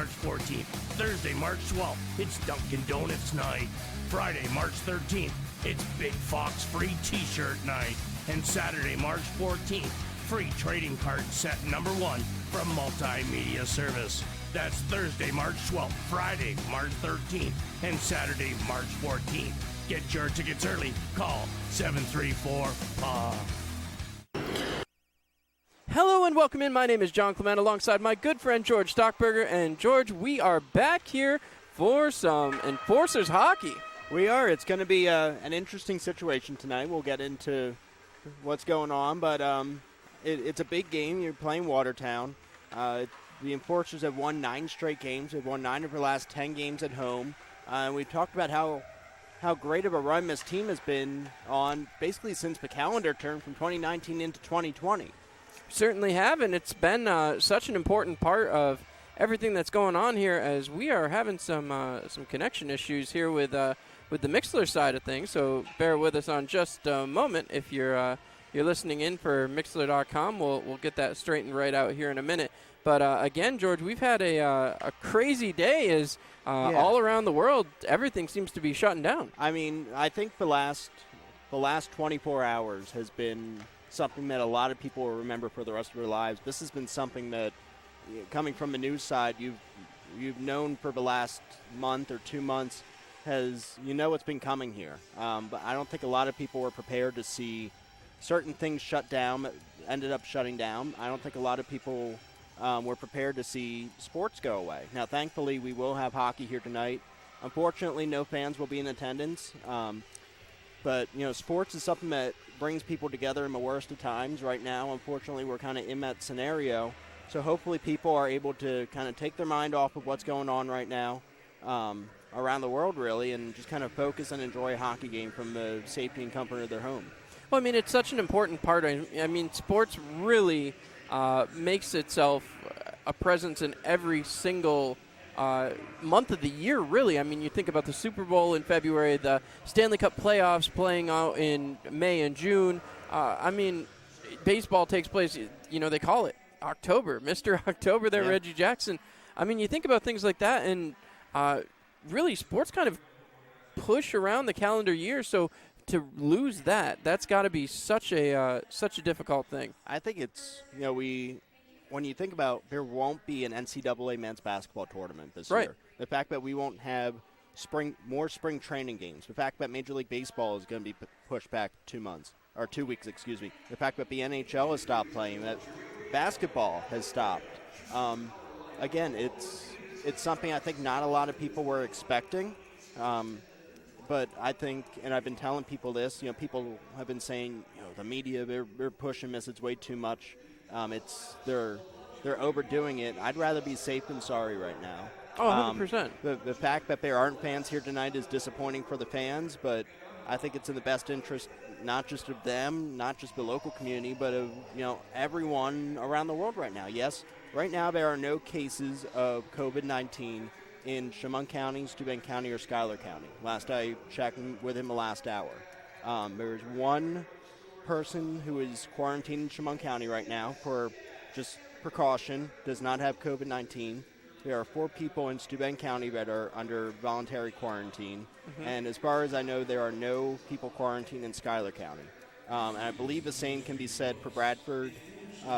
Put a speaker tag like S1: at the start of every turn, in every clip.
S1: March 14th. Thursday, March 12th, it's Dunkin' Donuts night. Friday, March 13th, it's Big Fox free t-shirt night. And Saturday, March 14th, free trading card set number 1 from Multimedia Service. That's Thursday, March 12th, Friday, March 13th, and Saturday, March 14th. Get your tickets early. Call 734-PA.
S2: Hello and welcome in. My name is John Clement alongside my good friend George Stockberger. And George, we are back here for some Enforcers hockey.
S3: We are. It's going to be an interesting situation tonight. We'll get into what's going on, but it's a big game. You're playing Watertown. The Enforcers have won 9 straight games. They've won 9 of their last 10 games at home. We've talked about how great of a run this team has been on basically since the calendar turned from 2019 into 2020.
S2: Certainly have, and it's been such an important part of everything that's going on here, as we are having some connection issues here with the Mixlr side of things. So bear with us on just a moment. If you're listening in for Mixlr.com, we'll get that straightened right out here in a minute. But again, George, we've had a crazy day as all around the world, everything seems to be shutting down.
S3: I mean, I think the last 24 hours has been something that a lot of people will remember for the rest of their lives. This has been something that, coming from the news side, you've known for the last month or 2 months, what's been coming here. But I don't think a lot of people were prepared to see certain things shut down, ended up shutting down. I don't think a lot of people were prepared to see sports go away. Now, thankfully, we will have hockey here tonight. Unfortunately, no fans will be in attendance. But, sports is something that brings people together in the worst of times. Right now, unfortunately, we're kind of in that scenario. So hopefully people are able to kind of take their mind off of what's going on right now around the world, really, and just kind of focus and enjoy a hockey game from the safety and comfort of their home.
S2: Well, I mean, it's such an important part. I mean, sports really makes itself a presence in every single month of the year, really. I mean, you think about the Super Bowl in February, the Stanley Cup playoffs playing out in May and June. I mean, baseball takes place, they call it October, Mr. October there, yeah. Reggie Jackson. I mean, you think about things like that, and really sports kind of push around the calendar year, so to lose that's got to be such a difficult thing.
S3: I think it's, when you think about, there won't be an NCAA men's basketball tournament this year. The fact that we won't have more spring training games, the fact that Major League Baseball is going to be pushed back 2 weeks, the fact that the NHL has stopped playing, that basketball has stopped. Again, it's something I think not a lot of people were expecting. But I think, and I've been telling people this, people have been saying, the media, they're pushing this, it's way too much. They're overdoing it. I'd rather be safe than sorry right now.
S2: Oh, 100%.
S3: The fact that there aren't fans here tonight is disappointing for the fans, but I think it's in the best interest not just of them, not just the local community, but of everyone around the world right now. Yes, right now there are no cases of COVID-19 in Chemung County, Steuben County, or Schuyler County. Last I checked with him the last hour. There's one person who is quarantined in Chemung County right now for just precaution, does not have COVID-19. There are 4 people in Steuben County that are under voluntary quarantine. Mm-hmm. And as far as I know, there are no people quarantined in Schuyler County. And I believe the same can be said for Bradford,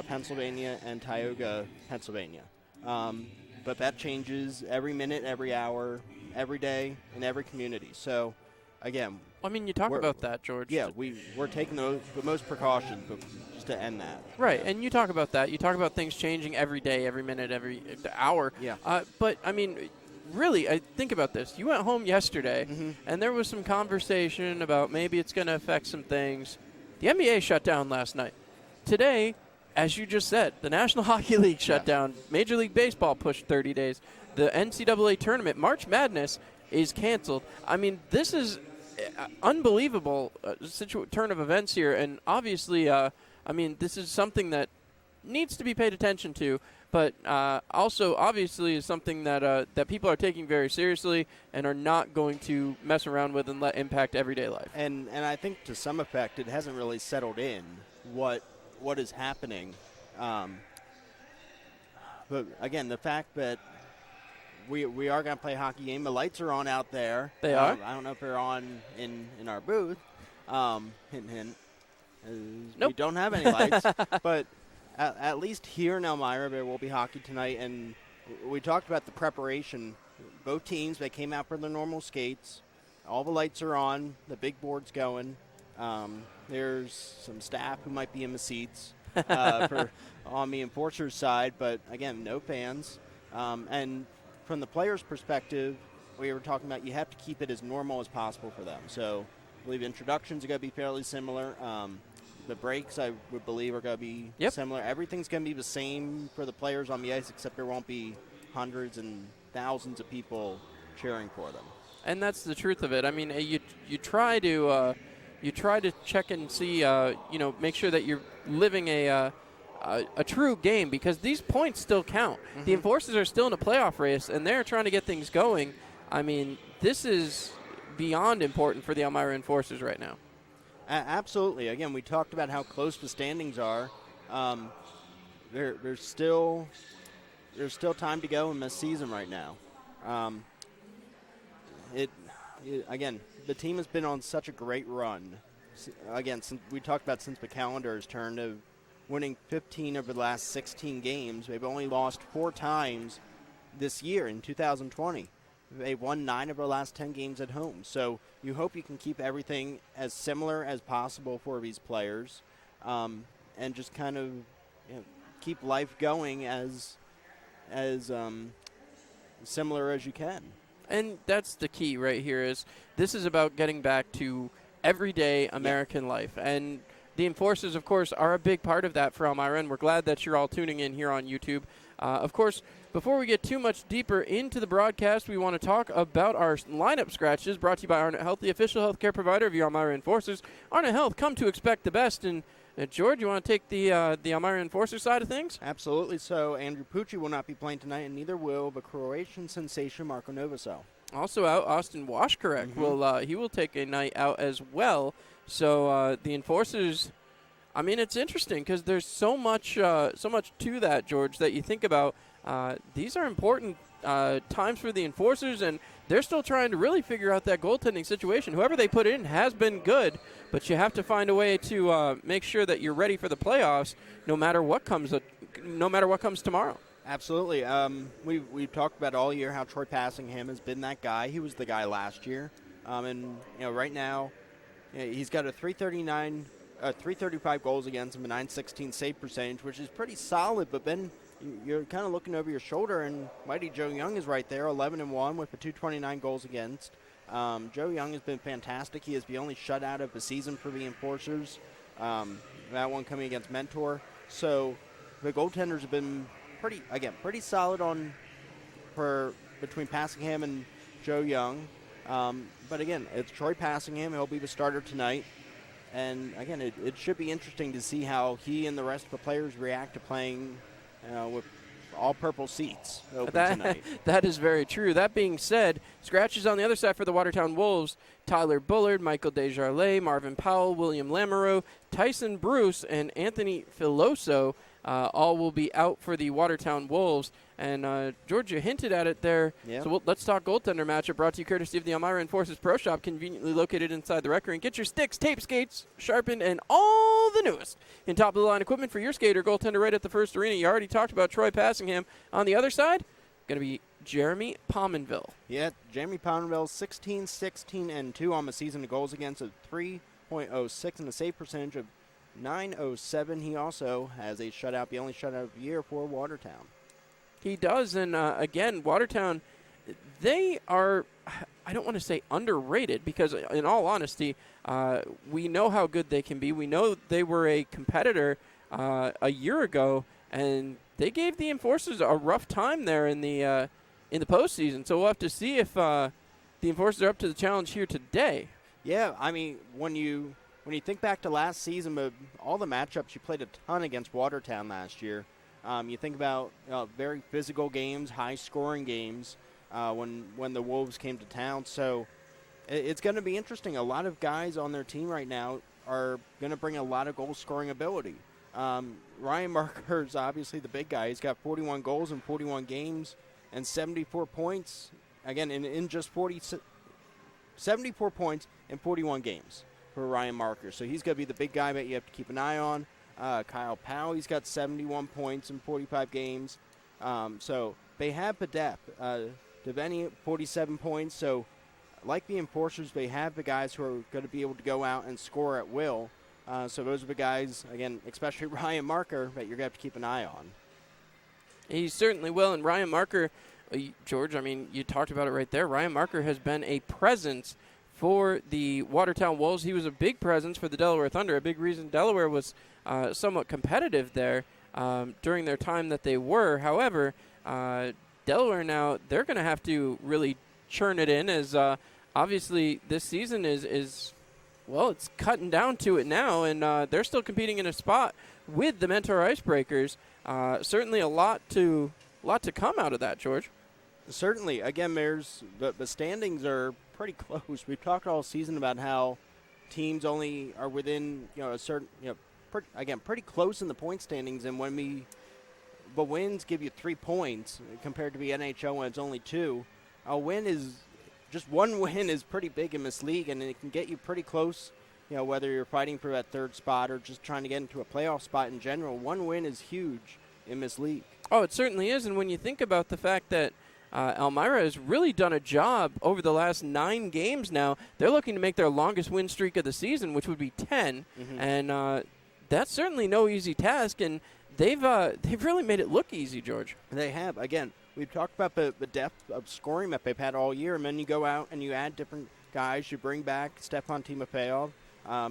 S3: Pennsylvania, and Tioga, Pennsylvania. But that changes every minute, every hour, every day, in every community. So, again,
S2: I mean, you talk about that, George.
S3: Yeah, we're taking the most precautions just to end that.
S2: Right, and you talk about that. You talk about things changing every day, every minute, every hour.
S3: Yeah.
S2: But, I mean, really, I think about this. You went home yesterday,
S3: mm-hmm.
S2: and there was some conversation about maybe it's going to affect some things. The NBA shut down last night. Today, as you just said, the National Hockey League shut down. Major League Baseball pushed 30 days. The NCAA tournament, March Madness, is canceled. I mean, this is unbelievable turn of events here. And obviously, this is something that needs to be paid attention to, but also obviously is something that people are taking very seriously and are not going to mess around with and let impact everyday life.
S3: And I think to some effect it hasn't really settled in what is happening. But again, the fact that we are going to play a hockey game. The lights are on out there.
S2: They are?
S3: I don't know if they're on in our booth. Hint, hint.
S2: Nope.
S3: We don't have any lights. But at least here in Elmira, there will be hockey tonight. And we talked about the preparation. Both teams, they came out for their normal skates. All the lights are on. The big board's going. There's some staff who might be in the seats on the enforcer's side. But, again, no fans. And from the players' perspective, we were talking about you have to keep it as normal as possible for them. So I believe introductions are going to be fairly similar. The breaks, I would believe, are going to be similar. Everything's going to be the same for the players on the ice, except there won't be hundreds and thousands of people cheering for them.
S2: And that's the truth of it. I mean, you try to check and see, make sure that you're living a true game, because these points still count. Mm-hmm. The Enforcers are still in a playoff race, and they're trying to get things going. I mean, this is beyond important for the Elmira Enforcers right now.
S3: Absolutely. Again, we talked about how close the standings are. There's still time to go in this season right now. Again, the team has been on such a great run. Again, since the calendar has turned, of winning 15 of the last 16 games. They've only lost 4 times this year in 2020. They won 9 of their last 10 games at home. So you hope you can keep everything as similar as possible for these players, and just kind of keep life going as similar as you can. And
S2: that's the key right here. Is this is about getting back to everyday American life. And the Enforcers, of course, are a big part of that for Elmira, and we're glad that you're all tuning in here on YouTube. Of course, before we get too much deeper into the broadcast, we want to talk about our lineup scratches brought to you by Arnott Health, the official healthcare provider of your Elmira Enforcers. Arnott Health, come to expect the best. And George, you want to take the Elmira Enforcer side of things?
S3: Absolutely. So Andrew Pucci will not be playing tonight, and neither will the Croatian sensation Marko Novosel.
S2: Also out, Austin Washkorek will take a night out as well. So the Enforcers, I mean, it's interesting because there's so much to that, George, that you think about. These are important times for the Enforcers, and they're still trying to really figure out that goaltending situation. Whoever they put in has been good, but you have to find a way to make sure that you're ready for the playoffs, no matter what comes tomorrow. Absolutely. We've talked about all year how Troy Passingham has been that guy. He was the guy last year, and right now he's got a 335 goals against him, a .916 save percentage, which is pretty solid. But then you're kind of looking over your shoulder, and Mighty Joe Young is right there, 11-1 with the 229 goals against. Joe Young has been fantastic. He is the only shutout of the season for the Enforcers. That one coming against Mentor. So the goaltenders have been pretty solid between Passingham and Joe Young. But again, it's Troy Passingham. He'll be the starter tonight. And again, it should be interesting to see how he and the rest of the players react to playing with all purple seats open tonight. That is very true. That being said, scratches on the other side for the Watertown Wolves: Tyler Bullard, Michael Desjardins, Marvin Powell, William Lamoureux, Tyson Bruce, and Anthony Filoso. All will be out for the Watertown Wolves. And, George, you hinted at it there. Yep. So let's talk goaltender matchup, brought to you courtesy of the Elmira Enforcers Pro Shop, conveniently located inside the rec ring. Get your sticks, tape, skates sharpened, and all the newest in top-of-the-line equipment for your skater goaltender right at the first arena. You already talked about Troy Passingham. On the other side, going to be Jeremy Pominville.
S3: Yeah, Jeremy Pominville, 16-16-2 on the season. The goals against a 3.06 and a save percentage of .907. He also has a shutout, the only shutout of the year for Watertown.
S2: He does, and again, Watertown, they are, I don't want to say underrated, because in all honesty, we know how good they can be. We know they were a competitor a year ago, and they gave the Enforcers a rough time there in the postseason. So we'll have to see if the Enforcers are up to the challenge here today.
S3: Yeah, I mean, when you think back to last season, but all the matchups, you played a ton against Watertown last year. You think about very physical games, high-scoring games when the Wolves came to town. So it's going to be interesting. A lot of guys on their team right now are going to bring a lot of goal-scoring ability. Ryan Marker is obviously the big guy. He's got 41 goals in 41 games and 74 points. Again, in just 74 points in 41 games for Ryan Marker. So he's going to be the big guy that you have to keep an eye on. Kyle Powell, he's got 71 points in 45 games. So they have the depth. Devaney, 47 points. So like the enforcers, they have the guys who are going to be able to go out and score at will. So those are the guys, again, especially Ryan Marker, that you're going to have to keep an eye on.
S2: He certainly will. And Ryan Marker, George, I mean, you talked about it right there. Ryan Marker has been a presence for the Watertown Wolves. He was a big presence for the Delaware Thunder, a big reason Delaware was somewhat competitive there during their time that they were. However, Delaware now, they're going to have to really churn it in as obviously this season is well, it's cutting down to it now, and they're still competing in a spot with the Mentor Icebreakers. Certainly a lot to come out of that, George.
S3: Certainly. Again, there's the standings are pretty close. We've talked all season about how teams only are within a certain pretty close in the point standings, and when the wins give you 3 points compared to the NHL when it's only 2. Just one win is pretty big in this league, and it can get you pretty close, whether you're fighting for that third spot or just trying to get into a playoff spot in general. One win is huge in this league.
S2: Oh, it certainly is, and when you think about the fact that Elmira has really done a job over the last 9 games now, they're looking to make their longest win streak of the season, which would be 10, and that's certainly no easy task, and they've really made it look easy, George.
S3: They have. Again, we've talked about the depth of scoring that they've had all year, and then you go out and you add different guys. You bring back Stepan Timofeyev.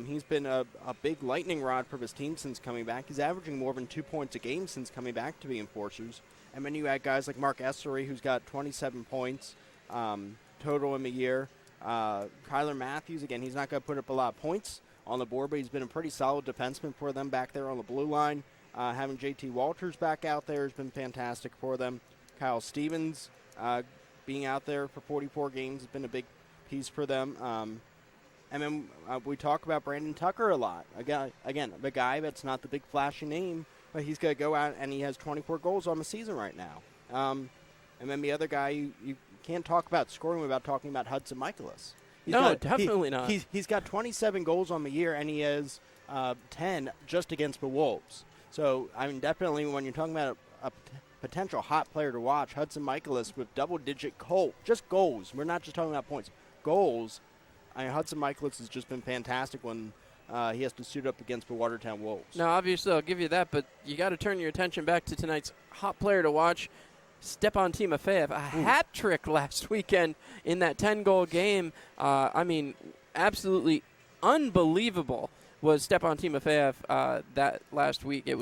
S3: He's been a big lightning rod for his team since coming back. He's averaging more than 2 points a game since coming back to the Enforcers. And then you add guys like Mark Essery, who's got 27 points total in the year. Kyler Matthews, again, he's not going to put up a lot of points on the board, but he's been a pretty solid defenseman for them back there on the blue line. Having J.T. Walters back out there has been fantastic for them. Kyle Stevens being out there for 44 games has been a big piece for them. And then we talk about Brandon Tucker a lot. Again, the guy that's not the big flashy name, but he's going to go out and he has 24 goals on the season right now. And then the other guy, you can't talk about scoring without talking about Hudson Michaelis.
S2: Definitely not.
S3: He's got 27 goals on the year, and he has 10 just against the Wolves. So, I mean, definitely when you're talking about a potential hot player to watch, Hudson Michaelis with double-digit just goals. We're not just talking about points. Goals. I mean, Hudson Michaelis has just been fantastic when he has to suit up against the Watertown Wolves.
S2: Now, obviously, I'll give you that, but you got to turn your attention back to tonight's hot player to watch, Stepan Timofeyev. A hat trick last weekend in that 10-goal game. I mean, absolutely unbelievable was Stepan Timofeyev that last week. It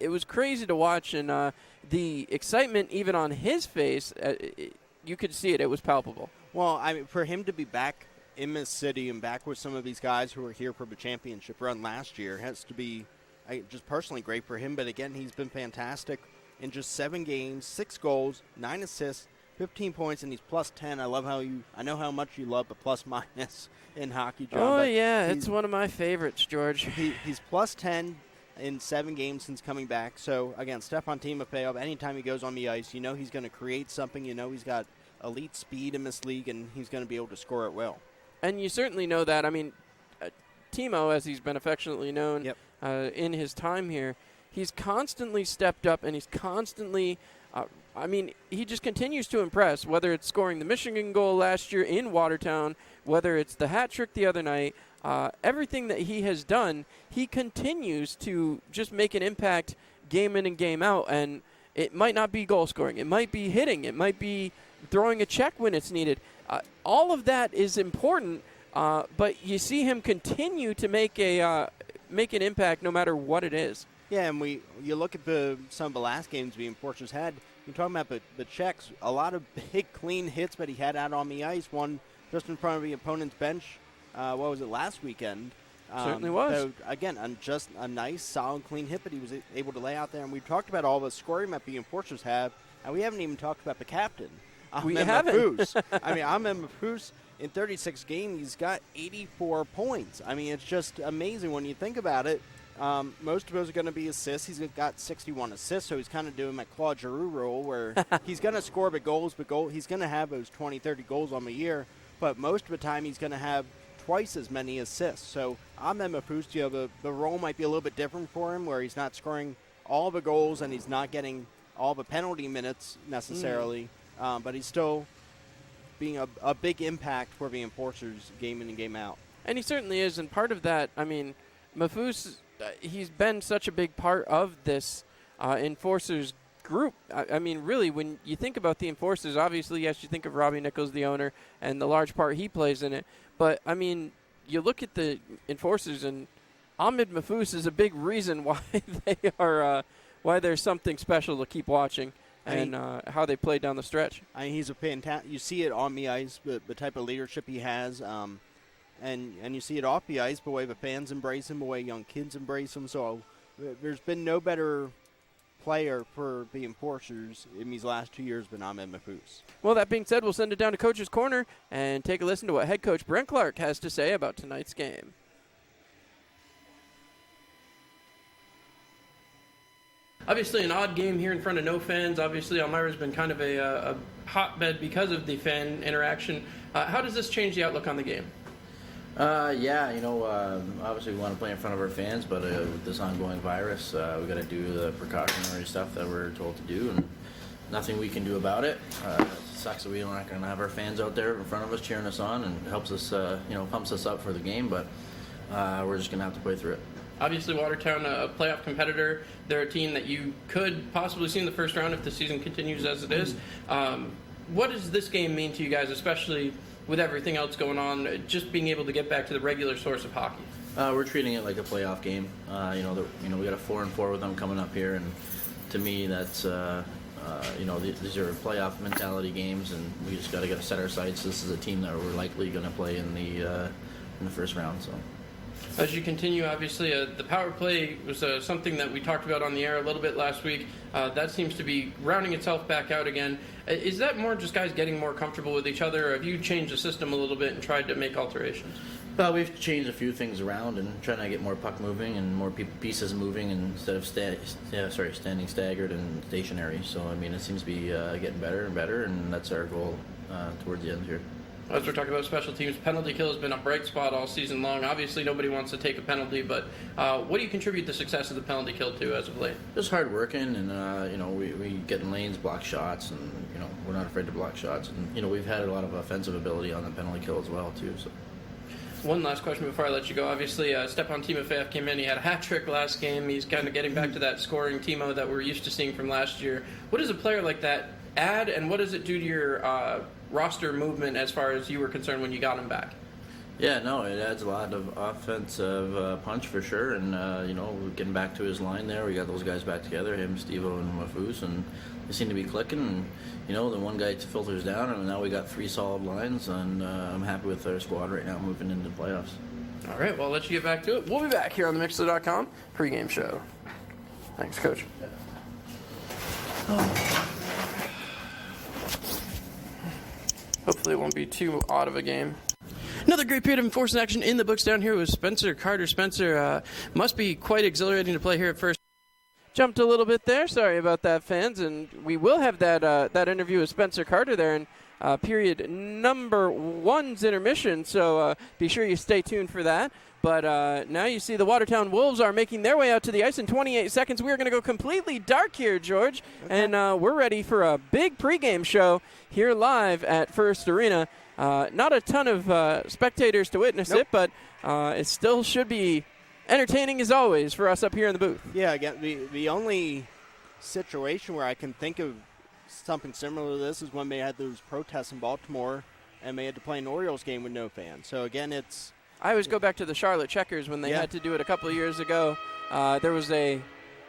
S2: was crazy to watch, and the excitement even on his face, you could see it. It was palpable.
S3: Well, I mean, for him to be back in this city and back with some of these guys who were here for the championship run last year has to be just personally great for him. But again, he's been fantastic in just 7 games, 6 goals, 9 assists, 15 points, and he's plus 10. I know how much you love the plus minus in hockey, John.
S2: Oh, yeah, it's one of my favorites, George.
S3: He's plus 10 in 7 games since coming back. So, again, Stepan Timofeyev, anytime he goes on the ice, you know he's going to create something. You know he's got elite speed in this league, and he's going to be able to score at will.
S2: And you certainly know that. I mean, Timo, as he's been affectionately known in his time here, he's constantly stepped up, and he's constantly he just continues to impress, whether it's scoring the Michigan goal last year in Watertown, whether it's the hat trick the other night, everything that he has done, he continues to just make an impact game in and game out. And it might not be goal scoring. It might be hitting. It might be throwing a check when it's needed. All of that is important, but you see him continue to make an impact no matter what it is.
S3: Yeah, and you look at some of the last games the Enforcers had. You're talking about the checks, a lot of big, clean hits that he had out on the ice. One just in front of the opponent's bench. Last weekend?
S2: Certainly was.
S3: So, again, just a nice, solid, clean hit that he was able to lay out there. And we've talked about all the scoring that the Enforcers have, and we haven't even talked about the captain.
S2: We haven't.
S3: I mean, Ahmed Mahfouz, in 36 games, he's got 84 points. I mean, it's just amazing when you think about it. Most of those are going to be assists. He's got 61 assists, so he's kind of doing my Claude Giroux role where he's going to score big goals, but he's going to have those 20, 30 goals on the year, but most of the time he's going to have twice as many assists. So Ahmed Mafus, the role might be a little bit different for him where he's not scoring all the goals and he's not getting all the penalty minutes necessarily, but he's still being a big impact for the Enforcers game in and game out.
S2: And he certainly is, and part of that, I mean, Mafus, he's been such a big part of this Enforcers group. I mean, really, when you think about the Enforcers, obviously, yes, you think of Robbie Nichols, the owner, and the large part he plays in it. But, I mean, you look at the Enforcers, and Ahmed Mafus is a big reason why they are, why there's something special to keep watching. And how they play down the stretch.
S3: I mean, he's a fantastic. You see it on the ice, the type of leadership he has, and you see it off the ice, the way the fans embrace him, the way young kids embrace him. So there's been no better player for the Enforcers in these last 2 years than Ahmed Mafus.
S2: Well, that being said, we'll send it down to Coach's Corner and take a listen to what head coach Brent Clark has to say about tonight's game. Obviously an odd game here in front of no fans. Obviously Elmira's been kind of a hotbed because of the fan interaction. How does this change the outlook on the game?
S4: Yeah, obviously we want to play in front of our fans, but with this ongoing virus, we got to do the precautionary stuff that we're told to do, and nothing we can do about it. It sucks that we're not going to have our fans out there in front of us cheering us on, and helps us, pumps us up for the game, but we're just going to have to play through it.
S2: Obviously, Watertown, a playoff competitor. They're a team that you could possibly see in the first round if the season continues as it is. What does this game mean to you guys, especially with everything else going on, just being able to get back to the regular source of hockey?
S4: We're treating it like a playoff game. We got a 4-4 with them coming up here, and to me, that's these are playoff mentality games, and we just got to set our sights. This is a team that we're likely going to play in the first round. So.
S2: As you continue, obviously, the power play was something that we talked about on the air a little bit last week. That seems to be rounding itself back out again. Is that more just guys getting more comfortable with each other, or have you changed the system a little bit and tried to make alterations?
S4: Well, we've changed a few things around and trying to get more puck moving and more pieces moving instead of standing staggered and stationary. So, I mean, it seems to be getting better and better, and that's our goal towards the end here.
S2: As we're talking about special teams, penalty kill has been a bright spot all season long. Obviously, nobody wants to take a penalty, but what do you contribute the success of the penalty kill to as of late?
S4: Just hard working, and we get in lanes, block shots, and we're not afraid to block shots. And we've had a lot of offensive ability on the penalty kill as well too. So.
S2: One last question before I let you go. Obviously, Stepan Timofeyev came in. He had a hat trick last game. He's kind of getting back to that scoring Timo that we're used to seeing from last year. What does a player like that add, and what does it do to your roster movement as far as you were concerned when you got him back?
S4: Yeah, no, it adds a lot of offensive punch for sure, and we're getting back to his line there. We got those guys back together, him, Steve-O, and Mafus, and they seem to be clicking. And the one guy filters down, and now we got 3 solid lines, and I'm happy with our squad right now moving into the playoffs.
S2: All right, well, I'll let you get back to it. We'll be back here on the Mixler.com pregame show. Thanks, Coach. Hopefully it won't be too odd of a game. Another great period of Enforcers action in the books down here with Spencer Carter. Spencer, must be quite exhilarating to play here at first. Jumped a little bit there. Sorry about that, fans. And we will have that interview with Spencer Carter there in period number 1's intermission. So be sure you stay tuned for that. But now you see the Watertown Wolves are making their way out to the ice in 28 seconds. We are going to go completely dark here, George. Okay. And we're ready for a big pregame show here live at First Arena. Not a ton of spectators to witness it, but it still should be entertaining as always for us up here in the booth.
S3: Yeah, again, the only situation where I can think of something similar to this is when they had those protests in Baltimore and they had to play an Orioles game with no fans. So, again, it's...
S2: I always go back to the Charlotte Checkers when they had to do it a couple of years ago. There was a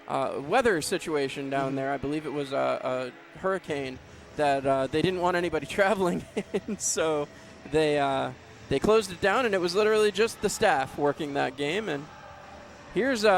S2: weather situation down there. I believe it was a hurricane that they didn't want anybody traveling in, so they closed it down, and it was literally just the staff working that game. And here's they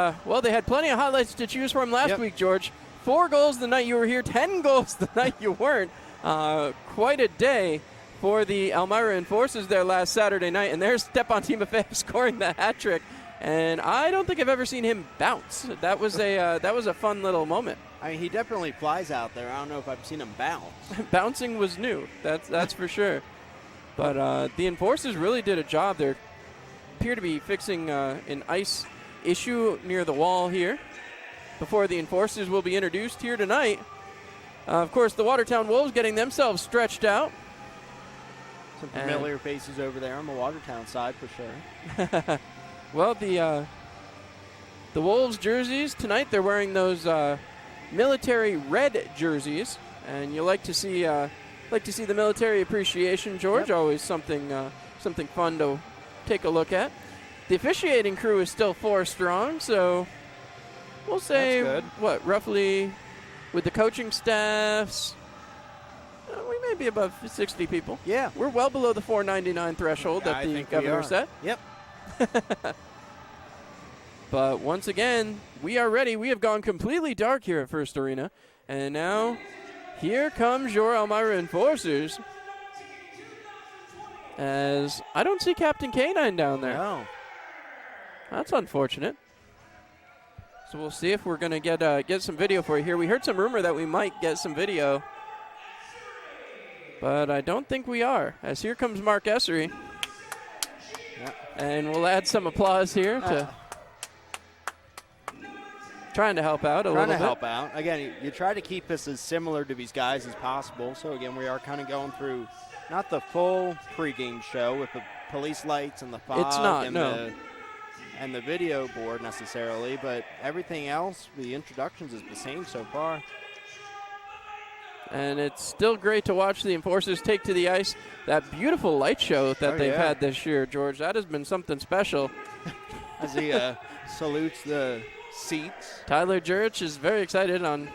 S2: had plenty of highlights to choose from last week, George. 4 goals the night you were here, 10 goals the night you weren't. Quite a day for the Elmira Enforcers there last Saturday night, and there's Stepan Timofeyev scoring the hat trick. and I don't think I've ever seen him bounce. That was a fun little moment.
S3: I mean, he definitely flies out there. I don't know if I've seen him bounce.
S2: Bouncing was new. That's for sure. But the enforcers really did a job. They appear to be fixing an ice issue near the wall here before the enforcers will be introduced here tonight. Of course, the Watertown Wolves getting themselves stretched out.
S3: Some familiar faces over there on the Watertown side for sure.
S2: Well, the Wolves jerseys tonight, they're wearing those military red jerseys, and you like to see the military appreciation, George.
S3: Yep.
S2: Always something fun to take a look at. The officiating crew is still 4 strong, so we'll say roughly with the coaching staffs, we may be above 60 people.
S3: Yeah,
S2: we're well below the 499 threshold that the governor set.
S3: Yep.
S2: But once again, we are ready. We have gone completely dark here at First Arena, and now here comes your Elmira Enforcers. As I don't see Captain K9 down there.
S3: No.
S2: That's unfortunate. So we'll see if we're going to get some video for you here. We heard some rumor that we might get some video, but I don't think we are. As here comes Mark Essery.
S3: Yep.
S2: And we'll add some applause here to trying to help out a little bit.
S3: Trying to help out. Again, you try to keep this as similar to these guys as possible. So, again, we are kind of going through not the full pregame show with the police lights and the fog.
S2: It's not,
S3: and
S2: no.
S3: And the video board necessarily, but everything else, the introductions is the same so far.
S2: And it's still great to watch the Enforcers take to the ice. That beautiful light show that they've had this year, George, that has been something special.
S3: As he salutes the seats.
S2: Tyler Jurich is very excited on.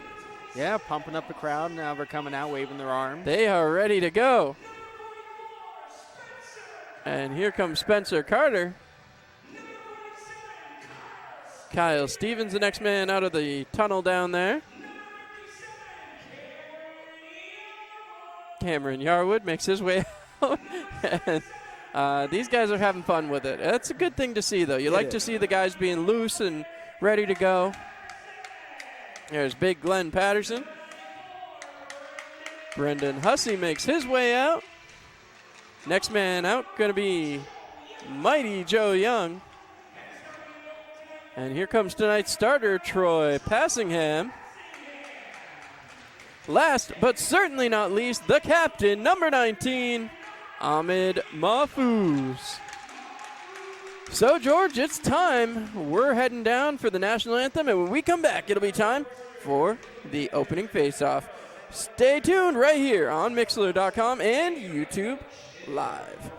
S3: Yeah, pumping up the crowd. Now they're coming out, waving their arms.
S2: They are ready to go. And here comes Spencer Carter. Kyle Stevens, the next man out of the tunnel down there. Cameron Yarwood makes his way out. And these guys are having fun with it. That's a good thing to see, though. You like to see the guys being loose and ready to go. There's big Glenn Patterson. Brendan Hussey makes his way out. Next man out going to be Mighty Joe Young. And here comes tonight's starter, Troy Passingham. Last but certainly not least, the captain, number 19, Ahmed Mahfouz. So, George, it's time. We're heading down for the national anthem, and when we come back, it'll be time for the opening face-off. Stay tuned right here on Mixler.com and YouTube Live.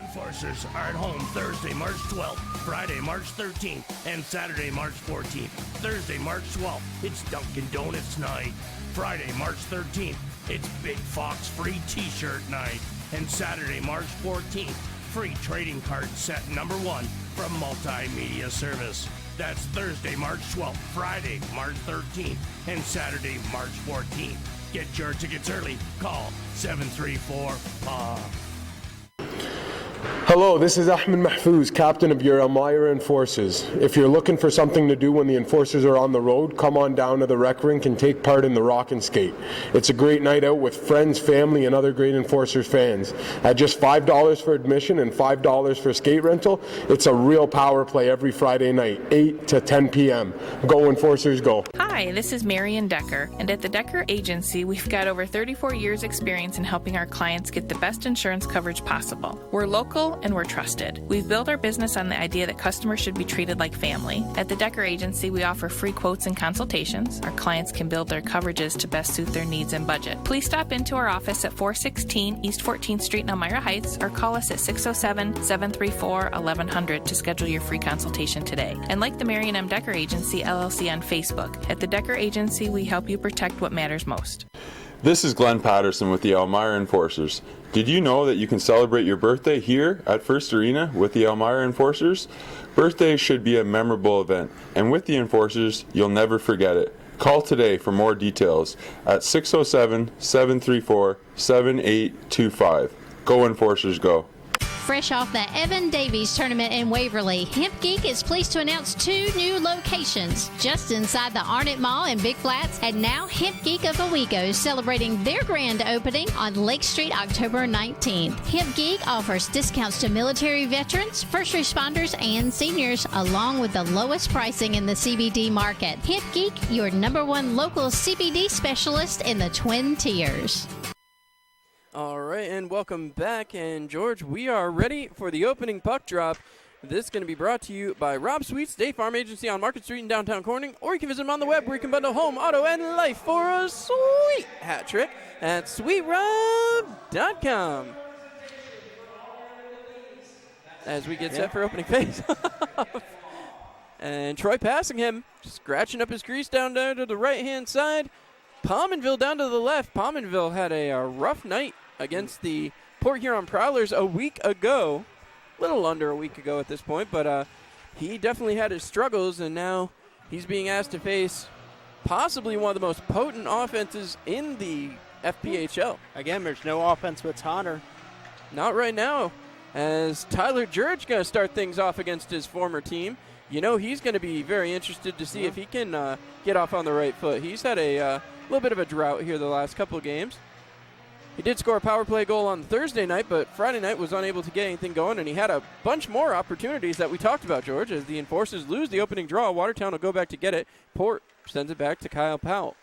S1: Enforcers are at home Thursday, March 12th, Friday, March 13th, and Saturday, March 14th. Thursday, March 12th, it's Dunkin' Donuts night. Friday, March 13th, it's Big Fox free t-shirt night. And Saturday, March 14th, free trading card set number 1 from Multimedia Service. That's Thursday, March 12th, Friday, March 13th, and Saturday, March 14th. Get your tickets early. Call 734-PA.
S5: Hello, this is Ahmed Mahfouz, captain of your Elmira Enforcers. If you're looking for something to do when the Enforcers are on the road, come on down to the rec rink and take part in the Rock and Skate. It's a great night out with friends, family, and other great Enforcers fans. At just $5 for admission and $5 for skate rental, it's a real power play every Friday night, 8 to 10 p.m. Go Enforcers, go.
S6: Hi, this is Marion Decker, and at the Decker Agency, we've got over 34 years experience in helping our clients get the best insurance coverage possible. We're local and we're trusted. We've built our business on the idea that customers should be treated like family. At the Decker Agency, we offer free quotes and consultations. Our clients can build their coverages to best suit their needs and budget. Please stop into our office at 416 East 14th Street in Elmira Heights or call us at 607-734-1100 to schedule your free consultation today. And like the Marion M. Decker Agency, LLC on Facebook. At the Decker Agency, we help you protect what matters most.
S7: This is Glenn Patterson with the Elmira Enforcers. Did you know that you can celebrate your birthday here at First Arena with the Elmira Enforcers? Birthdays should be a memorable event, and with the Enforcers, you'll never forget it. Call today for more details at 607-734-7825. Go Enforcers, go.
S8: fresh off the Evan Davies tournament in Waverly, Hemp Geek is pleased to announce 2 new locations just inside the Arnett Mall in Big Flats, and now Hemp Geek of Owego celebrating their grand opening on Lake Street October 19th. Hemp Geek offers discounts to military veterans, first responders, and seniors, along with the lowest pricing in the CBD market. Hemp Geek, your #1 local CBD specialist in the Twin Tiers.
S2: All right, and welcome back. And George, we are ready for the opening puck drop. This is going to be brought to you by Rob Sweet, State Farm Agency on Market Street in downtown Corning, or you can visit them on the web where you can bundle home, auto, and life for a sweet hat trick at sweetrob.com. As we get set for opening phase. And Troy Passingham scratching up his crease down there to the right-hand side. Pominville down to the left. Pominville had a rough night against the Port Huron Prowlers a week ago. A little under a week ago at this point, but he definitely had his struggles, and now he's being asked to face possibly one of the most potent offenses in the FPHL.
S3: Again, there's no offense that's hotter.
S2: Not right now, as Tyler Jurich going to start things off against his former team. You know, he's going to be very interested to see if he can get off on the right foot. He's had a little bit of a drought here the last couple of games. He did score a power play goal on Thursday night, but Friday night was unable to get anything going, and he had a bunch more opportunities that we talked about, George. As the Enforcers lose the opening draw, Watertown will go back to get it. Port sends it back to Kyle Powell.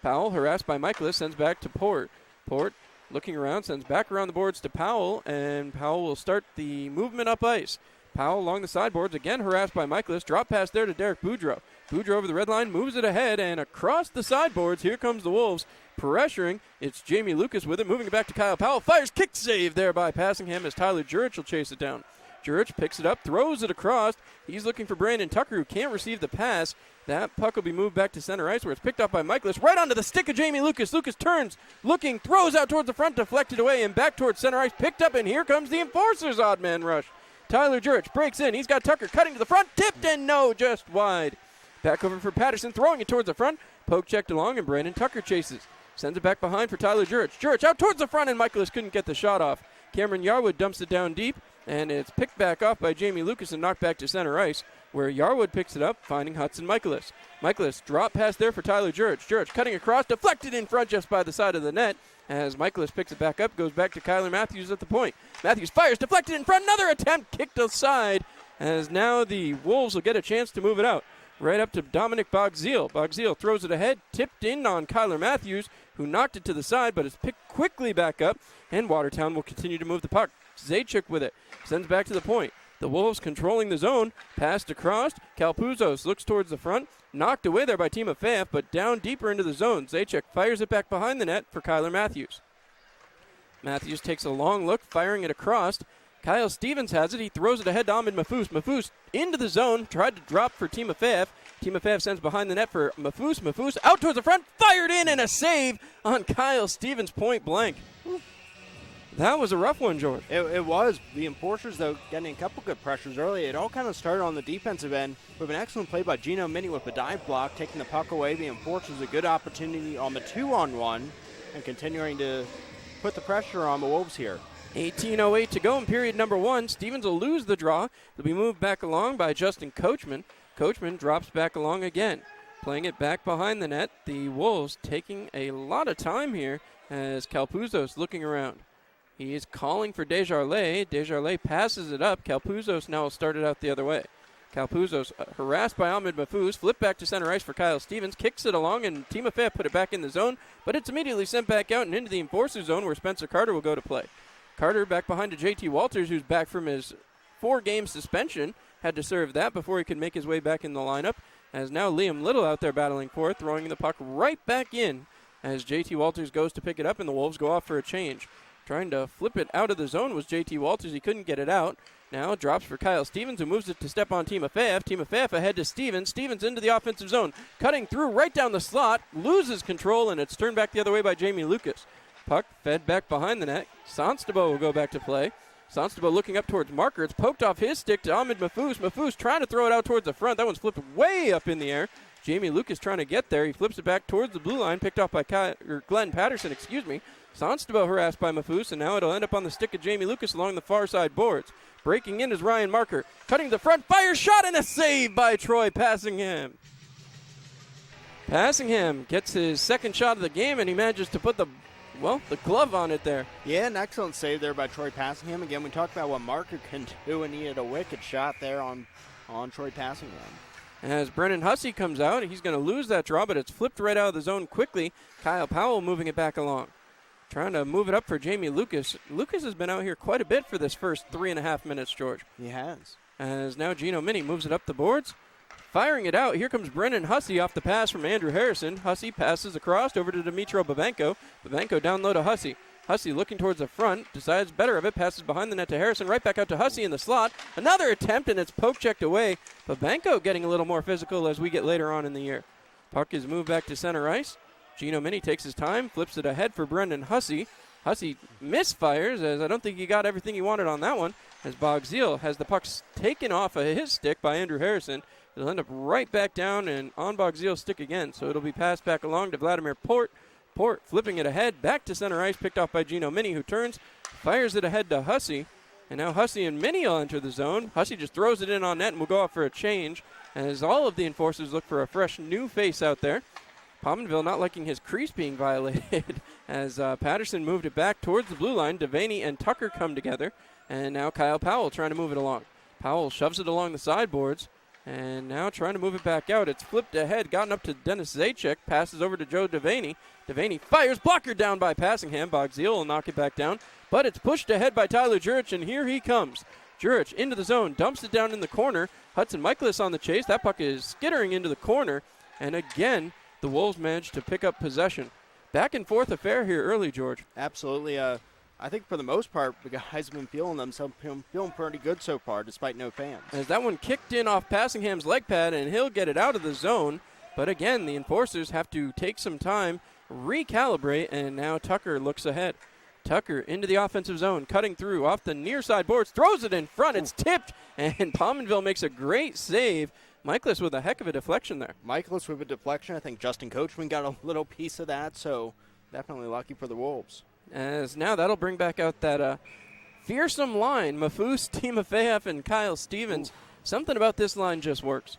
S2: Powell, harassed by Michaelis, sends back to Port. Port, looking around, sends back around the boards to Powell, and Powell will start the movement up ice. Powell along the sideboards, again harassed by Michaelis. Drop pass there to Derek Boudreau. Boudreau over the red line, moves it ahead, and across the sideboards, here comes the Wolves. Pressuring, it's Jamie Lucas with it, moving it back to Kyle Powell. Fires, kick save there by Passingham as Tyler Jurich will chase it down. Jurich picks it up, throws it across. He's looking for Brandon Tucker, who can't receive the pass. That puck will be moved back to center ice, where it's picked up by Michaelis. Right onto the stick of Jamie Lucas. Lucas turns, looking, throws out towards the front, deflected away, and back towards center ice. Picked up, and here comes the Enforcers' odd man rush. Tyler Jurich breaks in. He's got Tucker cutting to the front, tipped, and no, just wide. Back over for Patterson, throwing it towards the front. Poke checked along, and Brandon Tucker chases. Sends it back behind for Tyler Jurich. Jurich out towards the front, and Michaelis couldn't get the shot off. Cameron Yarwood dumps it down deep, and it's picked back off by Jamie Lucas and knocked back to center ice, where Yarwood picks it up, finding Hudson Michaelis. Michaelis, drop pass there for Tyler Jurich. Jurich cutting across, deflected in front just by the side of the net. As Michaelis picks it back up, goes back to Kyler Matthews at the point. Matthews fires, deflected in front, another attempt, kicked aside, as now the Wolves will get a chance to move it out. Right up to Dominic Bogziel. Bogziel throws it ahead, tipped in on Kyler Matthews, who knocked it to the side, but it's picked quickly back up, and Watertown will continue to move the puck. Zajac with it, sends back to the point. The Wolves controlling the zone, passed across. Kalpuzos looks towards the front, knocked away there by Timofeyev, but down deeper into the zone. Zajac fires it back behind the net for Kyler Matthews. Matthews takes a long look, firing it across. Kyle Stevens has it. He throws it ahead to Ahmed Mafous. Mafous into the zone, tried to drop for Timofeyev. Timofeyev sends behind the net for Mafous. Mafous out towards the front, fired in, and a save on Kyle Stevens point blank. That was a rough one, George.
S3: It was. The Enforcers, though, getting a couple good pressures early. It all kind of started on the defensive end with an excellent play by Gino Mini with a dive block, taking the puck away. The Enforcers a good opportunity on the 2-on-1 and continuing to put the pressure on the Wolves here.
S2: 18:08 to go in period number 1. Stevens will lose the draw. They'll be moved back along by Justin Coachman. Coachman drops back along again, playing it back behind the net. The Wolves taking a lot of time here as Kalpuzos looking around. He is calling for Desjardins. Desjardins passes it up. Kalpuzos now will start it out the other way. Kalpuzos harassed by Ahmed Mafous, flipped back to center ice for Kyle Stevens, kicks it along, and Timofeyev put it back in the zone, but it's immediately sent back out and into the Enforcer zone where Spencer Carter will go to play. Carter back behind to JT Walters, who's back from his 4-game suspension. Had to serve that before he could make his way back in the lineup. As now Liam Little out there battling for it, throwing the puck right back in as JT Walters goes to pick it up, and the Wolves go off for a change. Trying to flip it out of the zone was JT Walters. He couldn't get it out. Now drops for Kyle Stevens, who moves it to step on Timofeyev. Timofeyev ahead to Stevens. Stevens into the offensive zone. Cutting through right down the slot. Loses control, and it's turned back the other way by Jamie Lucas. Puck fed back behind the net. Sonstabo will go back to play. Sonstabo looking up towards marker. It's poked off his stick to Ahmed Mafous. Mafous trying to throw it out towards the front. That one's flipped way up in the air. Jamie Lucas trying to get there. He flips it back towards the blue line, picked off by Glenn Patterson, Sonstabo harassed by Mafus, and now it'll end up on the stick of Jamie Lucas along the far side boards. Breaking in is Ryan Marker. Cutting to the front, fire shot, and a save by Troy Passingham. Passingham gets his second shot of the game, and he manages to put the glove on it there.
S3: Yeah, an excellent save there by Troy Passingham. Again, we talked about what Marker can do, and he had a wicked shot there on Troy Passingham.
S2: As Brennan Hussey comes out, he's going to lose that draw, but it's flipped right out of the zone quickly. Kyle Powell moving it back along. Trying to move it up for Jamie Lucas. Lucas has been out here quite a bit for this first 3.5 minutes, George.
S3: He has.
S2: As now Gino Mini moves it up the boards. Firing it out, here comes Brennan Hussey off the pass from Andrew Harrison. Hussey passes across over to Dimitro Babenko. Babenko down low to Hussey. Hussey looking towards the front, decides better of it, passes behind the net to Harrison, right back out to Hussey in the slot. Another attempt, and it's poke-checked away. Babenko getting a little more physical as we get later on in the year. Puck is moved back to center ice. Gino Mini takes his time, flips it ahead for Brendan Hussey. Hussey misfires, as I don't think he got everything he wanted on that one, as Bogzeal has the puck taken off of his stick by Andrew Harrison. It'll end up right back down and on Bogzeal's stick again, so it'll be passed back along to Vladimir Port. Port flipping it ahead, back to center ice, picked off by Gino Mini, who turns, fires it ahead to Hussey. And now Hussey and Mini will enter the zone. Hussey just throws it in on net and will go off for a change, as all of the enforcers look for a fresh new face out there. Pominville not liking his crease being violated as Patterson moved it back towards the blue line. Devaney and Tucker come together, and now Kyle Powell trying to move it along. Powell shoves it along the sideboards, and now trying to move it back out. It's flipped ahead, gotten up to Dennis Zajac, passes over to Joe Devaney. Devaney fires, blocker down by Passingham. Bogzeal will knock it back down, but it's pushed ahead by Tyler Jurich, and here he comes. Jurich into the zone, dumps it down in the corner. Hudson Michaelis on the chase. That puck is skittering into the corner, and again, the Wolves managed to pick up possession. Back and forth affair here early, George.
S3: Absolutely. I think for the most part, the guys have been feeling pretty good so far, despite no fans.
S2: As that one kicked in off Passingham's leg pad, and he'll get it out of the zone. But again, the enforcers have to take some time, recalibrate, and now Tucker looks ahead. Tucker into the offensive zone, cutting through off the near side boards, throws it in front. It's tipped, and Pominville makes a great save. Michaelis with a heck of a deflection there.
S3: Michaelis with a deflection. I think Justin Coachman got a little piece of that, so definitely lucky for the Wolves.
S2: As now that'll bring back out that fearsome line, Mafus, Timofeyev, and Kyle Stevens. Something about this line just works.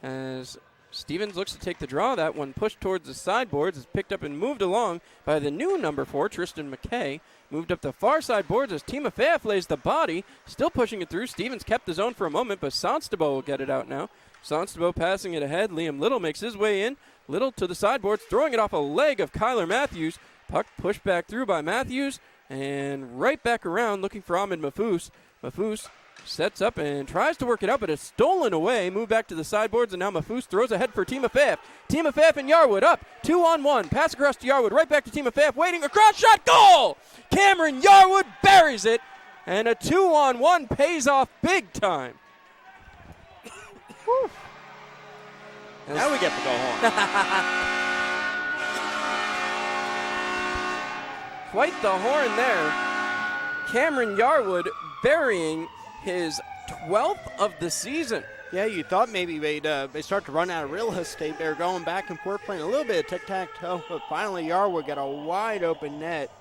S2: As Stevens looks to take the draw, that one pushed towards the sideboards, is picked up and moved along by the new number 4, Tristan McKay. Moved up the far side boards as Timofeyev lays the body, still pushing it through. Stevens kept the zone for a moment, but Sonstabo will get it out now. Sonstabo passing it ahead. Liam Little makes his way in. Little to the sideboards, throwing it off a leg of Kyler Matthews. Puck pushed back through by Matthews, and right back around looking for Ahmed Mafus. Mafus sets up and tries to work it out, but it's stolen away. Moved back to the sideboards, and now Mafus throws ahead for Timofeyev. Timofeyev and Yarwood up, 2-on-1. Pass across to Yarwood, right back to Timofeyev, waiting across, shot, goal! Cameron Yarwood buries it, and a 2-on-1 pays off big time.
S3: Now we get the go home.
S2: Quite the horn there. Cameron Yarwood burying his 12th of the season.
S3: Yeah, you thought maybe they'd start to run out of real estate. They were going back and forth, playing a little bit of tic-tac-toe, but finally Yarwood got a wide open net,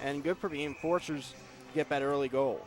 S3: and good for the enforcers to get that early goal.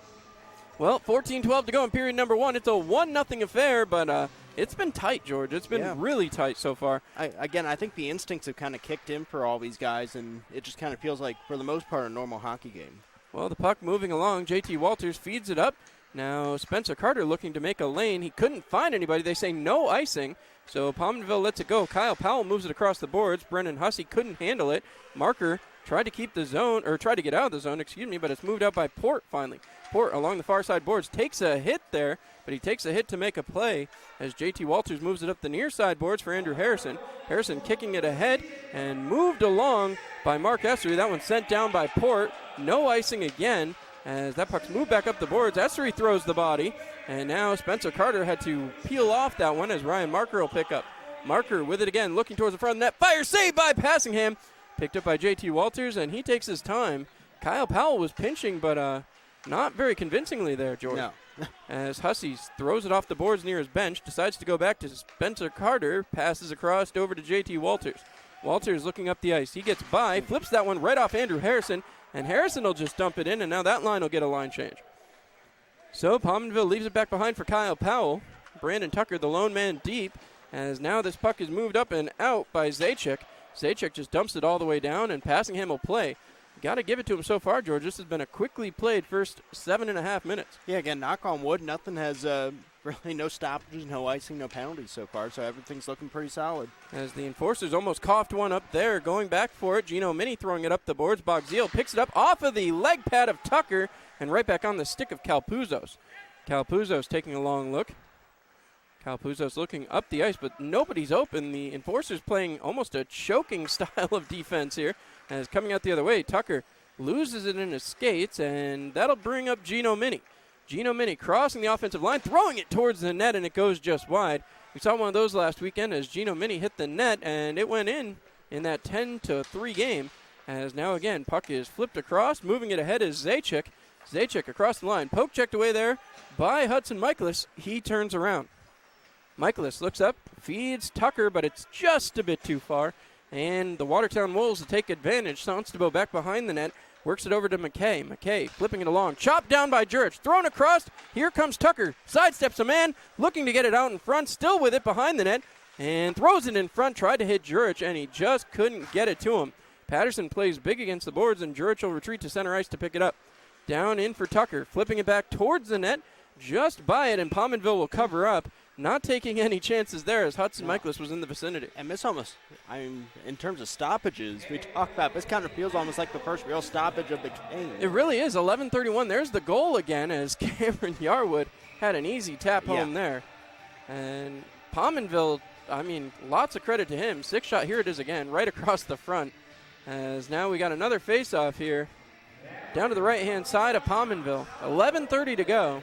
S2: Well, 14-12 to go in period number 1. It's a 1-0 affair, but it's been tight, George. It's been really tight so far.
S3: I think the instincts have kind of kicked in for all these guys, and it just kind of feels like, for the most part, a normal hockey game.
S2: Well, the puck moving along. JT Walters feeds it up. Now Spencer Carter looking to make a lane. He couldn't find anybody. They say no icing, so Pominville lets it go. Kyle Powell moves it across the boards. Brendan Hussey couldn't handle it. Marker tried to keep the zone, or tried to get out of the zone, but it's moved out by Port finally. Port along the far side boards takes a hit there, but he takes a hit to make a play as JT Walters moves it up the near side boards for Andrew Harrison. Harrison kicking it ahead and moved along by Mark Essery. That one sent down by Port. No icing again as that puck's moved back up the boards. Essery throws the body, and now Spencer Carter had to peel off that one as Ryan Marker will pick up. Marker with it again, looking towards the front of the net. Fire save by Passingham. Picked up by JT Walters, and he takes his time. Kyle Powell was pinching, but not very convincingly there, George.
S3: No.
S2: As Hussey throws it off the boards near his bench, decides to go back to Spencer Carter, passes across over to JT Walters. Walters looking up the ice. He gets by, flips that one right off Andrew Harrison, and Harrison will just dump it in, and now that line will get a line change. So Pominville leaves it back behind for Kyle Powell. Brandon Tucker, the lone man deep, as now this puck is moved up and out by Zajac. Zajac just dumps it all the way down, and Passingham will play. Got to give it to him so far, George. This has been a quickly played first 7.5 minutes.
S3: Yeah, again, knock on wood, nothing has really no stoppages, no icing, no penalties so far, so everything's looking pretty solid.
S2: As the Enforcers almost coughed one up there, going back for it. Gino Mini throwing it up the boards. Bogzil picks it up off of the leg pad of Tucker and right back on the stick of Calpuzos. Calpuzos taking a long look. Calpuzos looking up the ice, but nobody's open. The Enforcers playing almost a choking style of defense here. As coming out the other way, Tucker loses it in his skates, and that'll bring up Gino Mini. Gino Mini crossing the offensive line, throwing it towards the net, and it goes just wide. We saw one of those last weekend as Gino Mini hit the net, and it went in that 10-3 game. As now again, puck is flipped across, moving it ahead is Zajac. Zajac across the line, poke checked away there by Hudson Michaelis. He turns around. Michaelis looks up, feeds Tucker, but it's just a bit too far. And the Watertown Wolves will take advantage. Sonstabo back behind the net, works it over to McKay. McKay flipping it along, chopped down by Jurich, thrown across. Here comes Tucker, sidesteps a man, looking to get it out in front, still with it behind the net, and throws it in front, tried to hit Jurich, and he just couldn't get it to him. Patterson plays big against the boards, and Jurich will retreat to center ice to pick it up. Down in for Tucker, flipping it back towards the net, just by it, and Pominville will cover up. Not taking any chances there as Hudson Michaelis was in the vicinity.
S3: And this almost, in terms of stoppages, we talk about, this kind of feels almost like the first real stoppage of the game.
S2: It really is. 11:31. There's the goal again as Cameron Yarwood had an easy tap home there. And Pominville, lots of credit to him. 6-shot, here it is again, right across the front. As now we got another face-off here. Down to the right-hand side of Pominville. 11:30 to go.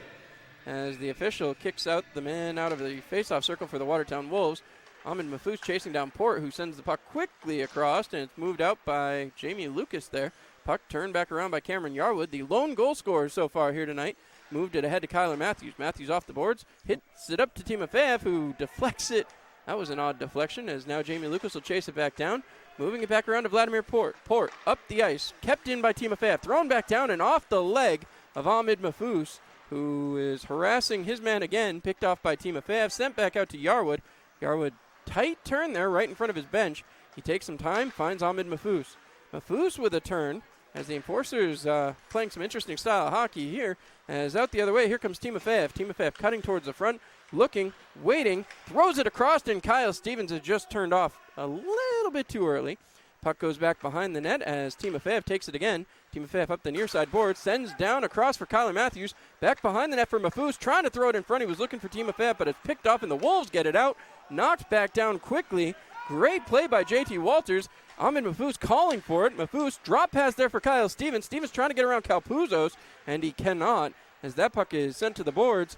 S2: As the official kicks out the man out of the faceoff circle for the Watertown Wolves. Ahmed Mahfouz chasing down Port, who sends the puck quickly across, and it's moved out by Jamie Lucas there. Puck turned back around by Cameron Yarwood, the lone goal scorer so far here tonight. Moved it ahead to Kyler Matthews. Matthews off the boards, hits it up to Timofeyev, who deflects it. That was an odd deflection, as now Jamie Lucas will chase it back down. Moving it back around to Vladimir Port. Port up the ice, kept in by Timofeyev, thrown back down and off the leg of Ahmed Mahfouz, who is harassing his man again, picked off by Timofeyev, sent back out to Yarwood. Yarwood, tight turn there right in front of his bench. He takes some time, finds Ahmed Mahfouz. Mahfouz with a turn, as the Enforcers playing some interesting style of hockey here. As out the other way, here comes Timofeyev. Timofeyev cutting towards the front, looking, waiting, throws it across, and Kyle Stevens has just turned off a little bit too early. Puck goes back behind the net as Timofeyev takes it again. Timofeyev up the near side board, sends down across for Kyler Matthews. Back behind the net for Mahfouz, trying to throw it in front. He was looking for Timofeyev, but it's picked off, and the Wolves get it out. Knocked back down quickly. Great play by JT Walters. Ahmed Mahfouz calling for it. Mahfouz drop pass there for Kyle Stevens. Stevens trying to get around Calpuzos, and he cannot, as that puck is sent to the boards.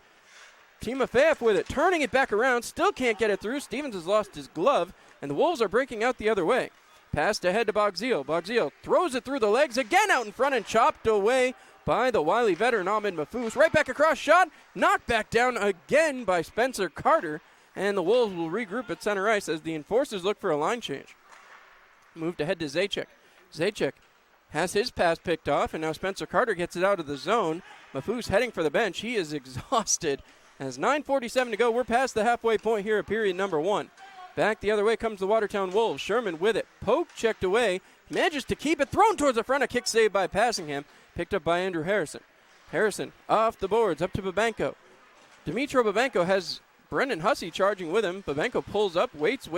S2: Timofeyev with it, turning it back around, still can't get it through. Stevens has lost his glove, and the Wolves are breaking out the other way. Passed ahead to Bogzil. Bogzil throws it through the legs, again out in front and chopped away by the wily veteran Ahmed Mahfouz. Right back across, shot, knocked back down again by Spencer Carter, and the Wolves will regroup at center ice as the Enforcers look for a line change. Moved ahead to Zajac. Zajac has his pass picked off, and now Spencer Carter gets it out of the zone. Mahfouz heading for the bench. He is exhausted. As 9:47 to go, we're past the halfway point here at period number 1. Back the other way comes the Watertown Wolves. Sherman with it. Poke checked away. Manages to keep it. Thrown towards the front. A kick saved by Passingham. Picked up by Andrew Harrison. Harrison off the boards. Up to Babenko. Dimitro Babenko has Brendan Hussey charging with him. Babenko pulls up. Waits.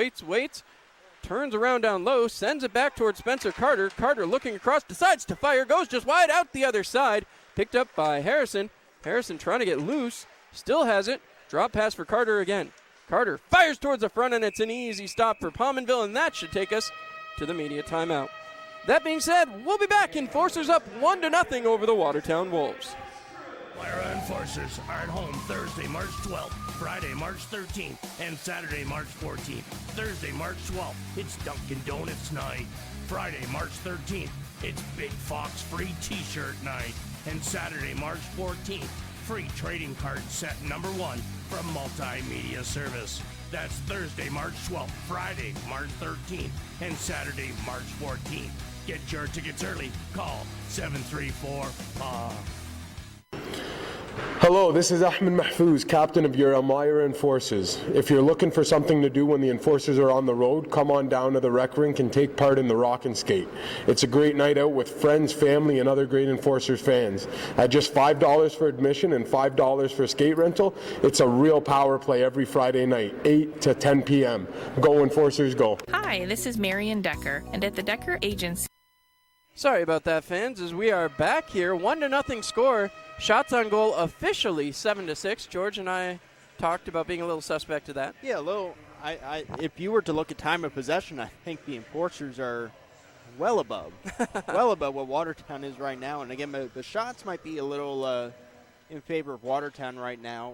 S2: Turns around down low. Sends it back towards Spencer Carter. Carter looking across. Decides to fire. Goes just wide out the other side. Picked up by Harrison. Harrison trying to get loose. Still has it. Drop pass for Carter again. Carter fires towards the front, and it's an easy stop for Pominville, and that should take us to the media timeout. That being said, we'll be back. Enforcers up 1-0 over the Watertown Wolves.
S1: Elmira Enforcers are at home Thursday, March 12th, Friday, March 13th, and Saturday, March 14th. Thursday, March 12th, it's Dunkin' Donuts night. Friday, March 13th, it's Big Fox free t-shirt night. And Saturday, March 14th, free trading card set number 1 from Multimedia Service. That's Thursday, March 12th, Friday, March 13th, and Saturday, March 14th. Get your tickets early. Call 734-PA.
S5: Hello, this is Ahmed Mahfouz, captain of your Elmira Enforcers. If you're looking for something to do when the Enforcers are on the road, come on down to the rec rink and take part in the Rock and Skate. It's a great night out with friends, family, and other great Enforcers fans. At just $5 for admission and $5 for skate rental, it's a real power play every Friday night, 8 to 10 p.m. Go Enforcers, go.
S6: Hi, this is Marion Decker, and at the Decker Agency.
S2: Sorry about that, fans, as we are back here. 1-0 score. Shots on goal officially 7-6. George and I talked about being a little suspect to that.
S3: Yeah, a little. If you were to look at time of possession, I think the Enforcers are well above what Watertown is right now. And again, the shots might be a little in favor of Watertown right now.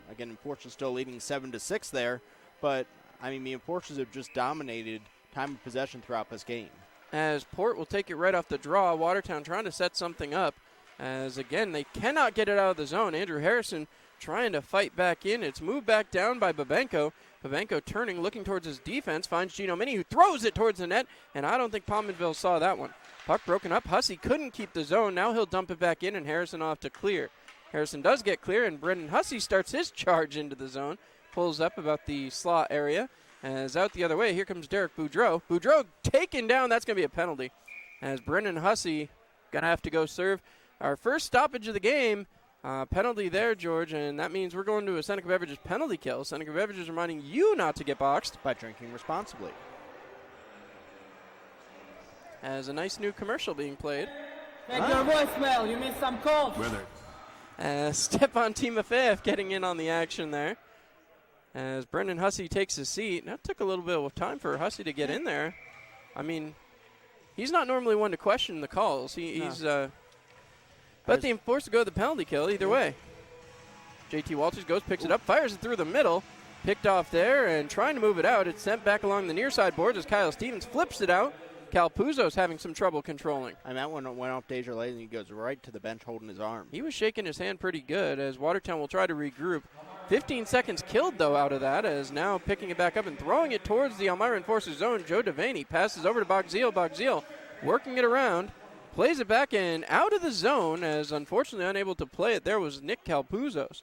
S3: Again, Enforcers still leading 7-6 there, but I mean the Enforcers have just dominated time of possession throughout this game.
S2: As Port will take it right off the draw. Watertown trying to set something up. As, again, they cannot get it out of the zone. Andrew Harrison trying to fight back in. It's moved back down by Babenko. Babenko turning, looking towards his defense, finds Gino Mini, who throws it towards the net, and I don't think Pominville saw that one. Puck broken up. Hussey couldn't keep the zone. Now he'll dump it back in, and Harrison off to clear. Harrison does get clear, and Brendan Hussey starts his charge into the zone. Pulls up about the slot area. As out the other way, here comes Derek Boudreau. Boudreau taken down. That's going to be a penalty. As Brendan Hussey going to have to go serve. Our first stoppage of the game, penalty there, George, and that means we're going to a Seneca Beverages penalty kill. Seneca Beverages reminding you not to get boxed.
S3: By drinking responsibly.
S2: As a nice new commercial being played.
S9: Check your voicemail, you missed some calls.
S2: Stepan Timofeyev getting in on the action there. As Brendan Hussey takes his seat. That took a little bit of time for Hussey to get in there. I mean, he's not normally one to question the calls. He's but the Enforcers go to the penalty kill either way. JT Walters goes, picks it up, fires it through the middle. Picked off there and trying to move it out. It's sent back along the near side boards as Kyle Stevens flips it out. Cal Puzo's having some trouble controlling.
S3: And that one went off Desjardins, and he goes right to the bench holding his arm.
S2: He was shaking his hand pretty good as Watertown will try to regroup. 15 seconds killed, though, out of that, as now picking it back up and throwing it towards the Elmira Enforcers zone. Joe Devaney passes over to Bogziel. Bogziel working it around, plays it back and out of the zone, as unfortunately unable to play it there was Nick Calpuzos.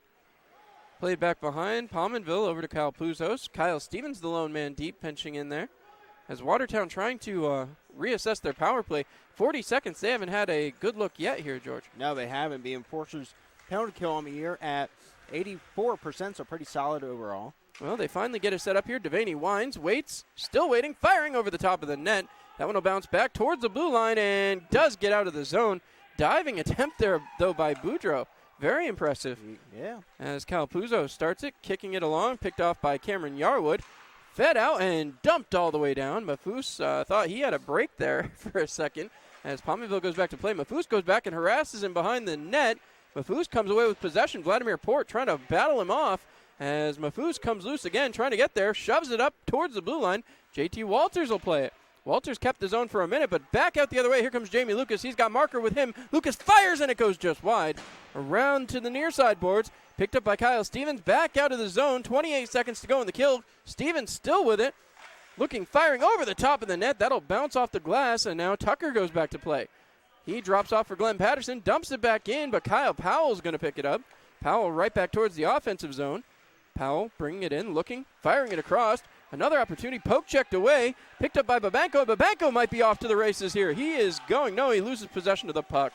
S2: Played back behind, Pominville over to Calpuzos. Kyle Stevens, the lone man deep, pinching in there. As Watertown trying to reassess their power play. 40 seconds, they haven't had a good look yet here, George.
S3: No, they haven't. The Enforcers penalty kill on the year at 84%, so pretty solid overall.
S2: Well, they finally get it set up here. Devaney winds, waits, still waiting, firing over the top of the net. That one will bounce back towards the blue line and does get out of the zone. Diving attempt there, though, by Boudreau. Very impressive.
S3: Yeah.
S2: As Calpuzzo starts it, kicking it along, picked off by Cameron Yarwood. Fed out and dumped all the way down. Mafus thought he had a break there for a second. As Pominville goes back to play, Mafus goes back and harasses him behind the net. Mafus comes away with possession. Vladimir Port trying to battle him off. As Mafus comes loose again, trying to get there, shoves it up towards the blue line. JT Walters will play it. Walters kept the zone for a minute, but back out the other way. Here comes Jamie Lucas. He's got marker with him. Lucas fires, and it goes just wide. Around to the near side boards. Picked up by Kyle Stevens. Back out of the zone. 28 seconds to go in the kill. Stevens still with it. Looking, firing over the top of the net. That'll bounce off the glass, and now Tucker goes back to play. He drops off for Glenn Patterson. Dumps it back in, but Kyle Powell's going to pick it up. Powell right back towards the offensive zone. Powell bringing it in, looking, firing it across. Another opportunity, poke checked away, picked up by Babenko. Babenko might be off to the races here. He is going. No, he loses possession of the puck.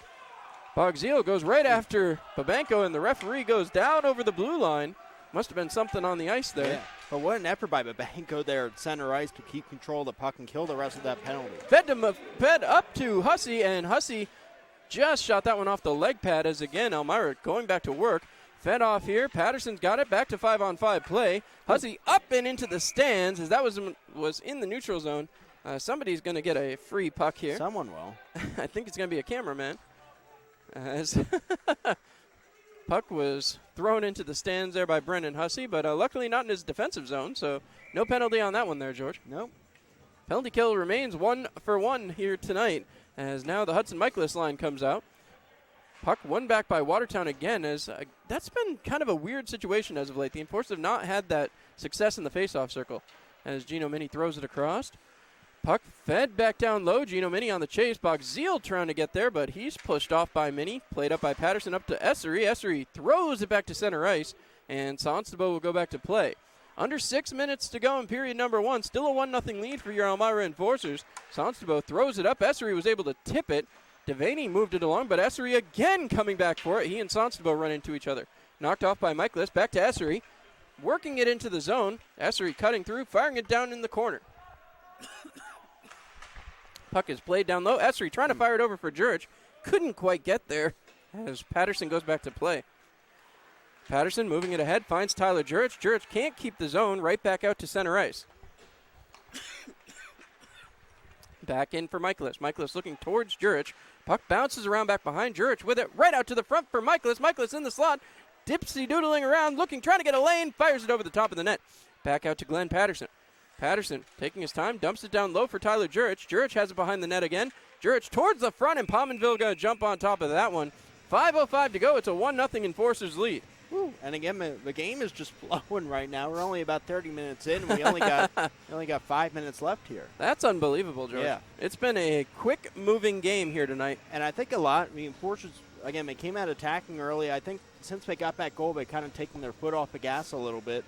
S2: Bogziel goes right after Babenko, and the referee goes down over the blue line. Must have been something on the ice there.
S3: Yeah. But what an effort by Babenko there at center ice to keep control of the puck and kill the rest of that penalty.
S2: Fed up to Hussey, and Hussey just shot that one off the leg pad as, again, Elmira going back to work. Fed off here. Patterson's got it. Back to 5-on-5 play. Hussey up and into the stands as that was in the neutral zone. Somebody's going to get a free puck here.
S3: Someone will.
S2: I think it's going to be a cameraman. As puck was thrown into the stands there by Brendan Hussey, but luckily not in his defensive zone, so no penalty on that one there, George.
S3: Nope.
S2: Penalty kill remains 1-for-1 here tonight, as now the Hudson Michaelis line comes out. Puck won back by Watertown again, as that's been kind of a weird situation as of late. The Enforcers have not had that success in the faceoff circle, as Gino Mini throws it across. Puck fed back down low. Gino Mini on the chase. Bogzil trying to get there, but he's pushed off by Mini. Played up by Patterson up to Essery. Essery throws it back to center ice, and Sonstabo will go back to play. Under 6 minutes to go in period number 1. Still a 1-0 lead for your Elmira Enforcers. Sonstabo throws it up. Essery was able to tip it. Devaney moved it along, but Essery again coming back for it. He and Sonstabo run into each other. Knocked off by Michaelis. Back to Essery. Working it into the zone. Essery cutting through, firing it down in the corner. Puck is played down low. Essery trying to fire it over for Jurich. Couldn't quite get there as Patterson goes back to play. Patterson moving it ahead, finds Tyler Jurich. Jurich can't keep the zone, right back out to center ice. Back in for Michaelis. Michaelis looking towards Jurich. Puck bounces around back behind Jurich with it right out to the front for Michaelis. Michaelis in the slot, dipsy-doodling around, trying to get a lane, fires it over the top of the net. Back out to Glenn Patterson. Patterson taking his time, dumps it down low for Tyler Jurich. Jurich has it behind the net again. Jurich towards the front, and Pominville going to jump on top of that one. 5:05 to go. It's a 1-0 Enforcers lead.
S3: Woo. And again, the game is just flowing right now. We're only about 30 minutes in. We only got 5 minutes left here.
S2: That's unbelievable, George.
S3: Yeah.
S2: It's been a quick-moving game here tonight.
S3: And I think a lot, Enforcers, again, they came out attacking early. I think since they got that goal, they kind of taken their foot off the gas a little bit.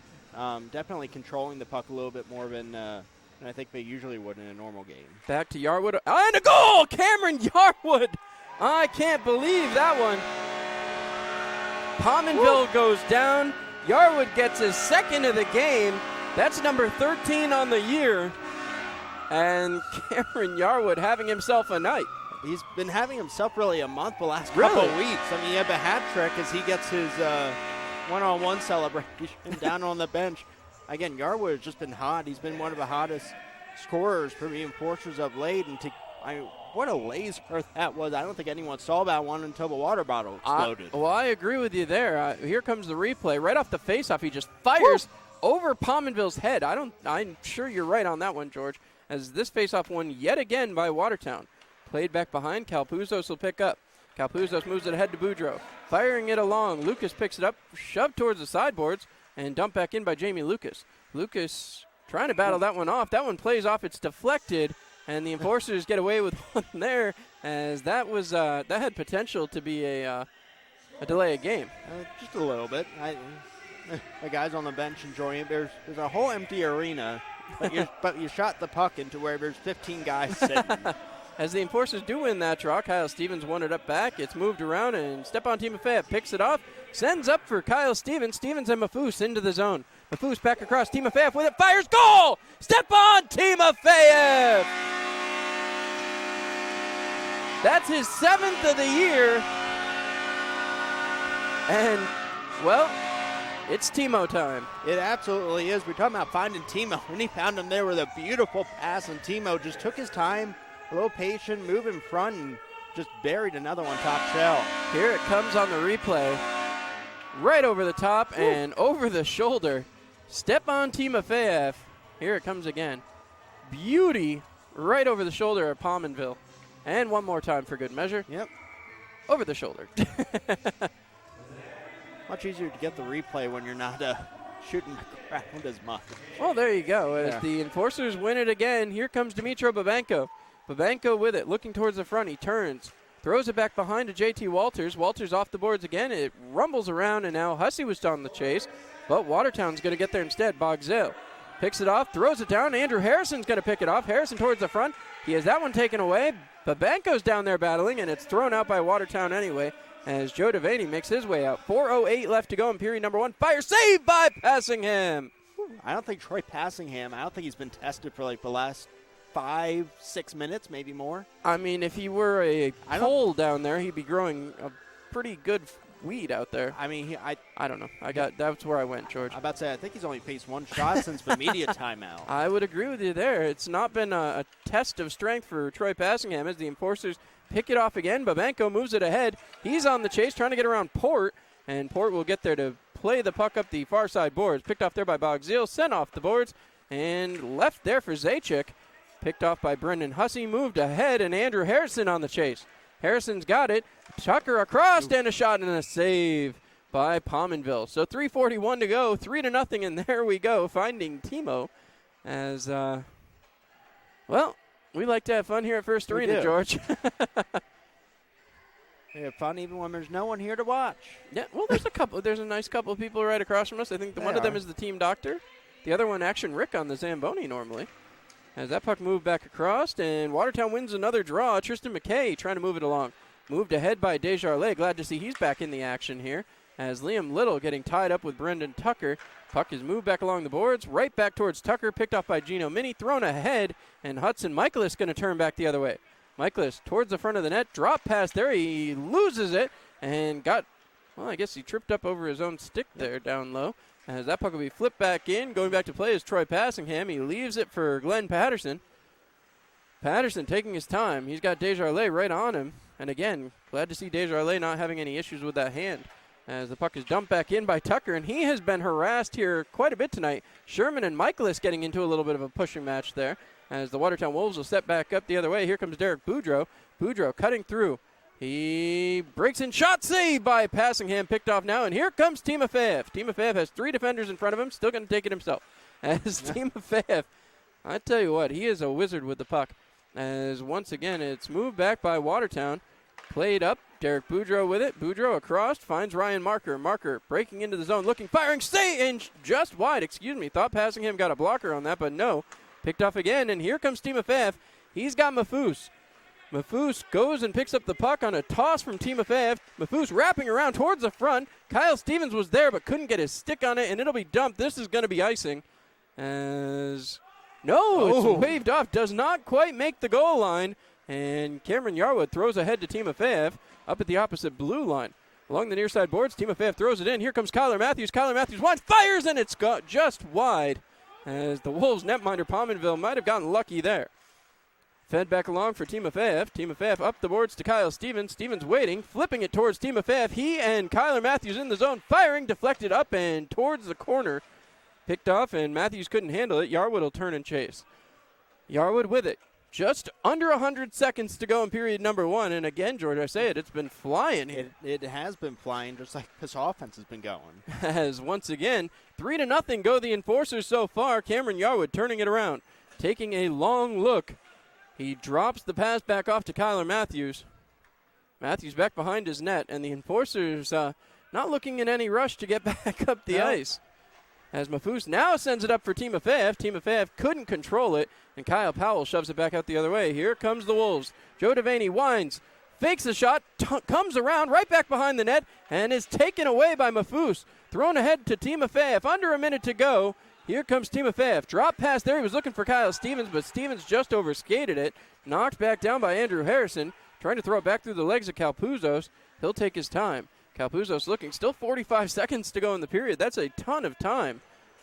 S3: Definitely controlling the puck a little bit more than I think they usually would in a normal game.
S2: Back to Yarwood. And a goal! Cameron Yarwood! I can't believe that one. Pominville goes down. Yarwood gets his second of the game. That's number 13 on the year. And Cameron Yarwood having himself a night.
S3: He's been having himself really a month the last couple of weeks. I mean, he had the hat trick as he gets his one-on-one celebration down on the bench. Again, Yarwood has just been hot. He's been one of the hottest scorers for the Enforcers of late. And what a laser that was. I don't think anyone saw that one until the water bottle exploded.
S2: Well, I agree with you there. Here comes the replay. Right off the faceoff, he just fires over Pominville's head. I'm sure you're right on that one, George, as this faceoff won yet again by Watertown. Played back behind. Calpuzos will pick up. Calpuzos moves it ahead to Boudreau. Firing it along. Lucas picks it up, shoved towards the sideboards, and dumped back in by Jamie Lucas. Lucas trying to battle that one off. That one plays off. It's deflected, and the Enforcers get away with one there, as that was that had potential to be a delay of game.
S3: Just a little bit. The guys on the bench enjoying it. There's a whole empty arena, but you shot the puck into where there's 15 guys sitting.
S2: As the Enforcers do win that draw, Kyle Stevens won it up back. It's moved around, and Stepan Timofeyev picks it off, sends up for Kyle Stevens. Stevens and Mafus into the zone. Mafus back across. Timofeyev with it, fires, goal! Stepan Timofeyev! That's his 7th of the year. And, well, it's Timo time.
S3: It absolutely is. We're talking about finding Timo, and he found him there with a beautiful pass, and Timo just took his time, a little patient, move in front, and just buried another one top shell.
S2: Here it comes on the replay. Right over the top and over the shoulder. Stepan Timofeyev. Here it comes again. Beauty right over the shoulder of Pominville. And one more time for good measure.
S3: Yep.
S2: Over the shoulder.
S3: Much easier to get the replay when you're not shooting the ground as much.
S2: Well, there you go. As the Enforcers win it again, here comes Dimitro Babenko. Babenko with it, looking towards the front. He turns, throws it back behind to J.T. Walters. Walters off the boards again. It rumbles around, and now Hussey was on the chase. But Watertown's going to get there instead. Bogzil picks it off, throws it down. Andrew Harrison's going to pick it off. Harrison towards the front. He has that one taken away. Babenko's down there battling, and it's thrown out by Watertown anyway, as Joe Devaney makes his way out. 4:08 left to go in period number 1. Fire save by Passingham.
S3: I don't think Troy Passingham, I don't think he's been tested for like the last 5-6 minutes, maybe more.
S2: I mean, if he were a pole down there, he'd be growing a pretty good weed out there.
S3: I mean,
S2: I don't know. That's where I went, George.
S3: I'm about to say, I think he's only faced one shot since the media timeout.
S2: I would agree with you there. It's not been a test of strength for Troy Passingham as the Enforcers pick it off again. Babenko moves it ahead. He's on the chase, trying to get around Port, and Port will get there to play the puck up the far side boards. Picked off there by Bogzil, sent off the boards, and left there for Zajac. Picked off by Brendan Hussey, moved ahead, and Andrew Harrison on the chase. Harrison's got it. Tucker across, and a shot and a save by Pominville. So 3:41 to go, 3-0, and there we go, finding Timo as, well, we like to have fun here at First
S3: We
S2: Arena,
S3: do.
S2: George.
S3: We have fun even when there's no one here to watch.
S2: Yeah, well, there's a nice couple of people right across from us. I think one of them is the team doctor. The other one, Action Rick, on the Zamboni normally. As that puck moved back across, and Watertown wins another draw. Tristan McKay trying to move it along. Moved ahead by Desjardins. Glad to see he's back in the action here. As Liam Little getting tied up with Brendan Tucker. Puck is moved back along the boards, right back towards Tucker, picked off by Gino Mini, thrown ahead, and Hudson Michaelis going to turn back the other way. Michaelis towards the front of the net, drop pass there, he loses it, and I guess he tripped up over his own stick there down low. As that puck will be flipped back in, going back to play is Troy Passingham. He leaves it for Glenn Patterson. Patterson taking his time. He's got Desjardins right on him. And again, glad to see Desjardins not having any issues with that hand. As the puck is dumped back in by Tucker, and he has been harassed here quite a bit tonight. Sherman and Michaelis getting into a little bit of a pushing match there. As the Watertown Wolves will step back up the other way. Here comes Derek Boudreau. Boudreau cutting through. He breaks in, shot save by Passingham, picked off now, and here comes Timofeyev. Timofeyev has 3 defenders in front of him, still going to take it himself. As Timofeyev, I tell you what, he is a wizard with the puck. As once again, it's moved back by Watertown. Played up, Derek Boudreau with it. Boudreau across, finds Ryan Marker. Marker breaking into the zone, looking, firing, and just wide, Thought Passingham got a blocker on that, but no. Picked off again, and here comes Timofeyev. He's got Mafous. Mafous goes and picks up the puck on a toss from Timofeyev. Mafous wrapping around towards the front. Kyle Stevens was there but couldn't get his stick on it, and it'll be dumped. This is going to be icing. It's waved off. Does not quite make the goal line. And Cameron Yarwood throws ahead to Timofeyev up at the opposite blue line. Along the near side boards, Timofeyev throws it in. Here comes Kyler Matthews. Kyler Matthews fires, and it's got just wide. As the Wolves netminder Pominville might have gotten lucky there. Fed back along for Timofeyev. Timofeyev up the boards to Kyle Stevens. Stevens waiting, flipping it towards Timofeyev. He and Kyler Matthews in the zone, firing, deflected up and towards the corner. Picked off, and Matthews couldn't handle it. Yarwood will turn and chase. Yarwood with it. Just under 100 seconds to go in period number 1. And again, George, I say it's been flying here.
S3: It has been flying just like this offense has been going.
S2: As once again, 3-0 go the Enforcers so far. Cameron Yarwood turning it around. Taking a long look. He drops the pass back off to Kyler Matthews. Matthews back behind his net, and the Enforcers not looking in any rush to get back up the ice. As Mafous now sends it up for Timofeyev. Timofeyev couldn't control it, and Kyle Powell shoves it back out the other way. Here comes the Wolves. Joe Devaney winds, fakes a shot, comes around right back behind the net, and is taken away by Mafous. Thrown ahead to Timofeyev. Under a minute to go. Here comes Timofeyev. Drop pass there. He was looking for Kyle Stevens, but Stevens just overskated it. Knocked back down by Andrew Harrison. Trying to throw it back through the legs of Calpuzos. He'll take his time. Calpuzos looking. Still 45 seconds to go in the period. That's a ton of time.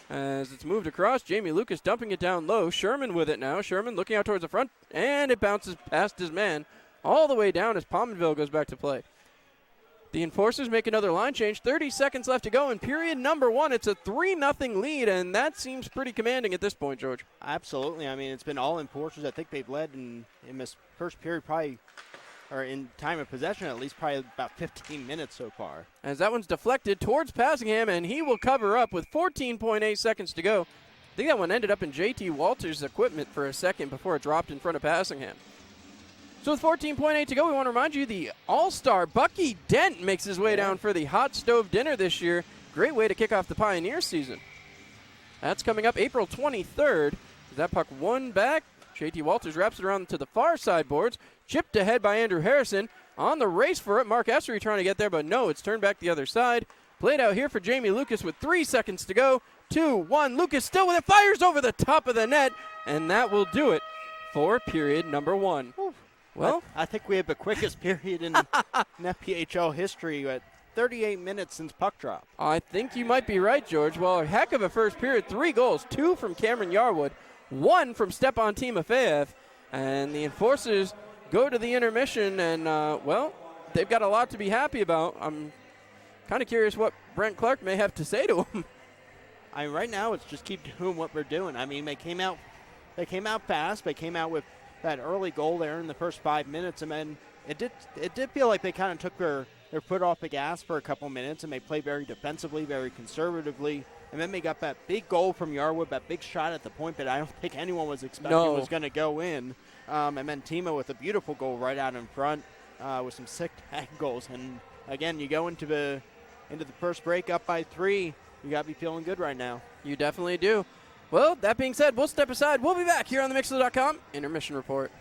S2: As it's moved across, Jamie Lucas dumping it down low. Sherman with it now. Sherman looking out towards the front, and it bounces past his man all the way down as Pominville goes back to play. The Enforcers make another line change. 30 seconds left to go in period number 1. It's a 3-0 lead, and that seems pretty commanding at this point, George.
S3: Absolutely. I mean, it's been all Enforcers. I think they've led in this first period probably, or in time of possession at least, probably about 15 minutes so far.
S2: As that one's deflected towards Passingham, and he will cover up with 14.8 seconds to go. I think that one ended up in JT Walters' equipment for a second before it dropped in front of Passingham. So with 14.8 to go, we want to remind you the All-Star Bucky Dent makes his way down for the Hot Stove Dinner this year. Great way to kick off the Pioneer season. That's coming up April 23rd. That puck won back. JT Walters wraps it around to the far side boards. Chipped ahead by Andrew Harrison. On the race for it, Mark Essery trying to get there, but no, it's turned back the other side. Played out here for Jamie Lucas with 3 seconds to go. 2-1. Lucas still with it. Fires over the top of the net, and that will do it for period number 1.
S3: Oof.
S2: Well,
S3: I think we have the quickest period in FPHL history at 38 minutes since puck drop.
S2: I think you might be right, George. Well, a heck of a first period. 3 goals, 2 from Cameron Yarwood, 1 from Stepan Timofeyev, and the Enforcers go to the intermission, and, they've got a lot to be happy about. I'm kind of curious what Brent Clark may have to say to him.
S3: I mean, right now it's just keep doing what we're doing. I mean, they came out fast. They came out with that early goal there in the first 5 minutes, and then it did feel like they kind of took their foot off the gas for a couple minutes, and they played very defensively, very conservatively. And then they got that big goal from Yarwood, that big shot at the point that I don't think anyone was expecting was going to go in. And then Timo with a beautiful goal right out in front with some sick tag goals. And, again, you go into the first break up by 3. You got to be feeling good right now.
S2: You definitely do. Well, that being said, we'll step aside. We'll be back here on the Mixler.com Intermission Report.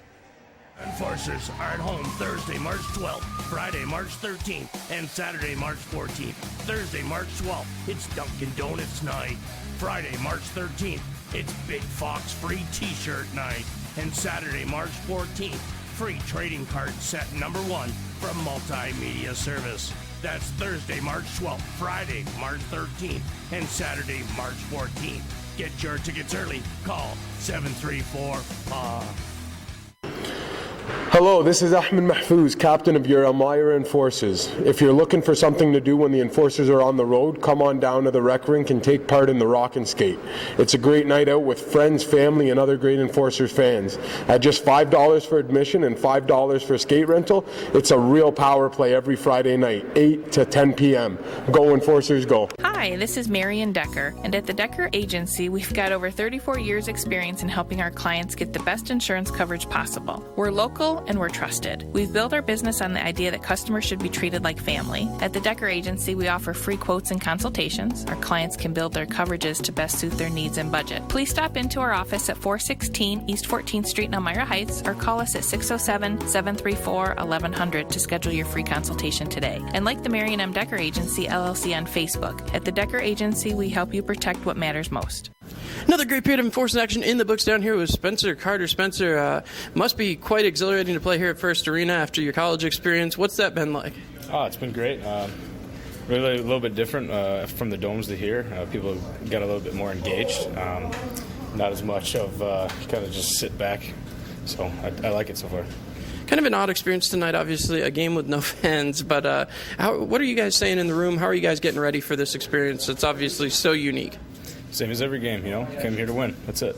S1: Enforcers are at home Thursday, March 12th, Friday, March 13th, and Saturday, March 14th. Thursday, March 12th, it's Dunkin' Donuts night. Friday, March 13th, it's Big Fox free t-shirt night. And Saturday, March 14th, free trading card set number 1 from Multimedia Service. That's Thursday, March 12th, Friday, March 13th, and Saturday, March 14th. Get your tickets early. Call 734-PA.
S5: Hello, this is Ahmed Mahfouz, captain of your Elmira Enforcers. If you're looking for something to do when the Enforcers are on the road, come on down to the rec rink and take part in the Rock and Skate. It's a great night out with friends, family, and other great Enforcers fans. At just $5 for admission and $5 for skate rental, it's a real power play every Friday night, 8 to 10 p.m. Go Enforcers, go.
S6: Hi, this is Marion Decker, and at the Decker Agency, we've got over 34 years experience in helping our clients get the best insurance coverage possible. We're local and we're trusted. We've built our business on the idea that customers should be treated like family. At the Decker Agency, we offer free quotes and consultations. Our clients can build their coverages to best suit their needs and budget. Please stop into our office at 416 East 14th Street in Elmira Heights or call us at 607-734-1100 to schedule your free consultation today. And like the Marion M. Decker Agency LLC on Facebook, at the Decker Agency, we help you protect what matters most.
S2: Another great period of enforcement action in the books down here with Spencer Carter. Spencer, must be quite exhilarating to play here at First Arena after your college experience. What's that been like?
S10: Oh, it's been great. Really a little bit different from the domes to here. People got a little bit more engaged. Not as much of kind of just sit back. So I like it so far.
S2: Kind of an odd experience tonight, obviously, a game with no fans. But what are you guys saying in the room? How are you guys getting ready for this experience? It's obviously so unique.
S10: Same as every game, Came here to win. That's it.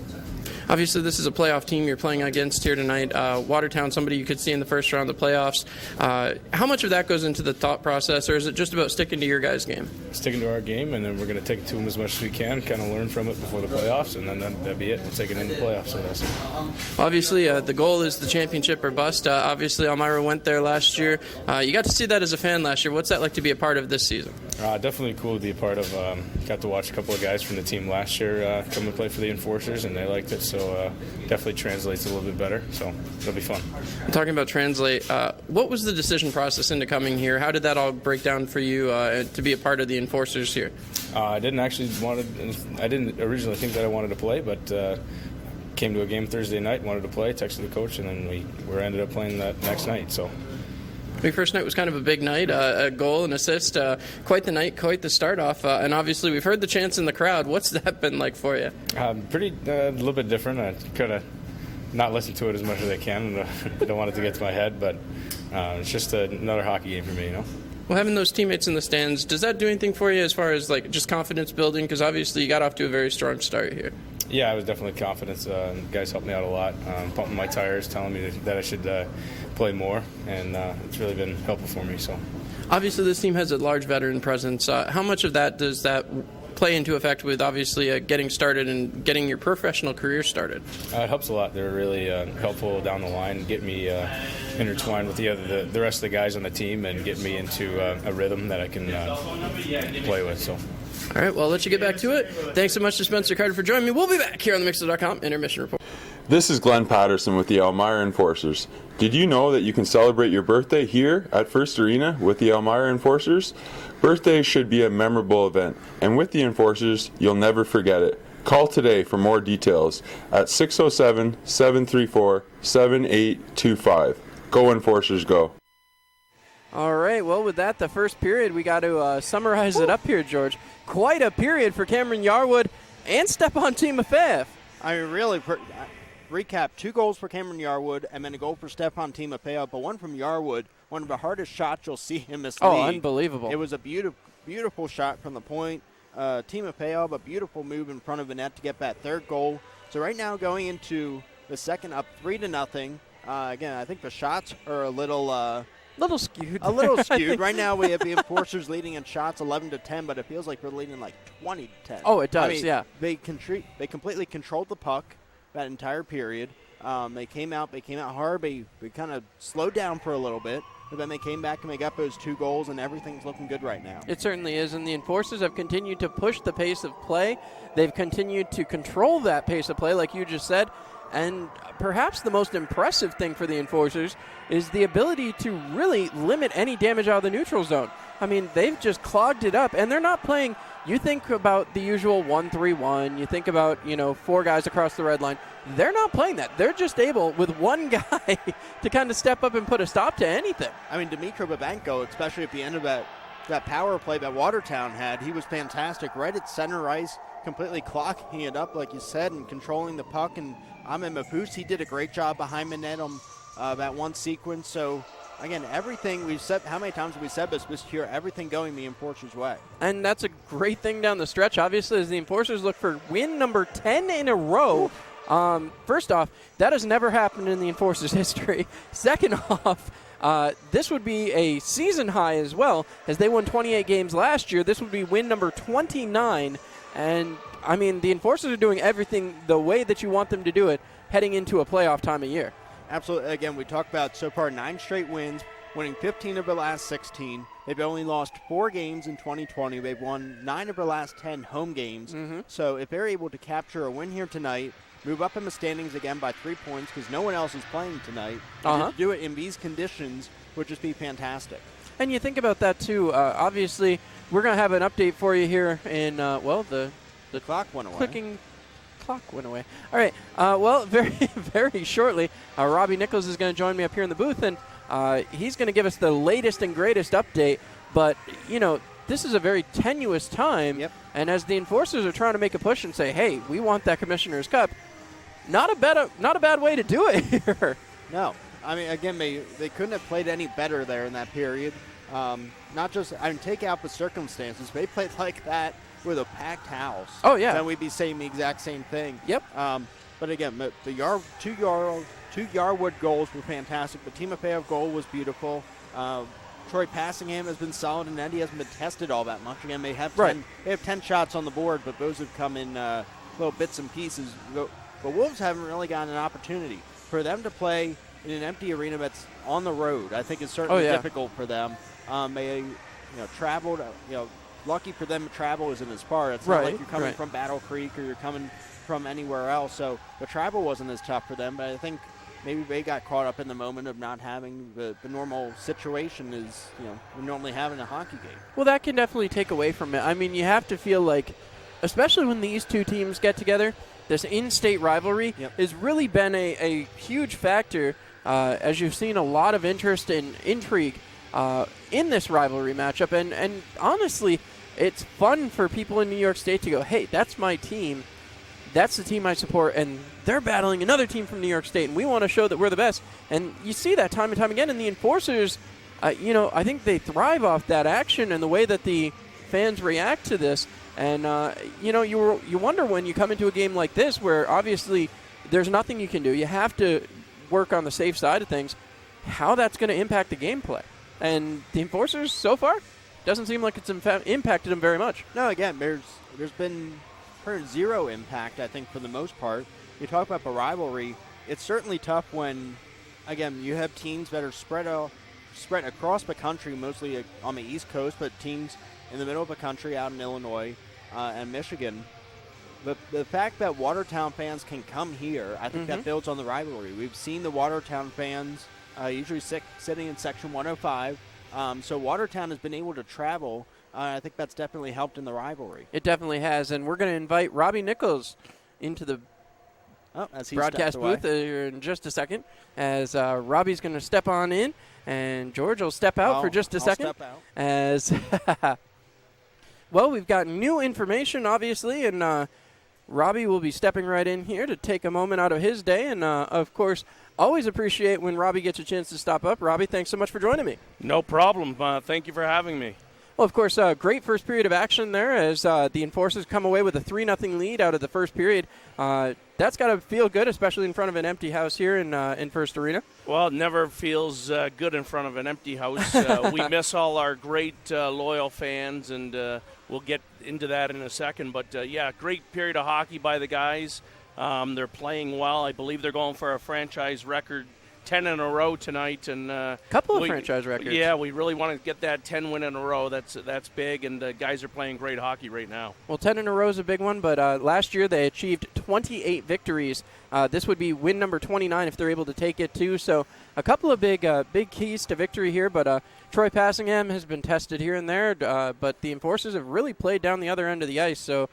S2: Obviously, this is a playoff team you're playing against here tonight. Watertown, somebody you could see in the first round of the playoffs. How much of that goes into the thought process, or is it just about sticking to your guys' game?
S10: Sticking to our game, and then we're going to take it to them as much as we can, kind of learn from it before the playoffs, and then that'll be it. We'll take it into the playoffs. So that's it.
S2: Obviously, the goal is the championship or bust. Obviously, Elmira went there last year. You got to see that as a fan last year. What's that like to be a part of this season?
S10: Definitely cool to be a part of. Got to watch a couple of guys from the team last year come and play for the Enforcers, and they liked it, so definitely translates a little bit better, so it'll be fun.
S2: Talking about translate, what was the decision process into coming here? How did that all break down for you to be a part of the Enforcers here?
S10: I didn't originally think that I wanted to play, but came to a game Thursday night, wanted to play, texted the coach, and then we ended up playing that next night. So.
S2: Your first night was kind of a big night, a goal, an assist, quite the night, quite the start off, and obviously we've heard the chants in the crowd. What's that been like for you?
S10: A little bit different. I kind of not listen to it as much as I can. I don't want it to get to my head, but it's just another hockey game for me,
S2: Well, having those teammates in the stands, does that do anything for you as far as like just confidence building? Because obviously you got off to a very strong start here.
S10: Yeah, I was definitely confident. Guys helped me out a lot, pumping my tires, telling me that I should play more, and it's really been helpful for me. So,
S2: obviously, this team has a large veteran presence. How much of that does that play into effect with obviously getting started and getting your professional career started?
S10: It helps a lot. They're really helpful down the line, get me intertwined with the rest of the guys on the team, and get me into a rhythm that I can play with. So.
S2: All right, well, I'll let you get back to it. Thanks so much to Spencer Carter for joining me. We'll be back here on the Mixler.com Intermission Report.
S7: This is Glenn Patterson with the Elmira Enforcers. Did you know that you can celebrate your birthday here at First Arena with the Elmira Enforcers? Birthdays should be a memorable event, and with the Enforcers, you'll never forget it. Call today for more details at 607-734-7825. Go Enforcers, go.
S2: All right, well, with that, the first period, we got to summarize it up here, George. Quite a period for Cameron Yarwood and Stepan Timofeyev.
S3: I mean, really, recap, 2 goals for Cameron Yarwood and then a goal for Stepan Timofeyev, but one from Yarwood, one of the hardest shots you'll see in this league.
S2: Oh, unbelievable.
S3: It was a beautiful shot from the point. Timofeyev, a beautiful move in front of the net to get that third goal. So right now going into the second up 3-0 Again, I think the shots are a little
S2: skewed.
S3: A little skewed. Right now we have the Enforcers leading in shots 11-10, but it feels like we're leading like 20-10.
S2: Oh, it does,
S3: I mean,
S2: yeah.
S3: They completely controlled the puck that entire period. They came out hard. They kind of slowed down for a little bit, but then they came back and they got those 2 goals, and everything's looking good right now.
S2: It certainly is, and the Enforcers have continued to push the pace of play. They've continued to control that pace of play, like you just said. And perhaps the most impressive thing for the Enforcers is the ability to really limit any damage out of the neutral zone. I mean, they've just clogged it up, and they're not playing. You think about the usual 1-3-1. You think about, 4 guys across the red line. They're not playing that. They're just able, with one guy, to kind of step up and put a stop to anything.
S3: I mean, Dmitry Babenko, especially at the end of that power play that Watertown had, he was fantastic. Right at center ice, completely clocking it up, like you said, and controlling the puck. And Ahmed Mafous, he did a great job behind the net on that one sequence. So, again, everything we've said, how many times have we said this year, everything going the Enforcers' way.
S2: And that's a great thing down the stretch, obviously, as the Enforcers look for win number 10 in a row. First off, that has never happened in the Enforcers' history. Second off, this would be a season high as well, as they won 28 games last year. This would be win number 29. And, I mean, the Enforcers are doing everything the way that you want them to do it heading into a playoff time of year.
S3: Absolutely. Again, we talked about so far 9 straight wins, winning 15 of the last 16. They've only lost 4 games in 2020. They've won 9 of the last 10 home games.
S2: Mm-hmm.
S3: So if they're able to capture a win here tonight, move up in the standings again by 3 points because no one else is playing tonight, and to do it in these conditions would just be fantastic.
S2: And you think about that, too. Obviously, we're going to have an update for you here in, the
S3: clock went away.
S2: Clicking clock went away. All right. Very, very shortly, Robbie Nichols is going to join me up here in the booth, and he's going to give us the latest and greatest update. But, this is a very tenuous time.
S3: Yep.
S2: And as the Enforcers are trying to make a push and say, hey, we want that Commissioner's Cup, not a bad way to do it here.
S3: No. I mean, again, they couldn't have played any better there in that period. Take out the circumstances. They played like that with a packed house.
S2: Oh, yeah.
S3: Then we'd be saying the exact same thing.
S2: Yep.
S3: But again, the two Yarwood goals were fantastic. The Timofeyev goal was beautiful. Troy Passingham has been solid, and Eddie hasn't been tested all that much. Again, they have 10 shots on the board, but those have come in little bits and pieces. But Wolves haven't really gotten an opportunity. For them to play in an empty arena that's on the road, I think is certainly difficult for them. They traveled. Lucky for them, travel isn't as far. It's not like you're coming from Battle Creek or you're coming from anywhere else. So the travel wasn't as tough for them. But I think maybe they got caught up in the moment of not having the normal situation is, we normally have in a hockey game.
S2: Well, that can definitely take away from it. I mean, you have to feel like, especially when these two teams get together, this in-state rivalry has really been a huge factor, as you've seen a lot of interest and intrigue in this rivalry matchup. And honestly, it's fun for people in New York State to go, hey, that's my team. That's the team I support, and they're battling another team from New York State, and we want to show that we're the best. And you see that time and time again. And the Enforcers, I think they thrive off that action and the way that the fans react to this. And, you wonder when you come into a game like this where obviously there's nothing you can do. You have to work on the safe side of things, how that's going to impact the gameplay. And the Enforcers, so far, doesn't seem like it's impacted them very much.
S3: No, again, there's been zero impact, I think, for the most part. You talk about the rivalry. It's certainly tough when, again, you have teams that are spread across the country, mostly on the East Coast, but teams in the middle of the country out in Illinois and Michigan. The fact that Watertown fans can come here, I think that builds on the rivalry. We've seen the Watertown fans usually sitting in Section 105. So Watertown has been able to travel. I think that's definitely helped in the rivalry.
S2: It definitely has, and we're going to invite Robbie Nichols into the broadcast booth in just a second, as Robbie's going to step on in, and George will step out for just a second.
S3: Step out.
S2: As well, we've got new information, obviously, and Robbie will be stepping right in here to take a moment out of his day, and of course, always appreciate when Robbie gets a chance to stop up. Robbie, thanks so much for joining me.
S11: No problem. Thank you for having me.
S2: Well, of course, great first period of action there as the Enforcers come away with a 3-0 lead out of the first period. That's got to feel good, especially in front of an empty house here in First Arena.
S1: Well, it never feels good in front of an empty house. We miss all our great loyal fans, and we'll get into that in a second. But, great period of hockey by the guys. They're playing well. I believe they're going for a franchise record 10 in a row tonight, and
S2: couple of franchise records.
S1: Yeah, we really want to get that 10 win in a row. That's big, and the guys are playing great hockey right now.
S2: Well, 10 in a row is a big one, but last year they achieved 28 victories. This would be win number 29 if they're able to take it too. So a couple of big keys to victory here, but Troy Passingham has been tested here and there, but the Enforcers have really played down the other end of the ice. So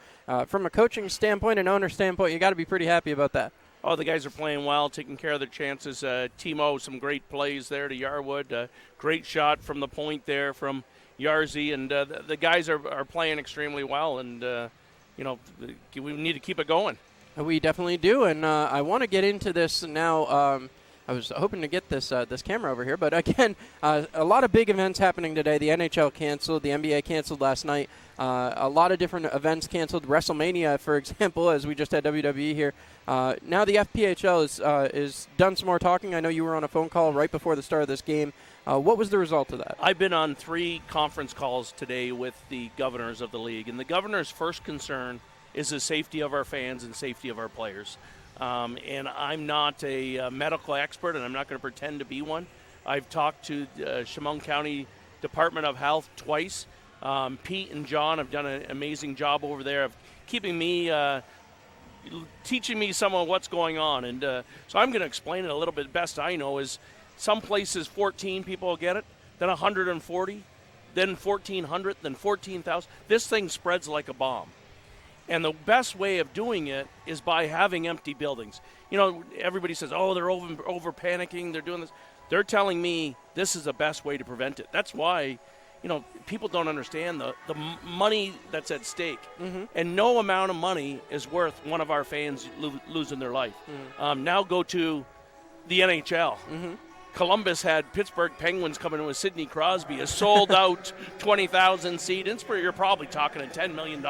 S2: from a coaching standpoint and owner standpoint, you got to be pretty happy about that.
S1: Oh, the guys are playing well, taking care of their chances. Timo, some great plays there to Yarwood. Great shot from the point there from Yarzy. And the guys are playing extremely well. And, we need to keep it going.
S2: We definitely do. And I want to get into this now. I was hoping to get this camera over here. But, again, a lot of big events happening today. The NHL canceled. The NBA canceled last night. A lot of different events canceled. WrestleMania, for example, as we just had WWE here. Now the FPHL is done some more talking. I know you were on a phone call right before the start of this game. What was the result of that?
S1: I've been on 3 conference calls today with the governors of the league, and the governor's first concern is the safety of our fans and safety of our players. And I'm not a medical expert, and I'm not going to pretend to be one. I've talked to Chemung County Department of Health twice. Pete and John have done an amazing job over there of keeping me, teaching me some of what's going on. And so I'm going to explain it a little bit. Best I know is some places 14 people will get it, then 140, then 1,400, then 14,000. This thing spreads like a bomb. And the best way of doing it is by having empty buildings. You know, everybody says, oh, they're over panicking, they're doing this. They're telling me this is the best way to prevent it. That's why, people don't understand the money that's at stake. Mm-hmm. And no amount of money is worth one of our fans losing their life. Mm-hmm. Now go to the NHL. Mm-hmm. Columbus had Pittsburgh Penguins coming in with Sidney Crosby, a sold-out 20,000 seat. You're probably talking a $10 million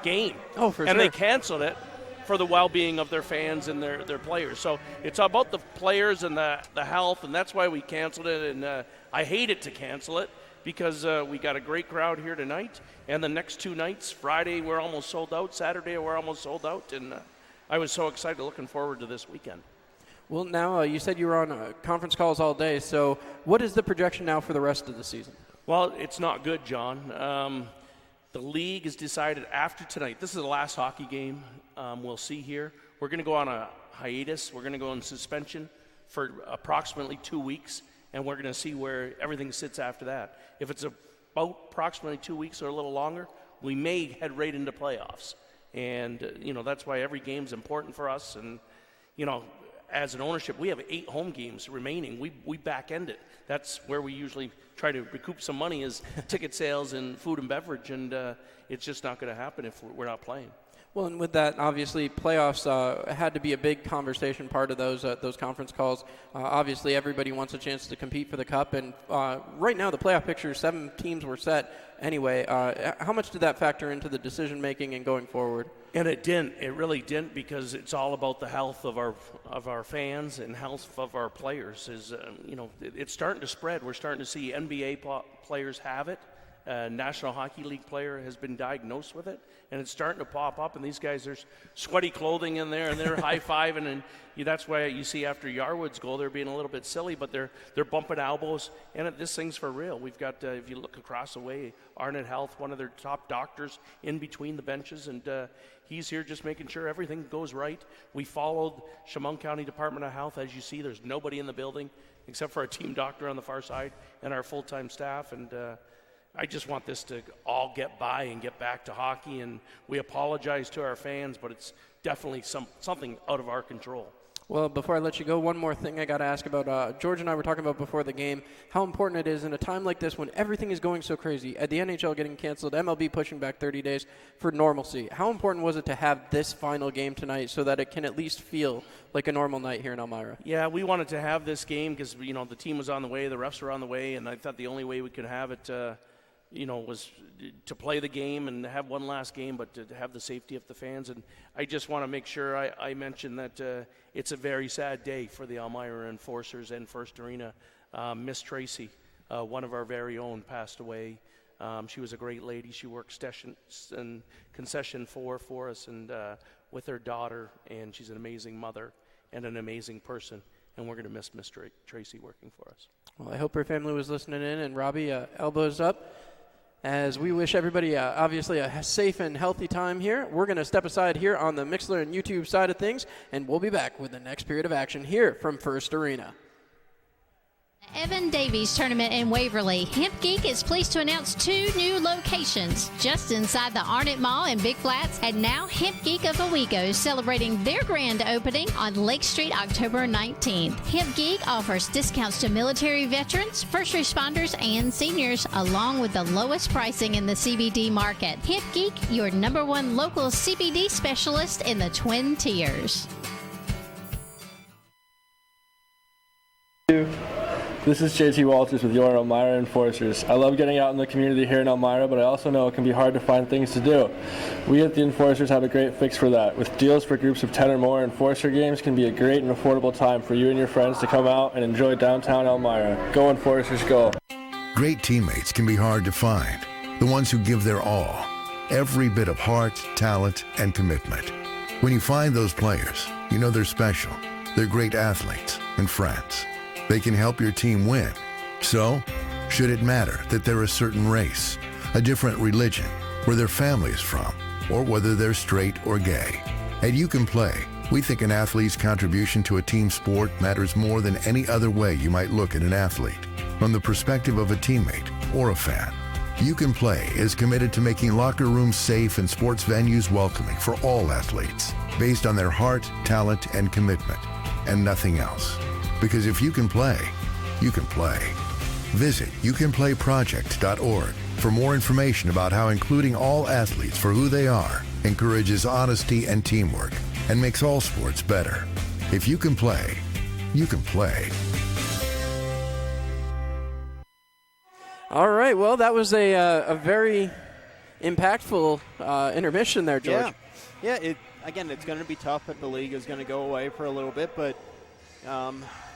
S1: game.
S2: Oh, for sure.
S1: And they canceled it for the well-being of their fans and their players. So it's about the players and the health, and that's why we canceled it. And I hate it to cancel it because we got a great crowd here tonight. And the next 2 nights, Friday we're almost sold out, Saturday we're almost sold out. And I was so excited, looking forward to this weekend.
S2: Well, now you said you were on conference calls all day. So what is the projection now for the rest of the season?
S1: Well, it's not good, John. The league has decided after tonight, this is the last hockey game we'll see here. We're going to go on a hiatus. We're going to go on suspension for approximately 2 weeks, and we're going to see where everything sits after that. If it's about approximately 2 weeks or a little longer, we may head right into playoffs. And, that's why every game's important for us. And, as an ownership, we have 8 home games remaining. We back-end it. That's where we usually try to recoup some money is ticket sales and food and beverage, and it's just not going to happen if we're not playing.
S2: Well, and with that, obviously, playoffs had to be a big conversation part of those conference calls. Obviously, everybody wants a chance to compete for the Cup, and right now the playoff picture, 7 teams were set anyway. How much did that factor into the decision-making and going forward?
S1: And it didn't. It really didn't, because it's all about the health of our fans and health of our players. It's starting to spread. We're starting to see NBA players have it. A National Hockey League player has been diagnosed with it, and it's starting to pop up. And these guys, there's sweaty clothing in there, and they're high-fiving, and that's why you see after Yarwood's goal, they're being a little bit silly, but they're bumping elbows, and this thing's for real. We've got, if you look across the way, Arnett Health, one of their top doctors, in between the benches, and he's here just making sure everything goes right. We followed Chemung County Department of Health. As you see, there's nobody in the building except for our team doctor on the far side and our full-time staff, and I just want this to all get by and get back to hockey, and we apologize to our fans, but it's definitely something out of our control.
S2: Well, before I let you go, one more thing I got to ask about. George and I were talking about before the game how important it is in a time like this when everything is going so crazy, at the NHL getting canceled, MLB pushing back 30 days for normalcy. How important was it to have this final game tonight so that it can at least feel like a normal night here in Elmira?
S1: Yeah, we wanted to have this game because, the team was on the way, the refs were on the way, and I thought the only way we could have it was to play the game and have one last game, but to have the safety of the fans. And I just want to make sure I mention that it's a very sad day for the Elmira Enforcers and First Arena. Miss Tracy, one of our very own, passed away. She was a great lady. She worked station and concession for us and with her daughter, and she's an amazing mother and an amazing person. And we're going to miss Miss Tracy working for us.
S2: Well, I hope her family was listening in. And Robbie, elbows up. As we wish everybody, obviously, a safe and healthy time here. We're going to step aside here on the Mixlr and YouTube side of things, and we'll be back with the next period of action here from First Arena.
S8: Evan Davies Tournament in Waverly. Hemp Geek is pleased to announce 2 new locations just inside the Arnett Mall in Big Flats, and now Hemp Geek of Owego celebrating their grand opening on Lake Street October 19th. Hemp Geek offers discounts to military veterans, first responders, and seniors, along with the lowest pricing in the CBD market. Hemp Geek, your #1 local CBD specialist in the Twin Tiers.
S11: This is JT Walters with your Elmira Enforcers. I love getting out in the community here in Elmira, but I also know it can be hard to find things to do. We at the Enforcers have a great fix for that. With deals for groups of 10 or more, Enforcer games can be a great and affordable time for you and your friends to come out and enjoy downtown Elmira. Go Enforcers, go.
S12: Great teammates can be hard to find. The ones who give their all. Every bit of heart, talent, and commitment. When you find those players, you know they're special. They're great athletes and friends. They can help your team win. So, should it matter that they're a certain race, a different religion, where their family is from, or whether they're straight or gay? At You Can Play, we think an athlete's contribution to a team sport matters more than any other way you might look at an athlete, from the perspective of a teammate or a fan. You Can Play is committed to making locker rooms safe and sports venues welcoming for all athletes, based on their heart, talent, and commitment, and nothing else. Because if you can play, you can play. Visit youcanplayproject.org for more information about how including all athletes for who they are encourages honesty and teamwork and makes all sports better. If you can play, you can play.
S2: All right, well, that was a very impactful intermission there, George.
S3: Yeah. Again, it's going to be tough if the league is going to go away for a little bit, but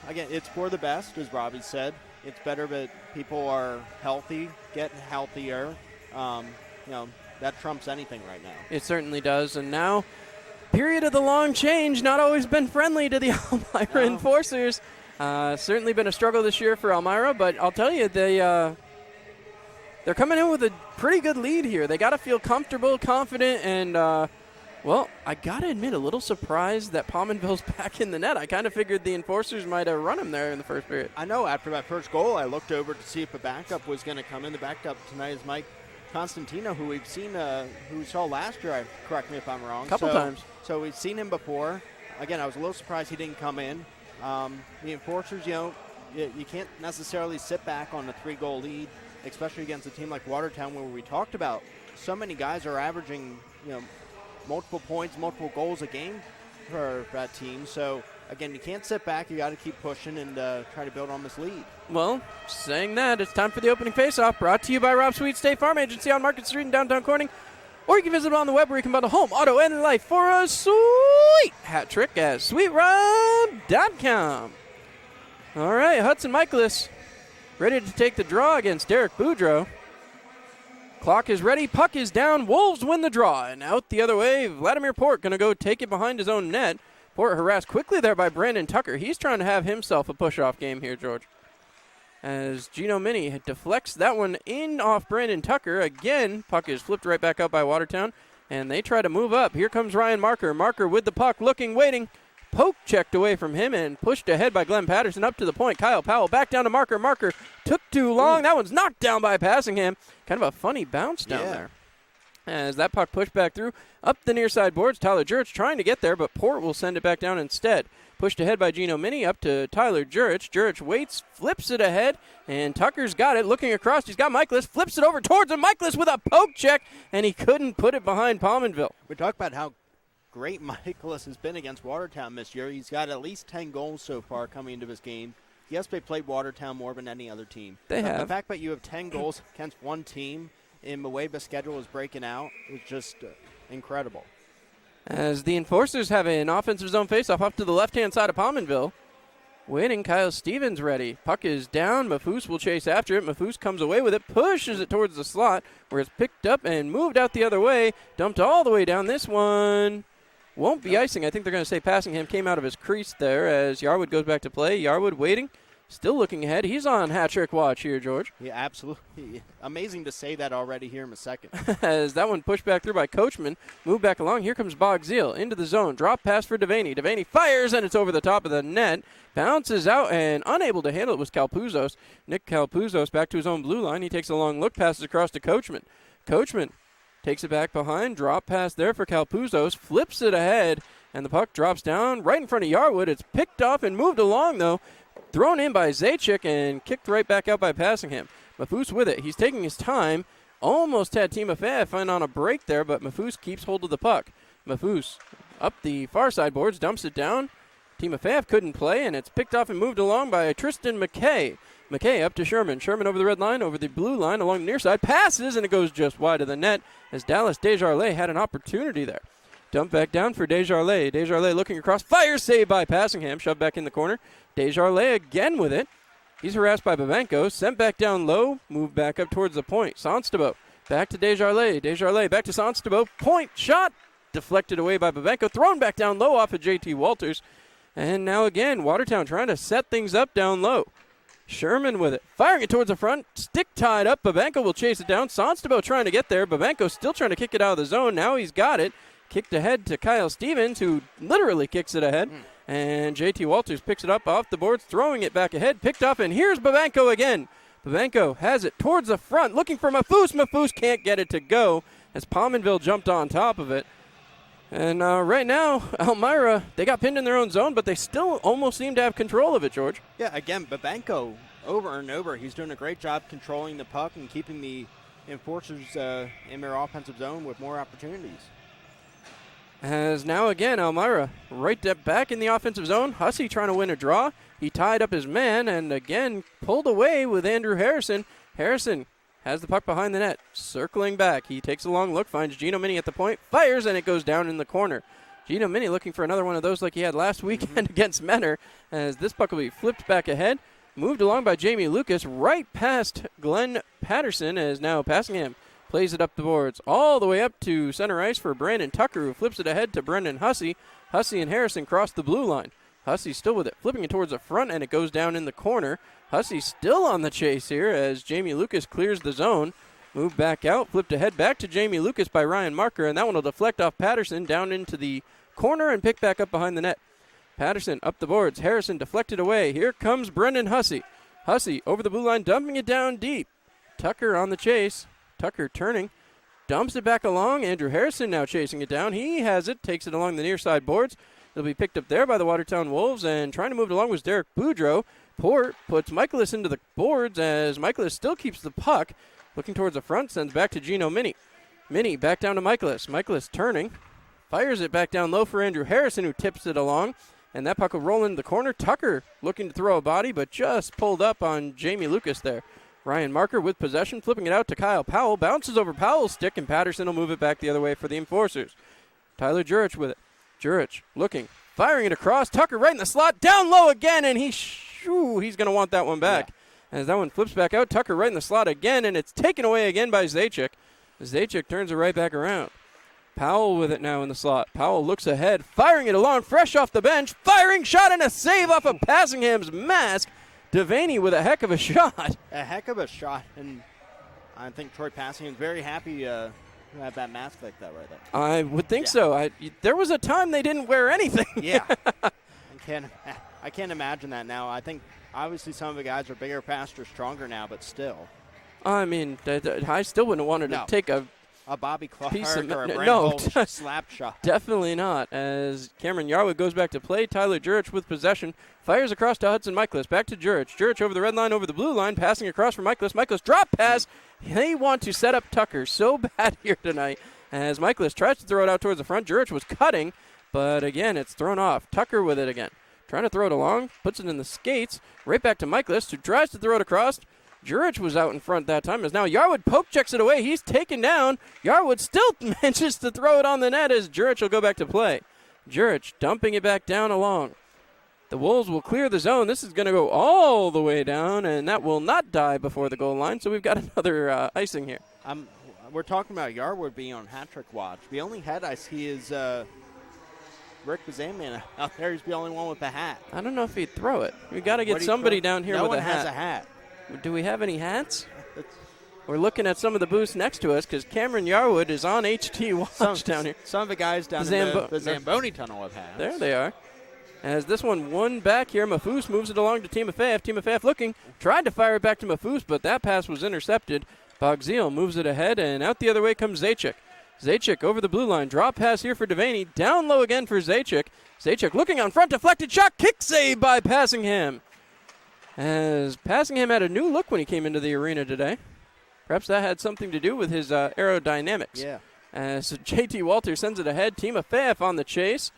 S3: again, it's for the best, as Robbie said. It's better that people are healthy, get healthier. That trumps anything right now.
S2: It certainly does. And now, period of the long change, not always been friendly to the Elmira Enforcers. Certainly been a struggle this year for Elmira, but I'll tell you, they're coming in with a pretty good lead here. They got to feel comfortable, confident, and well, I got to admit, a little surprised that Palmanville's back in the net. I kind of figured the Enforcers might have run him there in the first period.
S3: I know. After that first goal, I looked over to see if a backup was going to come in. The backup tonight is Mike Constantino, who we've seen, who we saw last year. Correct me if I'm wrong.
S2: Couple times.
S3: So we've seen him before. Again, I was a little surprised he didn't come in. The Enforcers, you can't necessarily sit back on a 3-goal lead, especially against a team like Watertown, where we talked about so many guys are averaging, multiple points, multiple goals a game for that team. So, again, you can't sit back. You got to keep pushing and try to build on this lead.
S2: Well, saying that, it's time for the opening faceoff, brought to you by Rob Sweet State Farm Agency on Market Street in downtown Corning. Or you can visit on the web where you can buy a home, auto, and life for a sweet hat trick at sweetrob.com. All right, Hudson Michaelis ready to take the draw against Derek Boudreau. Clock is ready, puck is down, Wolves win the draw, and out the other way, Vladimir Port going to go take it behind his own net. Port harassed quickly there by Brandon Tucker. He's trying to have himself a push-off game here, George. As Gino Mini deflects that one in off Brandon Tucker. Again, puck is flipped right back up by Watertown, and they try to move up. Here comes Ryan Marker. Marker with the puck, looking, waiting. Poke checked away from him and pushed ahead by Glenn Patterson up to the point. Kyle Powell back down to Marker. Marker took too long. That one's knocked down by Passingham. Kind of a funny bounce down there. As that puck pushed back through, up the near side boards. Tyler Jurich trying to get there, but Port will send it back down instead. Pushed ahead by Gino Mini up to Tyler Jurich. Jurich waits, flips it ahead, and Tucker's got it. Looking across, he's got Michaelis, flips it over towards him. Michaelis with a poke check, and he couldn't put it behind Palmanville.
S3: We talk about how great Michaelis has been against Watertown this year. He's got at least 10 goals so far coming into this game. yes, they played Watertown more than any other team.
S2: They
S3: but
S2: have.
S3: The fact that you have 10 goals against one team in the way the schedule is breaking out is just incredible.
S2: As the Enforcers have an offensive zone faceoff up to the left-hand side of Pominville. Waiting, Kyle Stevens ready. Puck is down. Mafus will chase after it. Mafus comes away with it, pushes it towards the slot, where it's picked up and moved out the other way. Dumped all the way down. This one won't be icing. I think they're going to say Passingham came out of his crease there as Yarwood goes back to play. Yarwood waiting. Still looking ahead. He's on hat-trick watch here, George.
S3: Yeah, absolutely. Amazing to say that already here in a second.
S2: As that one pushed back through by Coachman. Moved back along. Here comes Bogzeal into the zone. Drop pass for Devaney. Devaney fires, and it's over the top of the net. Bounces out, and unable to handle it was Calpuzos. Nick Calpuzos back to his own blue line. He takes a long look, passes across to Coachman. Coachman takes it back behind. Drop pass there for Calpuzos. Flips it ahead, and the puck drops down right in front of Yarwood. It's picked off and moved along, though. Thrown in by Zajac and kicked right back out by Passingham. Mafus with it. He's taking his time. Almost had Timofeyev on a break there, but Mafus keeps hold of the puck. Mafus up the far side boards, dumps it down. Timofeyev couldn't play, and it's picked off and moved along by Tristan McKay. McKay up to Sherman. Sherman over the red line, over the blue line, along the near side. Passes, and it goes just wide of the net as Dallas Desjardins had an opportunity there. Dump back down for Desjardins. Desjardins looking across. Fire save by Passingham. Shoved back in the corner. Desjardins again with it. He's harassed by Babenko. Sent back down low. Moved back up towards the point. Sonstabo back to Desjardins. Desjardins back to Sonstabo. Point shot. Deflected away by Babenko. Thrown back down low off of JT Walters. And now again, Watertown trying to set things up down low. Sherman with it. Firing it towards the front. Stick tied up. Babenko will chase it down. Sonstabo trying to get there. Babenko still trying to kick it out of the zone. Now he's got it. Kicked ahead to Kyle Stevens, who literally kicks it ahead. And JT Walters picks it up off the boards, throwing it back ahead. Picked up, and here's Babenko again. Babenko has it towards the front, looking for Mafus. Mafus can't get it to go as Pominville jumped on top of it. And right now, Elmira, they got pinned in their own zone, but they still almost seem to have control of it, George.
S3: Yeah, again, Babenko, over and over, he's doing a great job controlling the puck and keeping the Enforcers in their offensive zone with more opportunities.
S2: As now again, Elmira right back in the offensive zone. Hussey trying to win a draw. He tied up his man and again pulled away with Andrew Harrison. Harrison has the puck behind the net. Circling back. He takes a long look, finds Gino Mini at the point, fires, and it goes down in the corner. Gino Mini looking for another one of those like he had last weekend against Menor, as this puck will be flipped back ahead. Moved along by Jamie Lucas right past Glenn Patterson as now Passingham plays it up the boards all the way up to center ice for Brandon Tucker, who flips it ahead to Brendan Hussey. Hussey and Harrison cross the blue line. Hussey still with it, flipping it towards the front, and it goes down in the corner. Hussey still on the chase here as Jamie Lucas clears the zone. Moved back out, flipped ahead back to Jamie Lucas by Ryan Marker, and that one will deflect off Patterson down into the corner and pick back up behind the net. Patterson up the boards. Harrison deflected away. Here comes Brendan Hussey. Hussey over the blue line, dumping it down deep. Tucker on the chase. Tucker turning, dumps it back along. Andrew Harrison now chasing it down. He has it, takes it along the near side boards. It'll be picked up there by the Watertown Wolves, and trying to move it along was Derek Boudreau. Port puts Michaelis into the boards as Michaelis still keeps the puck. Looking towards the front, sends back to Gino Mini. Mini back down to Michaelis. Michaelis turning, fires it back down low for Andrew Harrison, who tips it along. And that puck will roll into the corner. Tucker looking to throw a body, but just pulled up on Jamie Lucas there. Ryan Marker with possession, flipping it out to Kyle Powell. Bounces over Powell's stick, and Patterson will move it back the other way for the Enforcers. Tyler Jurich with it. Jurich looking, firing it across. Tucker right in the slot, down low again, and he's going to want that one back. Yeah. As that one flips back out, Tucker right in the slot again, and it's taken away again by Zajac. Zajac turns it right back around. Powell with it now in the slot. Powell looks ahead, firing it along, fresh off the bench. Firing shot and a save off of Passingham's mask. Devaney with a heck of a shot.
S3: A heck of a shot, and I think Troy Passingham's very happy to have that mask like that right there.
S2: I would think so. There was a time they didn't wear anything.
S3: Yeah. I can't imagine that now. I think obviously some of the guys are bigger, faster, stronger now, but still.
S2: I mean, I still wouldn't have wanted to take a
S3: Bobby Clark
S2: piece of
S3: or a Brent slap shot.
S2: Definitely not. As Cameron Yarwood goes back to play, Tyler Jurich with possession, fires across to Hudson Michaelis. Back to Jurich. Jurich over the red line, over the blue line, passing across for Michaelis. Michaelis drop pass. They want to set up Tucker so bad here tonight. As Michaelis tries to throw it out towards the front, Jurich was cutting, but again, it's thrown off. Tucker with it again. trying to throw it along, puts it in the skates, right back to Michaelis, who tries to throw it across. Jurich was out in front that time, as now Yarwood poke checks it away. He's taken down. Yarwood still manages to throw it on the net as Jurich will go back to play. Jurich dumping it back down along. The Wolves will clear the zone. This is going to go all the way down, and that will not die before the goal line, so we've got another icing here.
S3: We're talking about Yarwood being on hat-trick watch. The only head I see is Rick Bazanman out there. He's the only one with a hat.
S2: I don't know if he'd throw it. We've got to get somebody down here with a hat.
S3: No one has a hat.
S2: Do we have any hats? We're looking at some of the booths next to us because Cameron Yarwood is on HT watch down here.
S3: Some of the guys down in the Zamboni tunnel have hats.
S2: There they are. As this one won back here, Mafus moves it along to Timofeyev. Timofeyev looking, tried to fire it back to Mafus, but that pass was intercepted. Bogzil moves it ahead, and out the other way comes Zajac. Zajac over the blue line. Drop pass here for Devaney. Down low again for Zajac. Zajac looking on front, deflected shot, kick save by Passingham. As Passingham had a new look when he came into the arena today. Perhaps that had something to do with his aerodynamics.
S3: Yeah.
S2: So JT Walter sends it ahead. Timofeyev on the chase.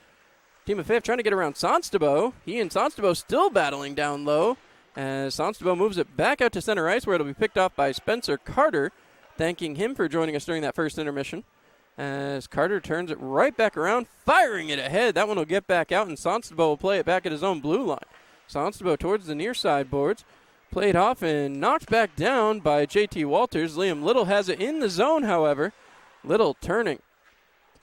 S2: Timofeyev trying to get around Sonstabo. He and Sonstabo still battling down low. As Sonstabo moves it back out to center ice where it'll be picked off by Spencer Carter. Thanking him for joining us during that first intermission. As Carter turns it right back around, firing it ahead. That one will get back out, and Sonstabo will play it back at his own blue line. Sonstabo towards the near side boards. Played off and knocked back down by JT Walters. Liam Little has it in the zone, however. Little turning.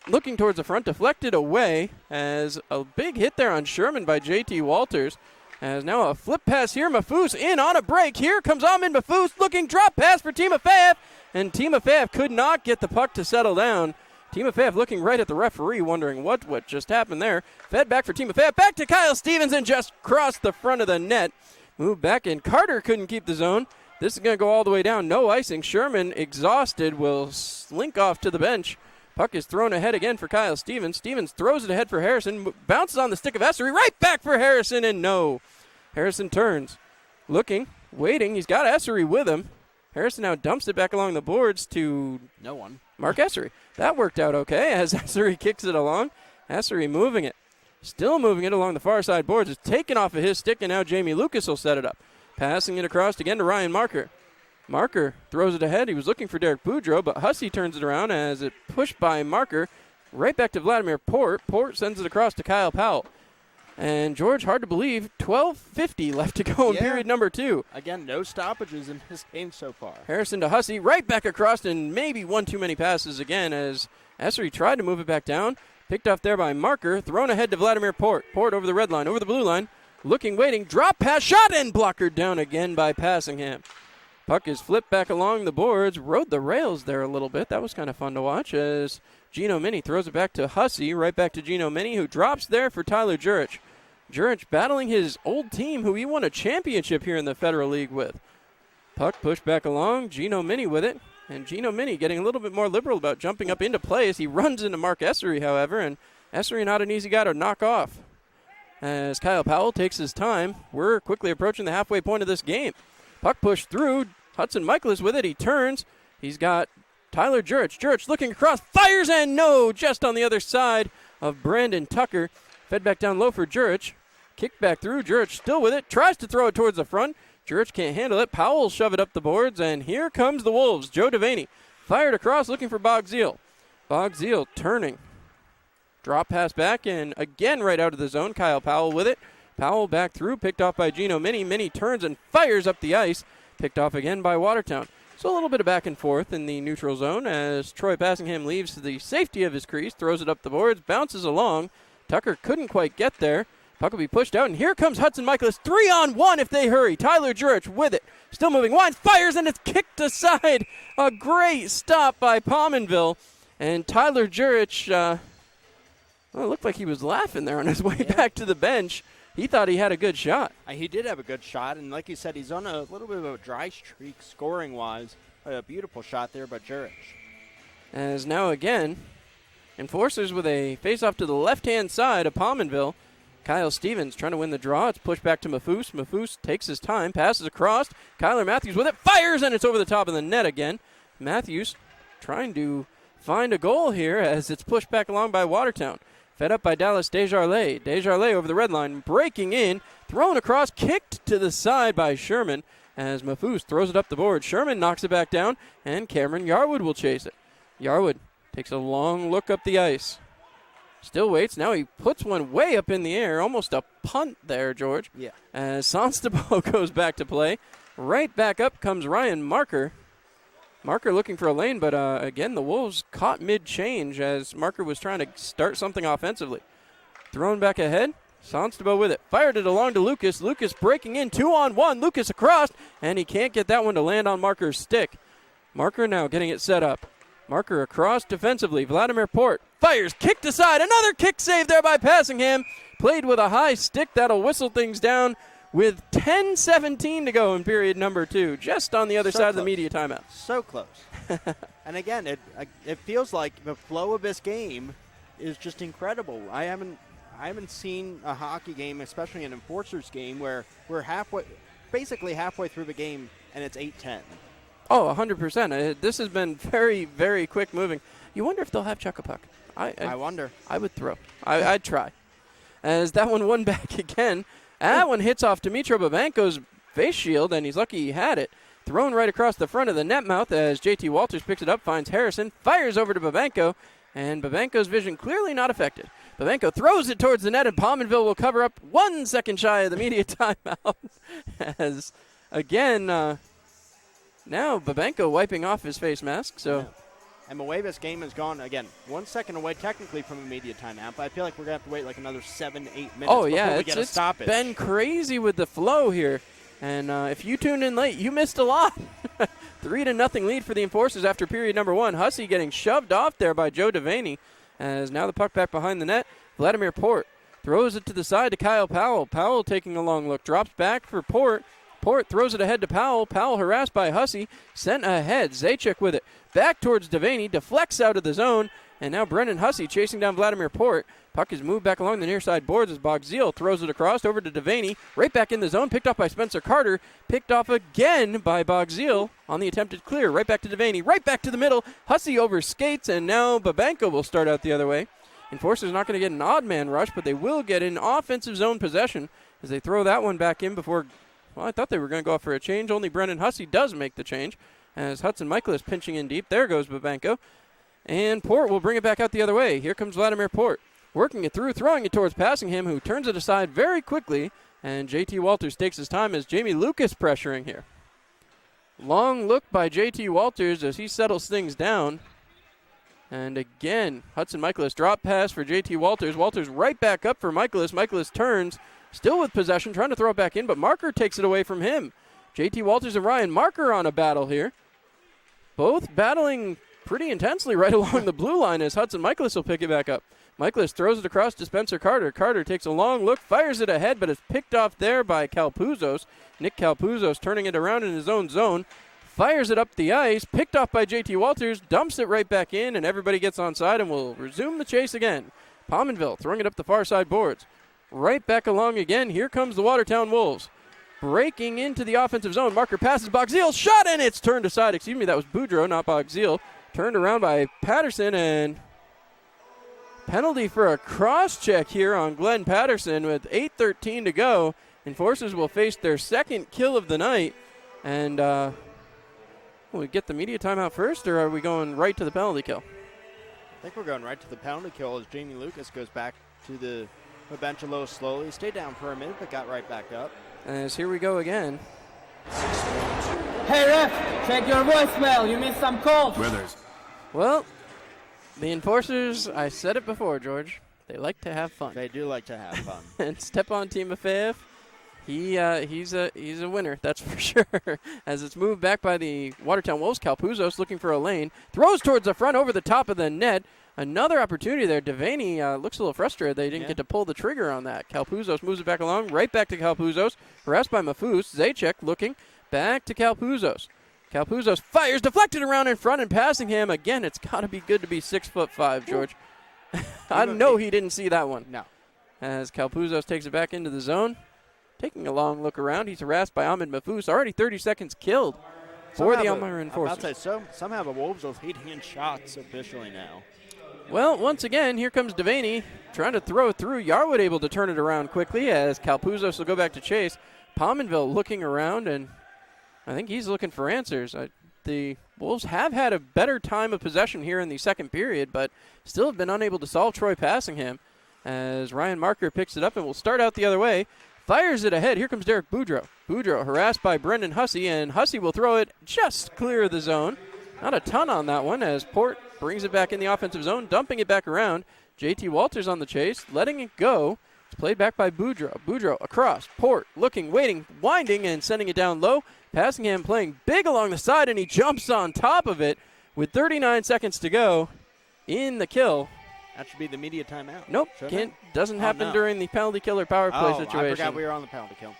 S2: Looking towards the front, deflected away as a big hit there on Sherman by JT Walters. As now a flip pass here. Mafus in on a break. Here comes Amin Mafus looking drop pass for Timofeyev. And Timofeyev could not get the puck to settle down. Timofeyev looking right at the referee, wondering what just happened there. Fed back for Timofeyev. Back to Kyle Stevens and just crossed the front of the net. Moved back and Carter couldn't keep the zone. This is going to go all the way down. No icing. Sherman, exhausted, will slink off to the bench. Puck is thrown ahead again for Kyle Stevens. Stevens throws it ahead for Harrison. Bounces on the stick of Essery. Right back for Harrison, and no. Harrison turns. Looking. Waiting. He's got Essery with him. Harrison now dumps it back along the boards to
S3: no one.
S2: Mark Essery. That worked out okay as Essery kicks it along. Essery moving it. Still moving it along the far side boards. It's taken off of his stick, and now Jamie Lucas will set it up. Passing it across again to Ryan Marker. Marker throws it ahead. He was looking for Derek Boudreau, but Hussey turns it around as it pushed by Marker. Right back to Vladimir Port. Port sends it across to Kyle Powell. And George, hard to believe, 12:50 left to go in period number 2.
S3: Again, no stoppages in this game so far.
S2: Harrison to Hussey, right back across, and maybe one too many passes again as Essery tried to move it back down. Picked off there by Marker, thrown ahead to Vladimir Port. Port over the red line, over the blue line. Looking, waiting, drop pass, shot, and blockered down again by Passingham. Puck is flipped back along the boards, rode the rails there a little bit. That was kind of fun to watch as Gino Mini throws it back to Hussey, right back to Gino Mini, who drops there for Tyler Jurich. Jurich battling his old team, who he won a championship here in the Federal League with. Puck pushed back along, Gino Mini with it, and Gino Mini getting a little bit more liberal about jumping up into play as he runs into Mark Essery, however, and Essery not an easy guy to knock off. As Kyle Powell takes his time, we're quickly approaching the halfway point of this game. Puck pushed through, Hudson Michael is with it, he turns, he's got Tyler Jurich. Jurich looking across, fires, and no, just on the other side of Brandon Tucker. Fed back down low for Jurich. Kicked back through. Jurich still with it. Tries to throw it towards the front. Jurich can't handle it. Powell will shove it up the boards. And here comes the Wolves. Joe Devaney fired across looking for Bogzil. Bogzil turning. Drop pass back and again right out of the zone. Kyle Powell with it. Powell back through. Picked off by Gino Mini. Mini turns and fires up the ice. Picked off again by Watertown. So a little bit of back and forth in the neutral zone as Troy Passingham leaves to the safety of his crease. Throws it up the boards. Bounces along. Tucker couldn't quite get there. Puck will be pushed out, and here comes Hudson Michaelis. 3-on-1 if they hurry. Tyler Jurich with it. Still moving. Winds, fires, and it's kicked aside. A great stop by Pominville. And Tyler Jurich, it looked like he was laughing there on his way back to the bench. He thought he had a good shot.
S3: He did have a good shot, and like you said, he's on a little bit of a dry streak scoring-wise. A beautiful shot there by Jurich.
S2: As now again, Enforcers with a face-off to the left-hand side of Pominville. Kyle Stevens trying to win the draw. It's pushed back to Mafus. Mafus takes his time, passes across. Kyler Matthews with it, fires, and it's over the top of the net again. Matthews trying to find a goal here as it's pushed back along by Watertown. Fed up by Dallas Desjardins. Desjardins over the red line, breaking in, thrown across, kicked to the side by Sherman as Mafous throws it up the board. Sherman knocks it back down, and Cameron Yarwood will chase it. Yarwood takes a long look up the ice. Still waits. Now he puts one way up in the air, almost a punt there, George.
S3: Yeah.
S2: As Sonstable goes back to play. Right back up comes Ryan Marker. Marker looking for a lane, but again, the Wolves caught mid-change as Marker was trying to start something offensively. Thrown back ahead. Sonstable with it. Fired it along to Lucas. Lucas breaking in 2-on-1. Lucas across, and he can't get that one to land on Marker's stick. Marker now getting it set up. Marker across defensively. Vladimir Port fires, kicked aside. Another kick save there by Passingham. Played with a high stick. That'll whistle things down with 10:17 to go in period number 2. Just on the other side of the media timeout.
S3: So close. And again, it feels like the flow of this game is just incredible. I haven't seen a hockey game, especially an Enforcers game, where we're basically halfway through the game and it's 8-10.
S2: Oh, 100%. This has been very, very quick moving. You wonder if they'll have Chuck-a-Puck.
S3: I wonder.
S2: I would throw. I'd try. As that one won back again. That one hits off Dmitro Babanko's face shield, and he's lucky he had it. Thrown right across the front of the net mouth as JT Walters picks it up, finds Harrison, fires over to Babanko, and Babanko's vision clearly not affected. Babanko throws it towards the net, and Pominville will cover up 1 second shy of the media timeout. As, again, now Babanko wiping off his face mask. So,
S3: yeah. And the way this game has gone, again, 1 second away technically from a media timeout, but I feel like we're going to have to wait like another 7-8 minutes before we get a stoppage.
S2: It's been crazy with the flow here. And if you tuned in late, you missed a lot. 3-0 lead for the Enforcers after period number 1. Hussey getting shoved off there by Joe Devaney. As now the puck back behind the net. Vladimir Port throws it to the side to Kyle Powell. Powell taking a long look, drops back for Port. Port throws it ahead to Powell. Powell harassed by Hussey, sent ahead. Zajac with it. Back towards Devaney, deflects out of the zone. And now Brendan Hussey chasing down Vladimir Port. Puck is moved back along the near side boards as Bogziel throws it across over to Devaney. Right back in the zone, picked off by Spencer Carter. Picked off again by Bogziel on the attempted clear. Right back to Devaney, right back to the middle. Hussey over skates, and now Babanko will start out the other way. Enforcers not going to get an odd man rush, but they will get an offensive zone possession as they throw that one back in before. Well, I thought they were going to go for a change. Only Brendan Hussey does make the change as Hudson Michael is pinching in deep. There goes Babanko. And Port will bring it back out the other way. Here comes Vladimir Port. Working it through, throwing it towards Passingham, who turns it aside very quickly. And JT Walters takes his time as Jamie Lucas pressuring here. Long look by JT Walters as he settles things down. And again, Hudson Michaelis drop pass for JT Walters. Walters right back up for Michaelis. Michaelis turns, still with possession, trying to throw it back in, but Marker takes it away from him. JT Walters and Ryan Marker on a battle here. Both battling pretty intensely right along the blue line as Hudson Michaelis will pick it back up. Michaelis throws it across to Spencer Carter. Carter takes a long look, fires it ahead, but it's picked off there by Calpuzos. Nick Calpuzos turning it around in his own zone. Fires it up the ice, picked off by JT Walters, dumps it right back in, and everybody gets onside and will resume the chase again. Pominville throwing it up the far side boards. Right back along again. Here comes the Watertown Wolves. Breaking into the offensive zone. Marker passes Bogziel. Shot, and it's turned aside. Excuse me, that was Boudreau, not Bogziel. Turned around by Patterson, and penalty for a cross-check here on Glenn Patterson with 8:13 to go. Enforcers will face their second kill of the night. And will we get the media timeout first, or are we going right to the penalty kill?
S3: I think we're going right to the penalty kill as Jamie Lucas goes back to the bench a little slowly. Stayed down for a minute, but got right back up.
S2: As here we go again.
S9: Hey, ref, check your voicemail. You missed some calls.
S2: Well, the Enforcers, I said it before, George, they like to have fun.
S3: They do like to have fun.
S2: And Stepan Timofeyev, he's a winner, that's for sure. As it's moved back by the Watertown Wolves, Calpuzos looking for a lane. Throws towards the front over the top of the net. Another opportunity there. Devaney looks a little frustrated they didn't get to pull the trigger on that. Calpuzos moves it back along, right back to Calpuzos. Harassed by Mafous. Zajac looking back to Calpuzos. Calpuzos fires, deflected around in front and passing him. Again, it's got to be good to be 6'5", George. I know he didn't see that one.
S3: No.
S2: As Calpuzos takes it back into the zone. Taking a long look around. He's harassed by Ahmed Mafous. Already 30 seconds killed for the Elmira Enforcers.
S3: I'm about to say, somehow the Wolves are leading in shots officially now.
S2: Well, once again, here comes Devaney trying to throw through. Yarwood able to turn it around quickly as Calpuzos will go back to chase. Pominville looking around, and I think he's looking for answers. The Wolves have had a better time of possession here in the second period, but still have been unable to solve Troy Passingham as Ryan Marker picks it up and will start out the other way. Fires it ahead. Here comes Derek Boudreau. Boudreau harassed by Brendan Hussey, and Hussey will throw it just clear of the zone. Not a ton on that one as Port brings it back in the offensive zone, dumping it back around. JT Walters on the chase, letting it go. It's played back by Boudreau. Boudreau across. Port looking, waiting, winding, and sending it down low. Passingham playing big along the side, and he jumps on top of it with 39 seconds to go in the kill.
S3: That should be the media timeout.
S2: Nope, doesn't happen during the penalty kill or power play situation.
S3: I forgot we were on the penalty kill.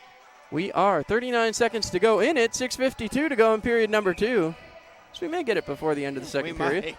S2: We are. 39 seconds to go in it. 6:52 to go in period number 2. So we may get it before the end of the second period.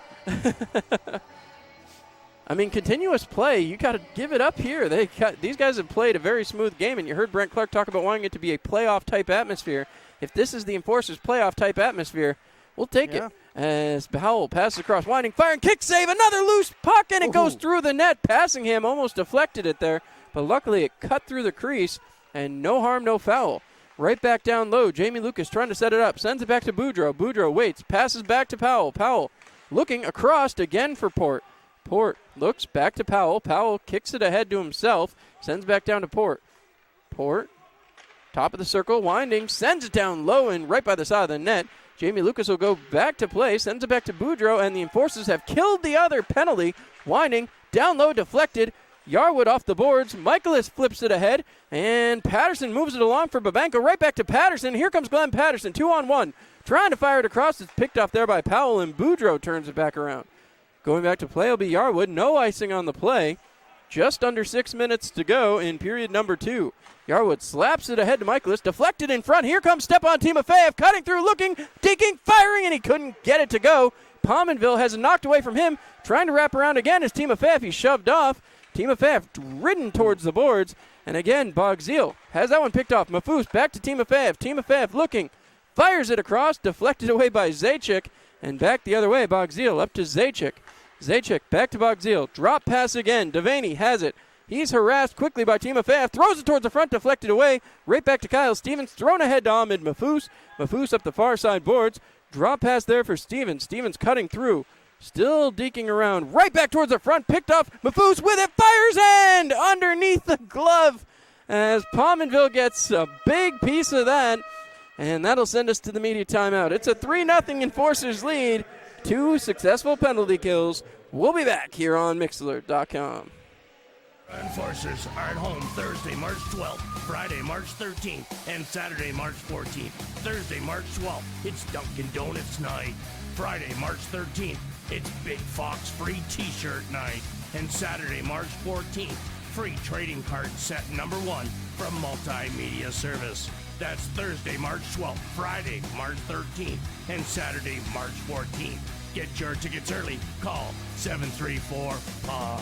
S2: I mean, continuous play, you got to give it up here. These guys have played a very smooth game, and you heard Brent Clark talk about wanting it to be a playoff-type atmosphere. If this is the Enforcers' playoff-type atmosphere, we'll take it. As Howell passes across, winding, firing, kick save, another loose puck, and it goes through the net. Passingham almost deflected it there, but luckily it cut through the crease, and no harm, no foul. Right back down low, Jamie Lucas trying to set it up, sends it back to Boudreau. Boudreau waits, passes back to Powell. Powell looking across again for Port. Port looks back to Powell. Powell kicks it ahead to himself, sends back down to Port. Port, top of the circle, winding, sends it down low and right by the side of the net. Jamie Lucas will go back to play, sends it back to Boudreau, and the Enforcers have killed the other penalty. Winding, down low, deflected. Yarwood off the boards. Michaelis flips it ahead, and Patterson moves it along for Babanko. Right back to Patterson. Here comes Glenn Patterson, 2-on-1. Trying to fire it across. It's picked off there by Powell, and Boudreau turns it back around. Going back to play will be Yarwood. No icing on the play. Just under 6 minutes to go in period number 2. Yarwood slaps it ahead to Michaelis. Deflected in front. Here comes Stepan Timofeyev. Cutting through, looking, digging, firing, and he couldn't get it to go. Pominville has it knocked away from him. Trying to wrap around again is Timofeyev. He's shoved off. Timofeyev ridden towards the boards. And again, Bogzil has that one picked off. Mafous back to Timofeyev. Timofeyev looking. Fires it across. Deflected away by Zajac. And back the other way, Bogzil up to Zajac. Zajac back to Bogzil. Drop pass again. Devaney has it. He's harassed quickly by Timofeyev. Throws it towards the front. Deflected away. Right back to Kyle Stevens. Thrown ahead to Ahmed Mafous. Mafous up the far side boards. Drop pass there for Stevens. Stevens cutting through. Still deking around. Right back towards the front. Picked off. Mafous with it. Fires and underneath the glove as Pominville gets a big piece of that. And that'll send us to the media timeout. It's a 3-0 Enforcers lead. 2 successful penalty kills. We'll be back here on Mixlr.com.
S1: Enforcers are at home Thursday, March 12th, Friday, March 13th, and Saturday, March 14th. Thursday, March 12th, it's Dunkin' Donuts night. Friday, March 13th, it's Big Fox free t-shirt night. And Saturday, March 14th, free trading card set number 1 from Multimedia Service. That's Thursday, March 12th, Friday, March 13th, and Saturday, March 14th. Get your tickets early. Call 734-PA.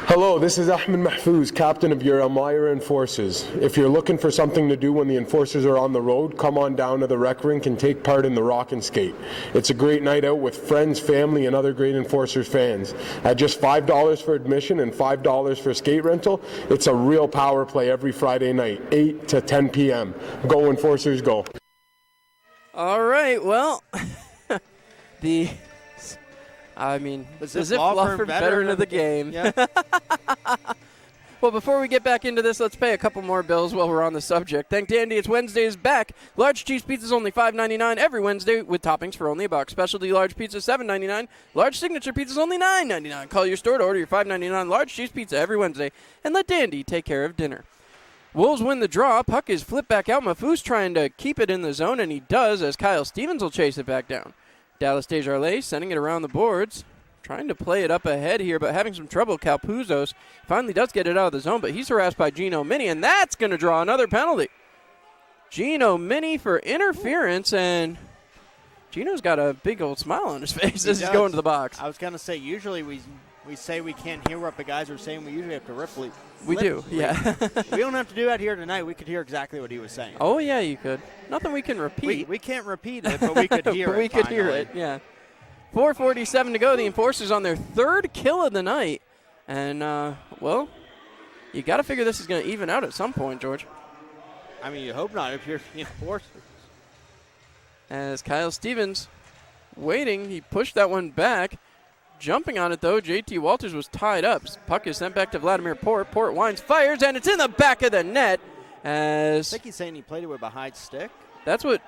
S5: Hello, this is Ahmed Mahfouz, captain of your Elmira Enforcers. If you're looking for something to do when the Enforcers are on the road, come on down to the rec rink and take part in the Rock and Skate. It's a great night out with friends, family, and other great Enforcers fans. At just $5 for admission and $5 for skate rental, it's a real power play every Friday night, 8 to 10 p.m. Go Enforcers, go.
S2: All right, well, the Ziff Law Firm veteran of the game. Yeah. Well, before we get back into this, let's pay a couple more bills while we're on the subject. Thank Dandy, it's Wednesday is back. Large cheese pizza is only $5.99 every Wednesday with toppings for only $1. Specialty large pizza $7.99. Large signature pizza is only $9.99. Call your store to order your $5.99 large cheese pizza every Wednesday and let Dandy take care of dinner. Wolves win the draw. Puck is flipped back out. Mafous trying to keep it in the zone, and he does as Kyle Stevens will chase it back down. Dallas Desjardins sending it around the boards. Trying to play it up ahead here, but having some trouble. Calpuzos finally does get it out of the zone, but he's harassed by Gino Mini, and that's going to draw another penalty. Gino Mini for interference, and Gino's got a big old smile on his face as he's going to the box.
S3: I was going to say, usually we say we can't hear what the guys are saying. We usually have to rip.
S2: We do, yeah.
S3: We don't have to do that here tonight. We could hear exactly what he was saying.
S2: Oh, yeah, you could. Nothing we can repeat.
S3: We can't repeat it, but we could hear it.
S2: We could hear it, yeah. 4:47 to go. The Enforcers on their third kill of the night. And, well, you got to figure this is going to even out at some point, George.
S3: I mean, you hope not if you're the Enforcers.
S2: As Kyle Stevens waiting, he pushed that one back. Jumping on it, though, JT Walters was tied up. Puck is sent back to Vladimir Port. Port winds, fires, and it's in the back of the net.
S3: I think he's saying he played it with a high stick.
S2: That's what.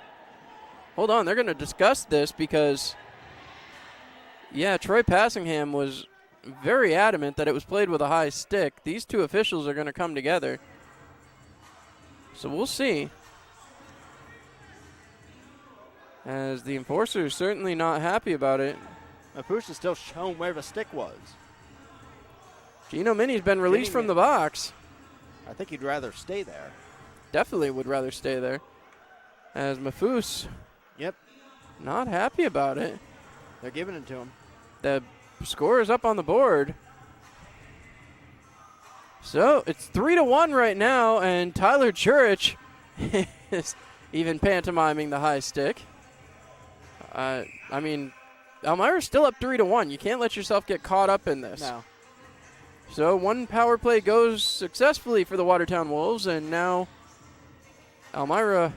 S2: Hold on, they're going to discuss this because, yeah, Troy Passingham was very adamant that it was played with a high stick. These two officials are going to come together. So we'll see. As the Enforcer is certainly not happy about it.
S3: Mapuche is still showing where the stick was.
S2: Gino Mini's been released from the box.
S3: I think he'd rather stay there.
S2: Definitely would rather stay there. As Mafus.
S3: Yep.
S2: Not happy about it.
S3: They're giving it to him.
S2: The score is up on the board. So it's 3-1 right now, and Tyler Jurich is even pantomiming the high stick. I mean, Elmira's still up 3-1. You can't let yourself get caught up in this.
S3: No.
S2: So one power play goes successfully for the Watertown Wolves, and now Elmira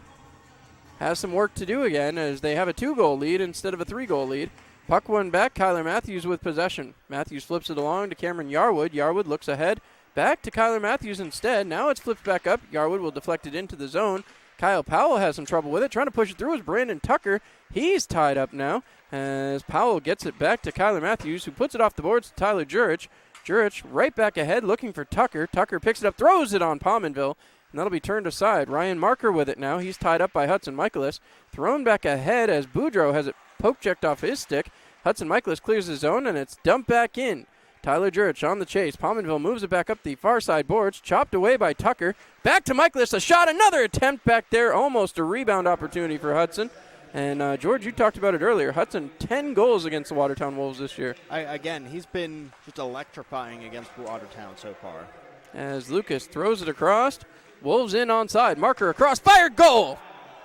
S2: has some work to do again as they have a 2-goal lead instead of a 3-goal lead. Puck one back, Kyler Matthews with possession. Matthews flips it along to Cameron Yarwood. Yarwood looks ahead, back to Kyler Matthews instead. Now it's flipped back up. Yarwood will deflect it into the zone. Kyle Powell has some trouble with it. Trying to push it through is Brandon Tucker. He's tied up now as Powell gets it back to Kyler Matthews, who puts it off the boards to Tyler Jurich. Jurich right back ahead looking for Tucker. Tucker picks it up, throws it on Pominville, and that'll be turned aside. Ryan Marker with it now. He's tied up by Hudson Michaelis. Thrown back ahead as Boudreau has it poke checked off his stick. Hudson Michaelis clears his zone, and it's dumped back in. Tyler Jurich on the chase. Pominville moves it back up the far side boards. Chopped away by Tucker. Back to Michaelis. A shot. Another attempt back there. Almost a rebound opportunity for Hudson. And, George, you talked about it earlier. Hudson, 10 goals against the Watertown Wolves this year.
S3: Again, he's been just electrifying against Watertown so far.
S2: As Lucas throws it across. Wolves in onside. Marker across. Fired goal.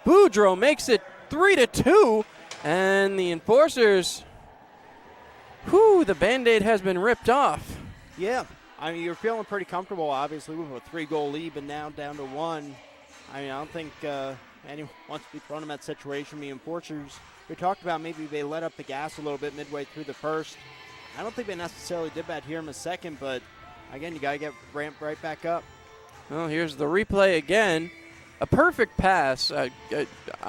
S2: Boudreau makes it 3-2. And the Enforcers... Whew, the Band-Aid has been ripped off.
S3: Yeah, I mean, you're feeling pretty comfortable, obviously, with a 3-goal lead, but now down to 1. I mean, I don't think anyone wants to be thrown in that situation. The Enforcers, we talked about maybe they let up the gas a little bit midway through the first. I don't think they necessarily did that here in the second, but, again, you got to get ramped right back up.
S2: Well, here's the replay again. A perfect pass. I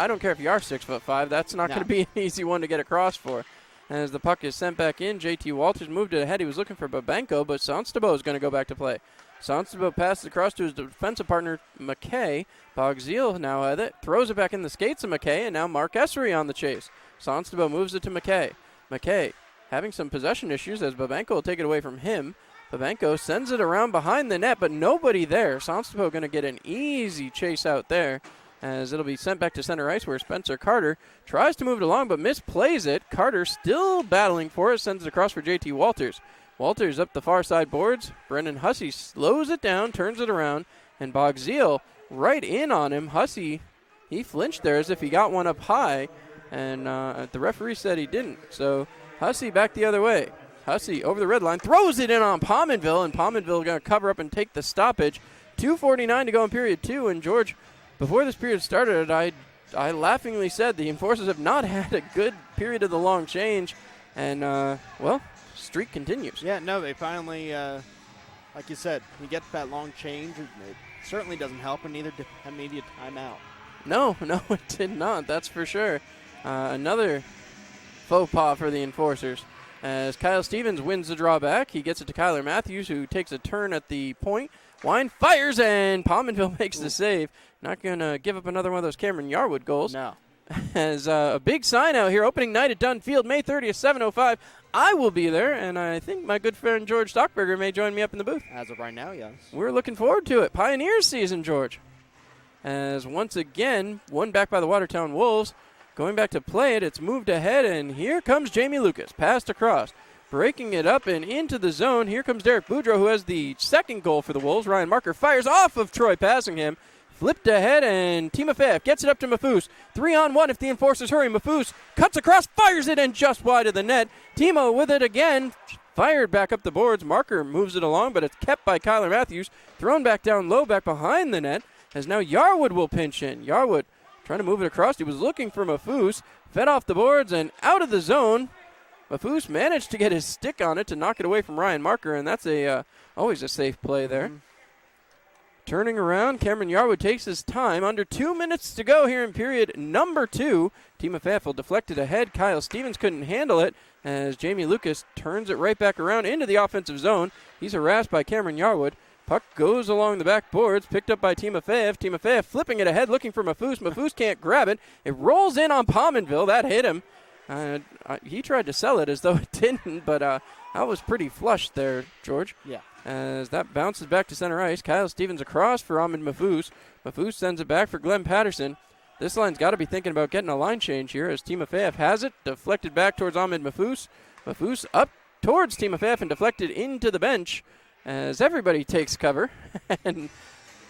S2: don't care if you are 6'5". That's not going to be an easy one to get across for. As the puck is sent back in, JT Walters moved it ahead. He was looking for Babenko, but Sonstabo is going to go back to play. Sonstabo passes across to his defensive partner, McKay. Bogzeal now has it, throws it back in the skates of McKay, and now Mark Essery on the chase. Sonstabo moves it to McKay. McKay having some possession issues as Babenko will take it away from him. Babenko sends it around behind the net, but nobody there. Sonstabo going to get an easy chase out there, as it'll be sent back to center ice where Spencer Carter tries to move it along but misplays it. Carter still battling for it, sends it across for JT Walters. Walters up the far side boards. Brendan Hussey slows it down, turns it around, and Bogzeal right in on him. Hussey, he flinched there as if he got one up high, and the referee said he didn't. So Hussey back the other way. Hussey over the red line, throws it in on Pominville, and Pominville going to cover up and take the stoppage. 2:49 to go in period 2, and George, before this period started, I laughingly said the Enforcers have not had a good period of the long change, and, well, streak continues.
S3: Yeah, no, they finally, like you said, you get that long change. It certainly doesn't help, and neither did immediate timeout.
S2: No, it did not, that's for sure. Another faux pas for the Enforcers. As Kyle Stevens wins the drawback, he gets it to Kyler Matthews, who takes a turn at the point. Wine fires, and Pominville makes the save. Not going to give up another one of those Cameron Yarwood goals.
S3: No.
S2: As a big sign out here, opening night at Dunn Field, May 30th, 7:05. I will be there, and I think my good friend George Stockberger may join me up in the booth.
S3: As of right now, yes.
S2: We're looking forward to it. Pioneers season, George. As once again, one back by the Watertown Wolves. Going back to play it, it's moved ahead, and here comes Jamie Lucas. Passed across. Breaking it up and into the zone. Here comes Derek Boudreau, who has the second goal for the Wolves. Ryan Marker fires off of Troy Passingham. flipped ahead, and Timofeyev gets it up to Mafuz. 3-on-1 if the Enforcers hurry. Mafuz cuts across, fires it, and just wide of the net. Timo with it again. Fired back up the boards. Marker moves it along, but it's kept by Kyler Matthews. Thrown back down low, back behind the net, as now Yarwood will pinch in. Yarwood trying to move it across. He was looking for Mafuz. Fed off the boards and out of the zone. Mafuz managed to get his stick on it to knock it away from Ryan Marker, and that's always a safe play there. Turning around, Cameron Yarwood takes his time. Under 2 minutes to go here in period number 2. Timofeyev deflected ahead. Kyle Stevens couldn't handle it as Jamie Lucas turns it right back around into the offensive zone. He's harassed by Cameron Yarwood. Puck goes along the back boards, picked up by Timofeyev. Timofeyev flipping it ahead, looking for Mafuz. Mafuz can't grab it. It rolls in on Pominville. That hit him. He tried to sell it as though it didn't, but that was pretty flush there, George.
S3: Yeah.
S2: As that bounces back to center ice. Kyle Stevens across for Ahmed Mafuz. Mafuz sends it back for Glenn Patterson. This line's got to be thinking about getting a line change here as Timofeyev has it. Deflected back towards Ahmed Mafuz. Mafuz up towards Timofeyev and deflected into the bench as everybody takes cover. And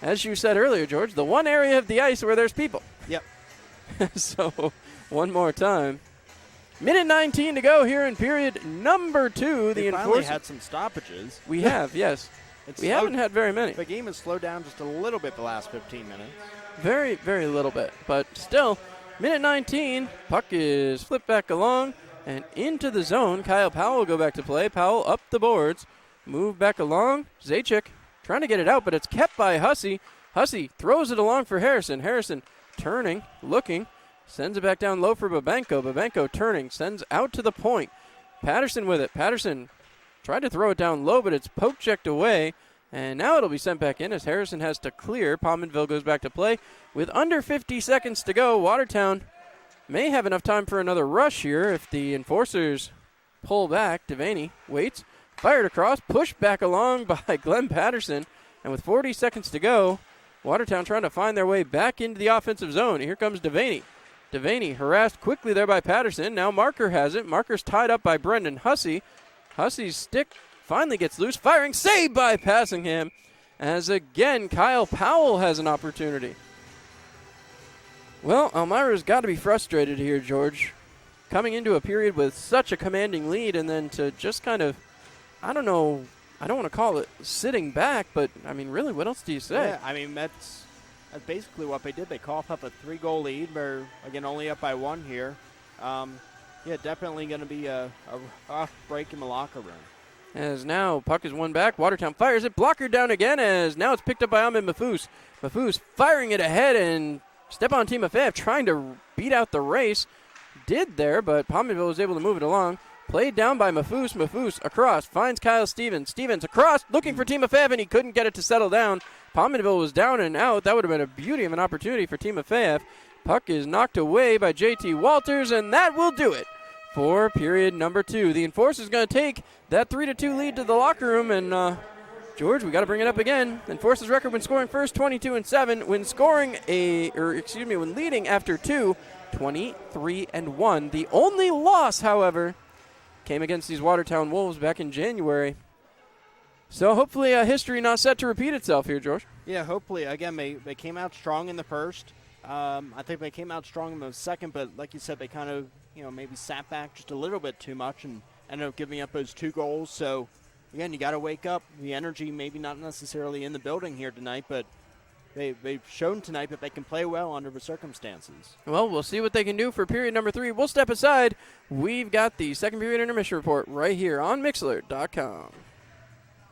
S2: as you said earlier, George, the one area of the ice where there's people.
S3: Yep.
S2: So one more time. Minute 19 to go here in period number 2.
S3: We finally had some stoppages.
S2: We have, yes. We haven't had very many.
S3: The game has slowed down just a little bit the last 15 minutes.
S2: Very, very little bit. But still, minute 19, puck is flipped back along and into the zone. Kyle Powell will go back to play. Powell up the boards. Move back along. Zajac trying to get it out, but it's kept by Hussey. Hussey throws it along for Harrison. Harrison turning, looking. Sends it back down low for Babenko. Babenko turning, sends out to the point. Patterson with it. Patterson tried to throw it down low, but it's poke-checked away. And now it'll be sent back in as Harrison has to clear. Pominville goes back to play. With under 50 seconds to go, Watertown may have enough time for another rush here if the Enforcers pull back. Devaney waits. Fired across, pushed back along by Glenn Patterson. And with 40 seconds to go, Watertown trying to find their way back into the offensive zone. Here comes Devaney. Devaney harassed quickly there by Patterson. Now Marker has it. Marker's tied up by Brendan Hussey. Hussey's stick finally gets loose. Firing, saved by Passingham. As again, Kyle Powell has an opportunity. Well, Elmira's got to be frustrated here, George. Coming into a period with such a commanding lead and then to just kind of, I don't know, I don't want to call it sitting back, but, I mean, really, what else do you say?
S3: Yeah, I mean, that's basically what they did. They coughed up a 3-goal lead. They're, again, only up by 1 here. Yeah, definitely going to be a rough break in the locker room.
S2: As now puck is won back. Watertown fires it. Blocker down again as now it's picked up by Ahmed Mafuz. Mafuz firing it ahead and Stepan Timofeyev trying to beat out the race. Did there, but Pominville was able to move it along. Played down by Mafuz. Mafuz across. Finds Kyle Stevens. Stevens across. Looking for Timofeyev, and he couldn't get it to settle down. Pominville was down and out. That would have been a beauty of an opportunity for Timofeyev. Puck is knocked away by J.T. Walters, and that will do it for period number 2. The Enforcers going to take that 3-2 lead to the locker room, and George, we got to bring it up again. Enforcers record when scoring first, 22-7. When leading after 2, 23-1. The only loss, however, came against these Watertown Wolves back in January. So hopefully history not set to repeat itself here, George.
S3: Yeah, hopefully. Again, they came out strong in the first. I think they came out strong in the second, but like you said, they kind of, maybe sat back just a little bit too much and ended up giving up those 2 goals. So, again, you got to wake up. The energy maybe not necessarily in the building here tonight, but they've shown tonight that they can play well under the circumstances.
S2: Well, we'll see what they can do for period number 3. We'll step aside. We've got the second period intermission report right here on Mixlr.com.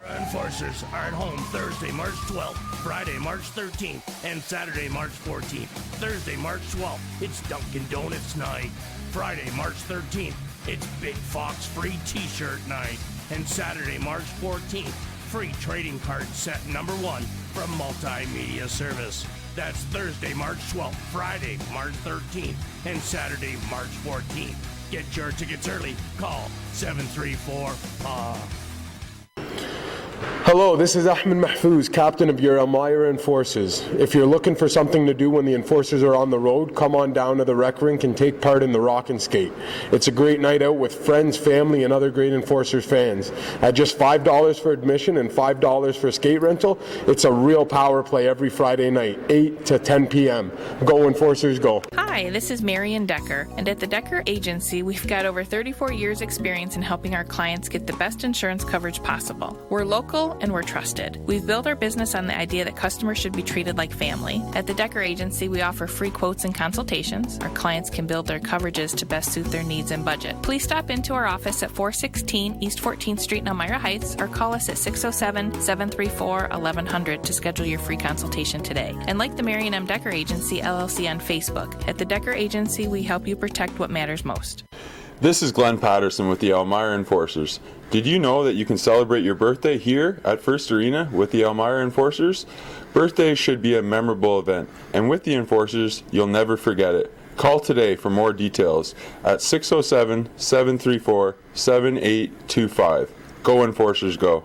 S1: Enforcers are at home Thursday, March 12th, Friday, March 13th, and Saturday, March 14th. Thursday, March 12th, it's Dunkin' Donuts night. Friday, March 13th, it's Big Fox free t-shirt night. And Saturday, March 14th, free trading card set number 1 from Multimedia Service. That's Thursday, March 12th, Friday, March 13th, and Saturday, March 14th. Get your tickets early. Call 734-PAW.
S5: Hello, this is Ahmed Mahfouz, captain of your Elmira Enforcers. If you're looking for something to do when the Enforcers are on the road, come on down to the rec rink and take part in the Rock and Skate. It's a great night out with friends, family, and other great Enforcers fans. At just $5 for admission and $5 for skate rental, it's a real power play every Friday night, 8 to 10 p.m. Go Enforcers, go.
S6: Hi, this is Marian Decker, and at the Decker Agency, we've got over 34 years experience in helping our clients get the best insurance coverage possible. We're local and we're trusted. We've built our business on the idea that customers should be treated like family. At the Decker Agency, we offer free quotes and consultations. Our clients can build their coverages to best suit their needs and budget. Please stop into our office at 416 East 14th Street in Elmira Heights or call us at 607-734-1100 to schedule your free consultation today. And like the Marian M. Decker Agency LLC on Facebook, at the Decker Agency, we help you protect what matters most.
S7: This is Glenn Patterson with the Elmira Enforcers. Did you know that you can celebrate your birthday here at First Arena with the Elmira Enforcers? Birthdays should be a memorable event, and with the Enforcers, you'll never forget it. Call today for more details at 607-734-7825. Go Enforcers, go.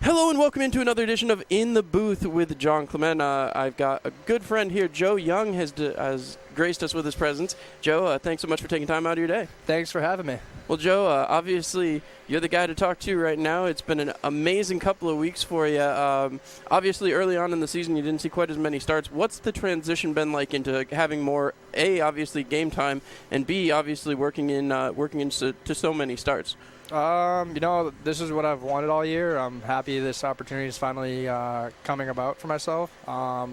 S2: Hello and welcome into another edition of In the Booth with John Clement. I've got a good friend here. Joe Young has graced us with his presence. Joe, thanks so much for taking time out of your day.
S13: Thanks for having me.
S2: Well, Joe, obviously you're the guy to talk to right now. It's been an amazing couple of weeks for you. Obviously early on in the season you didn't see quite as many starts. What's the transition been like into having more, A, obviously game time, and B, obviously working into so many starts?
S13: This is what I've wanted all year. I'm happy this opportunity is finally coming about for myself. I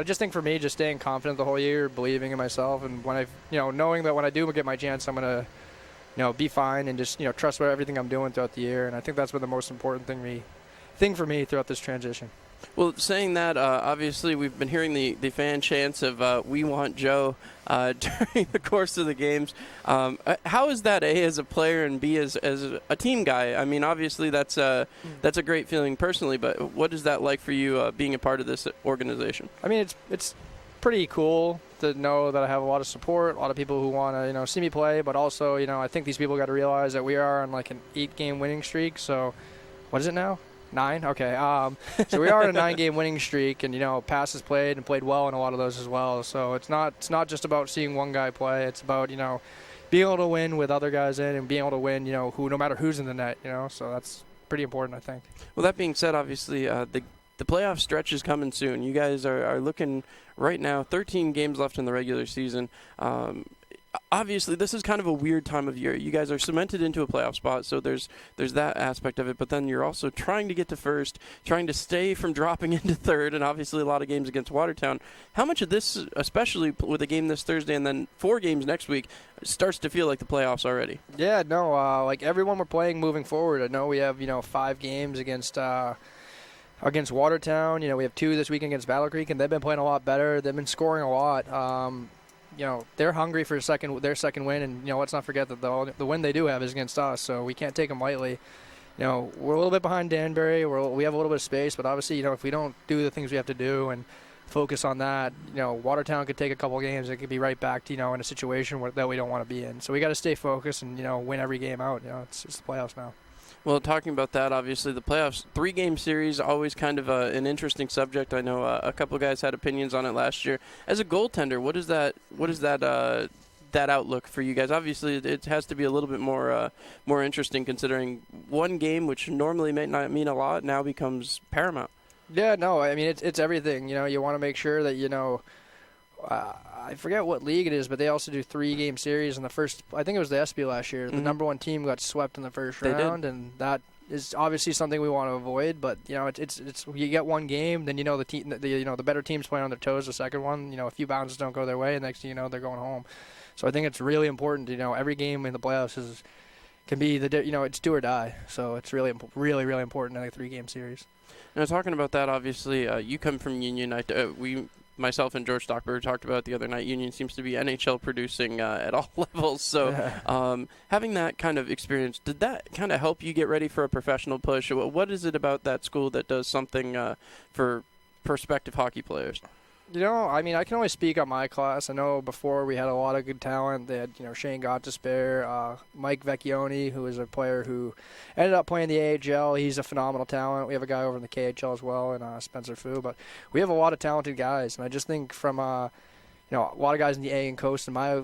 S13: just think for me, just staying confident the whole year, believing in myself, and when knowing that when I do get my chance, I'm gonna, be fine and just trust everything I'm doing throughout the year. And I think that's been the most important thing for me throughout this transition.
S2: Well, saying that, obviously we've been hearing the fan chants of "We want Joe" during the course of the games. How is that, A, as a player, and B, as a team guy? I mean, obviously that's a great feeling personally, but what is that like for you being a part of this organization? I mean,
S13: it's pretty cool to know that I have a lot of support, a lot of people who want to see me play, but also I think these people got to realize that we are on like an 8-game winning streak. So what is it now? 9? Okay. So we are on a 9-game winning streak, and passes played and played well in a lot of those as well. So it's not just about seeing one guy play. It's about being able to win with other guys in and being able to win no matter who's in the net. So that's pretty important, I think.
S2: Well, that being said, obviously the playoff stretch is coming soon. You guys are looking right now 13 games left in the regular season. Obviously, this is kind of a weird time of year. You guys are cemented into a playoff spot, so there's that aspect of it. But then you're also trying to get to first, trying to stay from dropping into third, and obviously a lot of games against Watertown. How much of this, especially with a game this Thursday and then 4 games next week, starts to feel like the playoffs already?
S13: Yeah, no, like everyone we're playing moving forward. I know we have 5 games against Watertown. We have 2 this week against Battle Creek, and they've been playing a lot better. They've been scoring a lot. They're hungry for their second win, and let's not forget that the win they do have is against us, so we can't take them lightly. We're a little bit behind Danbury. We have a little bit of space, but obviously, if we don't do the things we have to do and focus on that, Watertown could take a couple games. It could be right back to in a situation that we don't want to be in. So we got to stay focused and win every game out. It's the playoffs now.
S2: Well, talking about that, obviously the playoffs, 3-game series, always kind of an interesting subject. I know a couple guys had opinions on it last year. As a goaltender, what is that outlook for you guys? Obviously, it has to be a little bit more interesting, considering one game, which normally may not mean a lot, now becomes paramount.
S13: Yeah, no, I mean it's everything. You want to make sure that I forget what league it is, but they also do 3-game series in the first. I think it was the SB last year. The number 1 team got swept in the first round, and that is obviously something we want to avoid. But it's you get one game, then the team, the better teams playing on their toes. The second one, a few bounces don't go their way, and next thing you know, they're going home. So I think it's really important. Every game in the playoffs can be it's do or die. So it's really really important in a 3-game series.
S2: Now, talking about that, obviously, you come from Union. Myself and George Stockberg talked about it the other night. Union seems to be NHL producing at all levels. So having that kind of experience, did that kind of help you get ready for a professional push? What is it about that school that does something for prospective hockey players?
S13: I mean, I can only speak on my class. I know before we had a lot of good talent. They had, Shane Gottisbehere, Mike Vecchione, who is a player who ended up playing the AHL. He's a phenomenal talent. We have a guy over in the KHL as well, and Spencer Fu. But we have a lot of talented guys, and I just think from a lot of guys in the A and Coast in my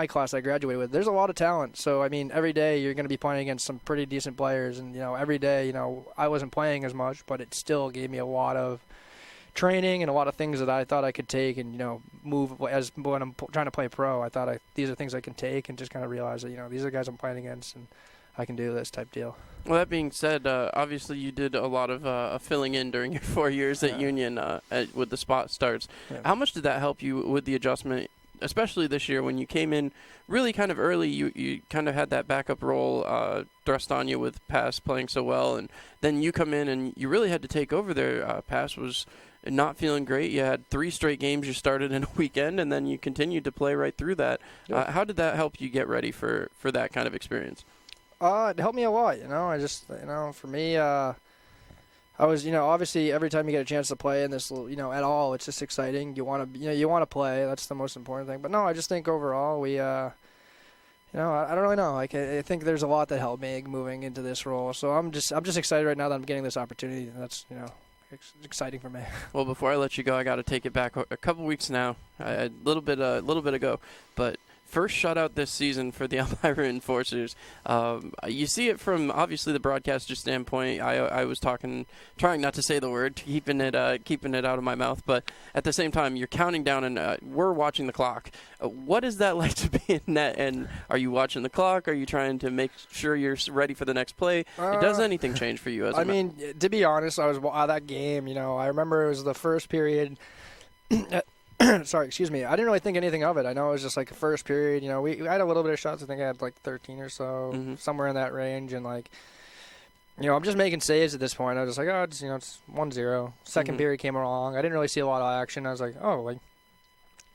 S13: class I graduated with, there's a lot of talent. So, I mean, every day you're going to be playing against some pretty decent players. And, every day, I wasn't playing as much, but it still gave me a lot of training and a lot of things that I thought I could take and, move as when I'm trying to play pro. I thought these are things I can take and just kind of realize that, these are the guys I'm playing against and I can do this type deal.
S2: Well, that being said, obviously you did a lot of filling in during your 4 years at Union with the spot starts. Yeah. How much did that help you with the adjustment, especially this year when you came in really kind of early? You kind of had that backup role thrust on you with Pass playing so well, and then you come in and you really had to take over there. Pass was not feeling great. You had 3 straight games you started in a weekend, and then you continued to play right through that. Yeah. How did that help you get ready for that kind of experience?
S13: It helped me a lot, I just, for me, I was, obviously every time you get a chance to play in this, at all, it's just exciting. You want to play. That's the most important thing. But no, I just think overall we, I don't really know. Like, I think there's a lot that helped me moving into this role. So I'm just excited right now that I'm getting this opportunity. And that's, exciting for me.
S2: Well, before I let you go, I got to take it back a couple weeks now, a little bit ago, but first shutout this season for the Elmira Enforcers. You see it from obviously the broadcaster standpoint. I was trying not to say the word, keeping it out of my mouth, but at the same time, you're counting down and we're watching the clock. What is that like to be in net? And are you watching the clock? Are you trying to make sure you're ready for the next play? Does anything change for you?
S13: To be honest, I was at that game. I remember it was the first period. Sorry, excuse me. I didn't really think anything of it. I know it was just like the first period. We had a little bit of shots. I think I had like 13 or so, somewhere in that range. And I'm just making saves at this point. I was just like, it's 1-0. Second period came along. I didn't really see a lot of action. I was like,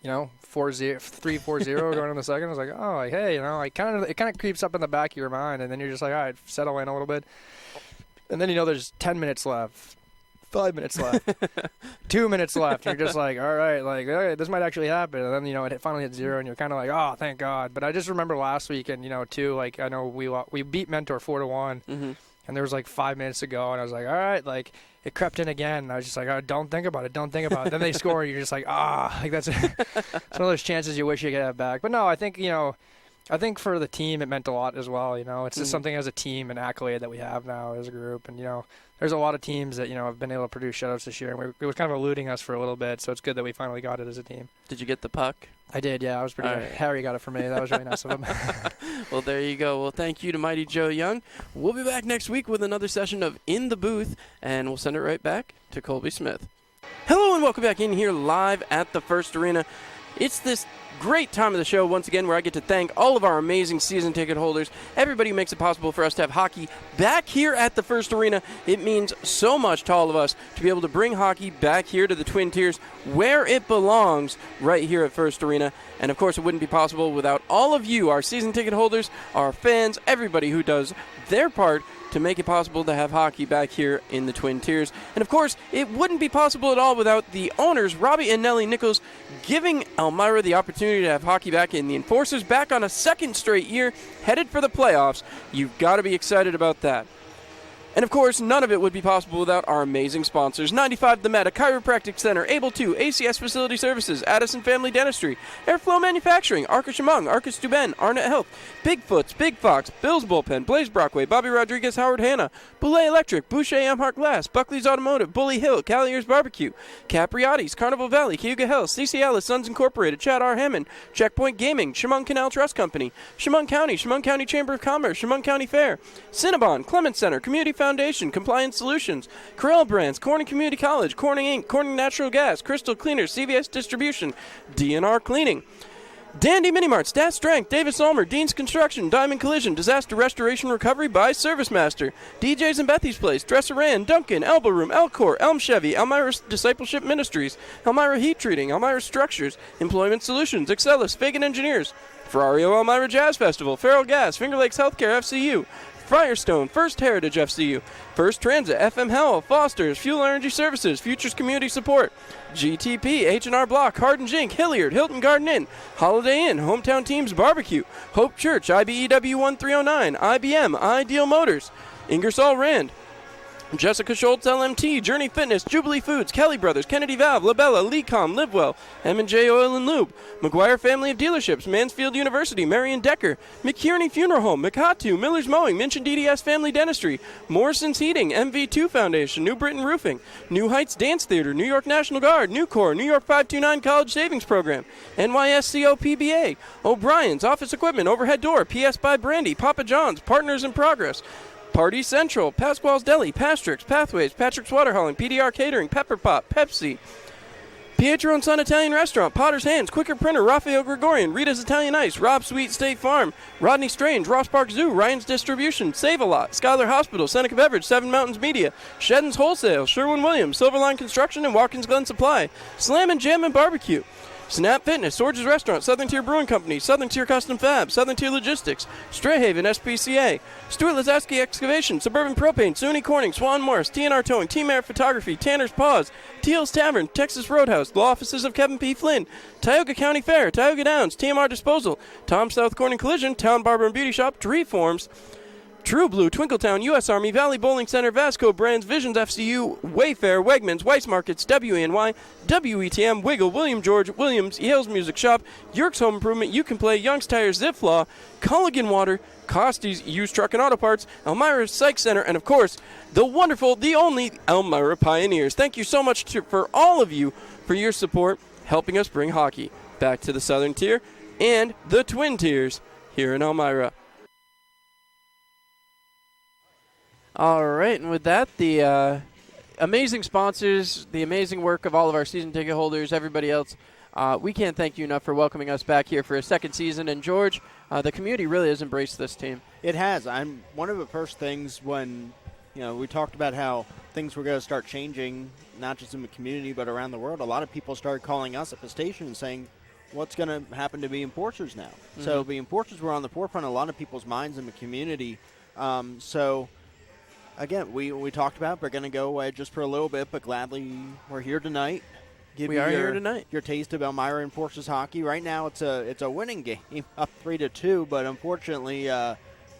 S13: 3-4-0 going in the second. I was like, hey, it kind of creeps up in the back of your mind. And then you're just like, all right, settle in a little bit. And then, there's 10 minutes left. 5 minutes left, 2 minutes left. You're just like, all right, this might actually happen. And then, it finally hit 0, and you're kind of like, oh, thank God. But I just remember last weekend, too, I know we beat Mentor 4-1, and there was 5 minutes to go, and I was like, all right, it crept in again. And I was just like, oh, don't think about it. Then they score, and you're just like, that's it's one of those chances you wish you could have back. But no, I think, I think for the team it meant a lot as well. It's just something as a team, an accolade that we have now as a group, and there's a lot of teams that have been able to produce shutouts this year, and it was kind of eluding us for a little bit. So it's good that we finally got it as a team.
S2: Did you get the puck?
S13: I did, yeah. I was pretty good. Right. Harry got it for me. That was really nice of him.
S2: Well, there you go. Well, thank you to Mighty Joe Young. We'll be back next week with another session of In the Booth, and we'll send it right back to Colby Smith. Hello and welcome back in here live at the First Arena. It's this great time of the show once again where I get to thank all of our amazing season ticket holders, everybody who makes it possible for us to have hockey back here at the First Arena. It means so much to all of us to be able to bring hockey back here to the Twin Tiers where it belongs, right here at First Arena. And of course it wouldn't be possible without all of you, our season ticket holders, our fans, everybody who does their part to make it possible to have hockey back here in the Twin Tiers. And of course, it wouldn't be possible at all without the owners, Robbie and Nellie Nichols, giving Elmira the opportunity to have hockey back in. The Enforcers back on a second straight year, headed for the playoffs. You've got to be excited about that. And of course, none of it would be possible without our amazing sponsors. 95 The Met, a chiropractic center, Able 2, ACS Facility Services, Addison Family Dentistry, Airflow Manufacturing, Arcus Shamong, Arcus Duben, Arnett Health, Bigfoots, Big Fox, Bill's Bullpen, Blaze Brockway, Bobby Rodriguez, Howard Hanna, Boulay Electric, Boucher Amhart Glass, Buckley's Automotive, Bully Hill, Callier's Barbecue, Capriati's, Carnival Valley, Cayuga Health, CC Alice, Sons Incorporated, Chad R. Hammond, Checkpoint Gaming, Chemung Canal Trust Company, Chemung County Chamber of Commerce, Chemung County Fair, Cinnabon, Clements Center, Community Foundation, Compliance Solutions, Corral Brands, Corning Community College, Corning Inc., Corning Natural Gas, Crystal Cleaners, CVS Distribution, DNR Cleaning, Dandy Mini Mart, Stat Strength, Davis Ulmer, Dean's Construction, Diamond Collision, Disaster Restoration Recovery by ServiceMaster, DJ's and Bethy's Place, Dresser Rand, Duncan, Elbow Room, Elcor, Elm Chevy, Elmira Discipleship Ministries, Elmira Heat Treating, Elmira Structures, Employment Solutions, Excelis, Fagan Engineers, Ferrario Elmira Jazz Festival, Farrell Gas, Finger Lakes Healthcare, FCU, Firestone, First Heritage FCU, First Transit, FM Howell, Foster's, Fuel Energy Services, Futures Community Support, GTP, H&R Block, Hardin Jink, Hilliard, Hilton Garden Inn, Holiday Inn, Hometown Teams Barbecue, Hope Church, IBEW 1309, IBM, Ideal Motors, Ingersoll Rand, Jessica Schultz, LMT, Journey Fitness, Jubilee Foods, Kelly Brothers, Kennedy Valve, Labella, Lecom, Livewell, M&J Oil and Lube, McGuire Family of Dealerships, Mansfield University, Marion Decker, McKierney Funeral Home, McHatu, Miller's Mowing, Minchin DDS Family Dentistry, Morrison's Heating, MV2 Foundation, New Britain Roofing, New Heights Dance Theater, New York National Guard, Nucor, New York 529 College Savings Program, NYSCO PBA, O'Brien's, Office Equipment, Overhead Door, PS by Brandy, Papa John's, Partners in Progress, Party Central, Pasquale's Deli, Pastrix, Pathways, Patrick's Water Hauling, PDR Catering, Pepper Pot, Pepsi, Pietro and Son Italian Restaurant, Potter's Hands, Quicker Printer, Raphael Gregorian, Rita's Italian Ice, Rob Sweet State Farm, Rodney Strange, Ross Park Zoo, Ryan's Distribution, Save-A-Lot, Schuyler Hospital, Seneca Beverage, Seven Mountains Media, Shedden's Wholesale, Sherwin-Williams, Silverline Construction, and Watkins Glen Supply, Slam and Jam and Barbecue, Snap Fitness, Sorge's Restaurant, Southern Tier Brewing Company, Southern Tier Custom Fab, Southern Tier Logistics, Strayhaven SPCA, Stuart Lazaski Excavation, Suburban Propane, SUNY Corning, Swan Morris, TNR Towing, Team Air Photography, Tanner's Paws, Teal's Tavern, Texas Roadhouse, Law Offices of Kevin P. Flynn, Tioga County Fair, Tioga Downs, TMR Disposal, Tom South Corning Collision, Town Barber and Beauty Shop, Tree Forms, True Blue, Twinkletown, U.S. Army, Valley Bowling Center, Vasco Brands, Visions FCU, Wayfair, Wegmans, Weiss Markets, WNY, WETM, Wiggle, William George, Williams, Yale's Music Shop, Yerkes Home Improvement, You Can Play, Young's Tires, Zipflaw, Culligan Water, Costy's Used Truck and Auto Parts, Elmira Psych Center, and of course, the wonderful, the only Elmira Pioneers. Thank you so much for all of you for your support, helping us bring hockey back to the Southern Tier and the Twin Tiers here in Elmira. All right, and with that, the amazing sponsors, the amazing work of all of our season ticket holders, everybody else, we can't thank you enough for welcoming us back here for a second season. And, George, the community really has embraced this team.
S3: It has. One of the first things when, we talked about how things were going to start changing, not just in the community but around the world, a lot of people started calling us at the station and saying, what's going to happen to the Enforcers now? Mm-hmm. So the Enforcers were on the forefront of a lot of people's minds in the community. Again, we talked about we're going to go away just for a little bit, but gladly we're here tonight.
S2: Here tonight.
S3: Your taste of Elmira Enforcers hockey. Right now, it's a winning game, up 3-2, but unfortunately,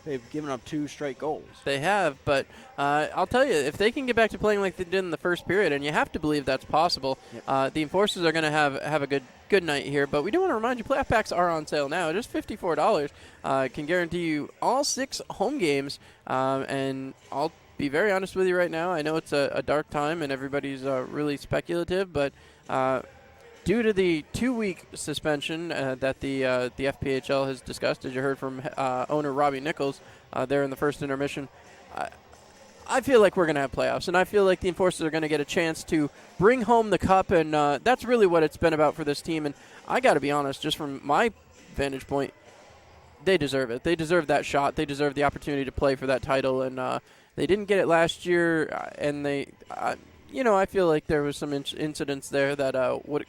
S3: they've given up 2 straight goals.
S2: They have, but I'll tell you, if they can get back to playing like they did in the first period, and you have to believe that's possible, the Enforcers are going to have a good night here. But we do want to remind you, playoff packs are on sale now. Just $54. Can guarantee you all 6 home games, and I'll be very honest with you right now. I know it's a dark time and everybody's really speculative, but due to the 2-week suspension that the FPHL has discussed, as you heard from owner Robbie Nichols there in the first intermission, I feel like we're going to have playoffs, and I feel like the Enforcers are going to get a chance to bring home the cup, and that's really what it's been about for this team. And I got to be honest, just from my vantage point, they deserve it. They deserve that shot. They deserve the opportunity to play for that title, and they didn't get it last year, and I feel like there was some incidents there that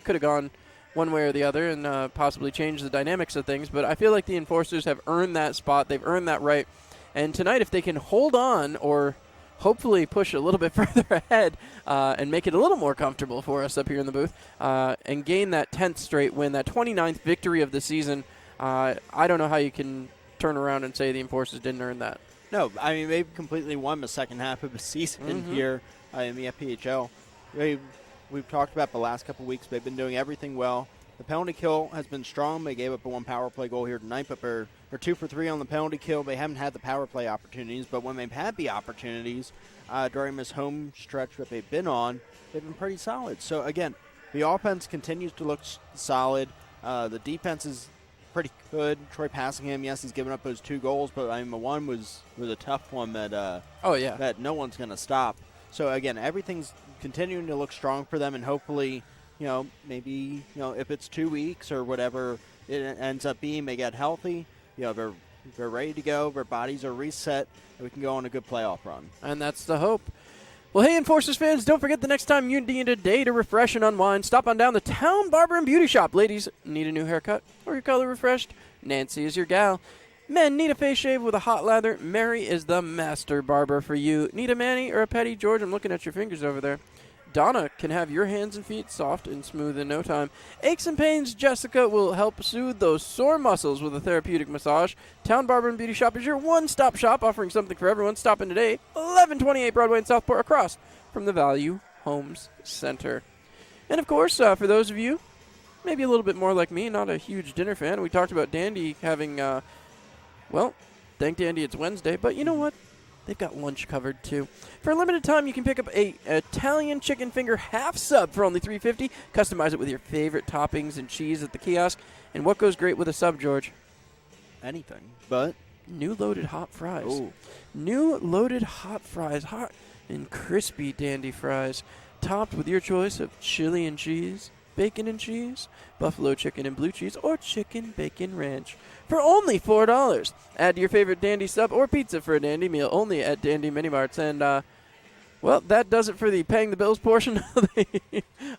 S2: could have gone one way or the other and possibly changed the dynamics of things. But I feel like the Enforcers have earned that spot. They've earned that right. And tonight, if they can hold on or hopefully push a little bit further ahead and make it a little more comfortable for us up here in the booth and gain that 10th straight win, that 29th victory of the season, I don't know how you can turn around and say the Enforcers didn't earn that.
S3: No, I mean, they've completely won the second half of the season here in the FPHL. We've talked about the last couple of weeks. They've been doing everything well. The penalty kill has been strong. They gave up a 1 power play goal here tonight, but they're 2 for 3 on the penalty kill. They haven't had the power play opportunities, but when they've had the opportunities during this home stretch that they've been on, they've been pretty solid. So, again, the offense continues to look solid. The defense is pretty good. Troy Passingham, yes, he's given up those 2 goals, but the one was a tough one that that no one's going to stop. So again, everything's continuing to look strong for them, and hopefully, maybe if it's 2 weeks or whatever it ends up being, they get healthy. They're ready to go. Their bodies are reset, and we can go on a good playoff run.
S2: And that's the hope. Well, hey, Enforcers fans, don't forget the next time you need a day to refresh and unwind, stop on down the Town Barber and Beauty Shop. Ladies, need a new haircut or your color refreshed? Nancy is your gal. Men, need a face shave with a hot lather? Mary is the master barber for you. Need a mani or a pedi? George, I'm looking at your fingers over there. Donna can have your hands and feet soft and smooth in no time. Aches and pains, Jessica will help soothe those sore muscles with a therapeutic massage. Town Barber and Beauty Shop is your one-stop shop, offering something for everyone. Stop in today, 1128 Broadway in Southport, across from the Value Homes Center. And, of course, for those of you maybe a little bit more like me, not a huge dinner fan, we talked about Dandy having, well, thank Dandy it's Wednesday, but you know what? They've got lunch covered, too. For a limited time, you can pick up a Italian chicken finger half sub for only $3.50. Customize it with your favorite toppings and cheese at the kiosk. And what goes great with a sub, George?
S3: Anything, but
S2: new loaded hot fries.
S3: Ooh.
S2: New loaded hot fries. Hot and crispy Dandy fries. Topped with your choice of chili and cheese, bacon and cheese, buffalo chicken and blue cheese, or chicken bacon ranch for only $4. Add your favorite Dandy sub or pizza for a Dandy meal only at Dandy Mini Marts. And, well, that does it for the paying the bills portion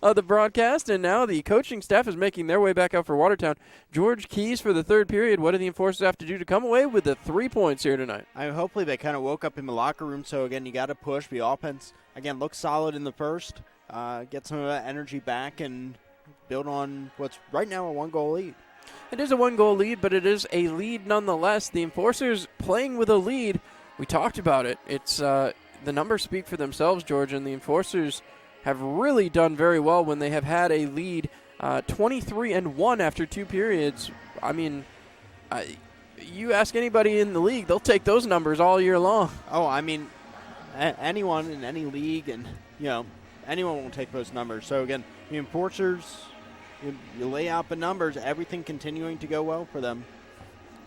S2: of the broadcast. And now the coaching staff is making their way back out for Watertown. George Keys for the third period. What do the Enforcers have to do to come away with the 3 points here tonight?
S3: Hopefully they kind of woke up in the locker room. So, again, you got to push. The offense, again, looks solid in the first. Get some of that energy back and build on what's right now a one-goal lead.
S2: It is a one-goal lead, but it is a lead nonetheless. The Enforcers playing with a lead. We talked about it. It's the numbers speak for themselves, George, and the Enforcers have really done very well when they have had a lead. 23-1 after 2 periods. I mean, you ask anybody in the league, they'll take those numbers all year long.
S3: Oh, I mean, anyone in any league, and anyone will take those numbers. So again, the Enforcers. You lay out the numbers, everything continuing to go well for them.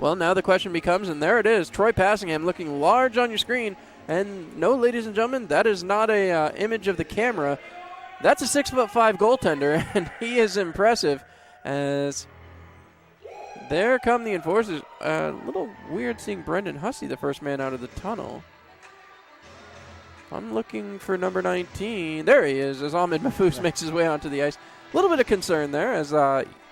S2: Well, now the question becomes, and there it is, Troy Passingham looking large on your screen. And no, ladies and gentlemen, that is not a image of the camera. That's a 6'5" goaltender, and he is impressive. As there come the Enforcers. A little weird seeing Brendan Hussey, the first man out of the tunnel. I'm looking for number 19. There he is, as Ahmed Mahfouz makes his way onto the ice. A little bit of concern there, as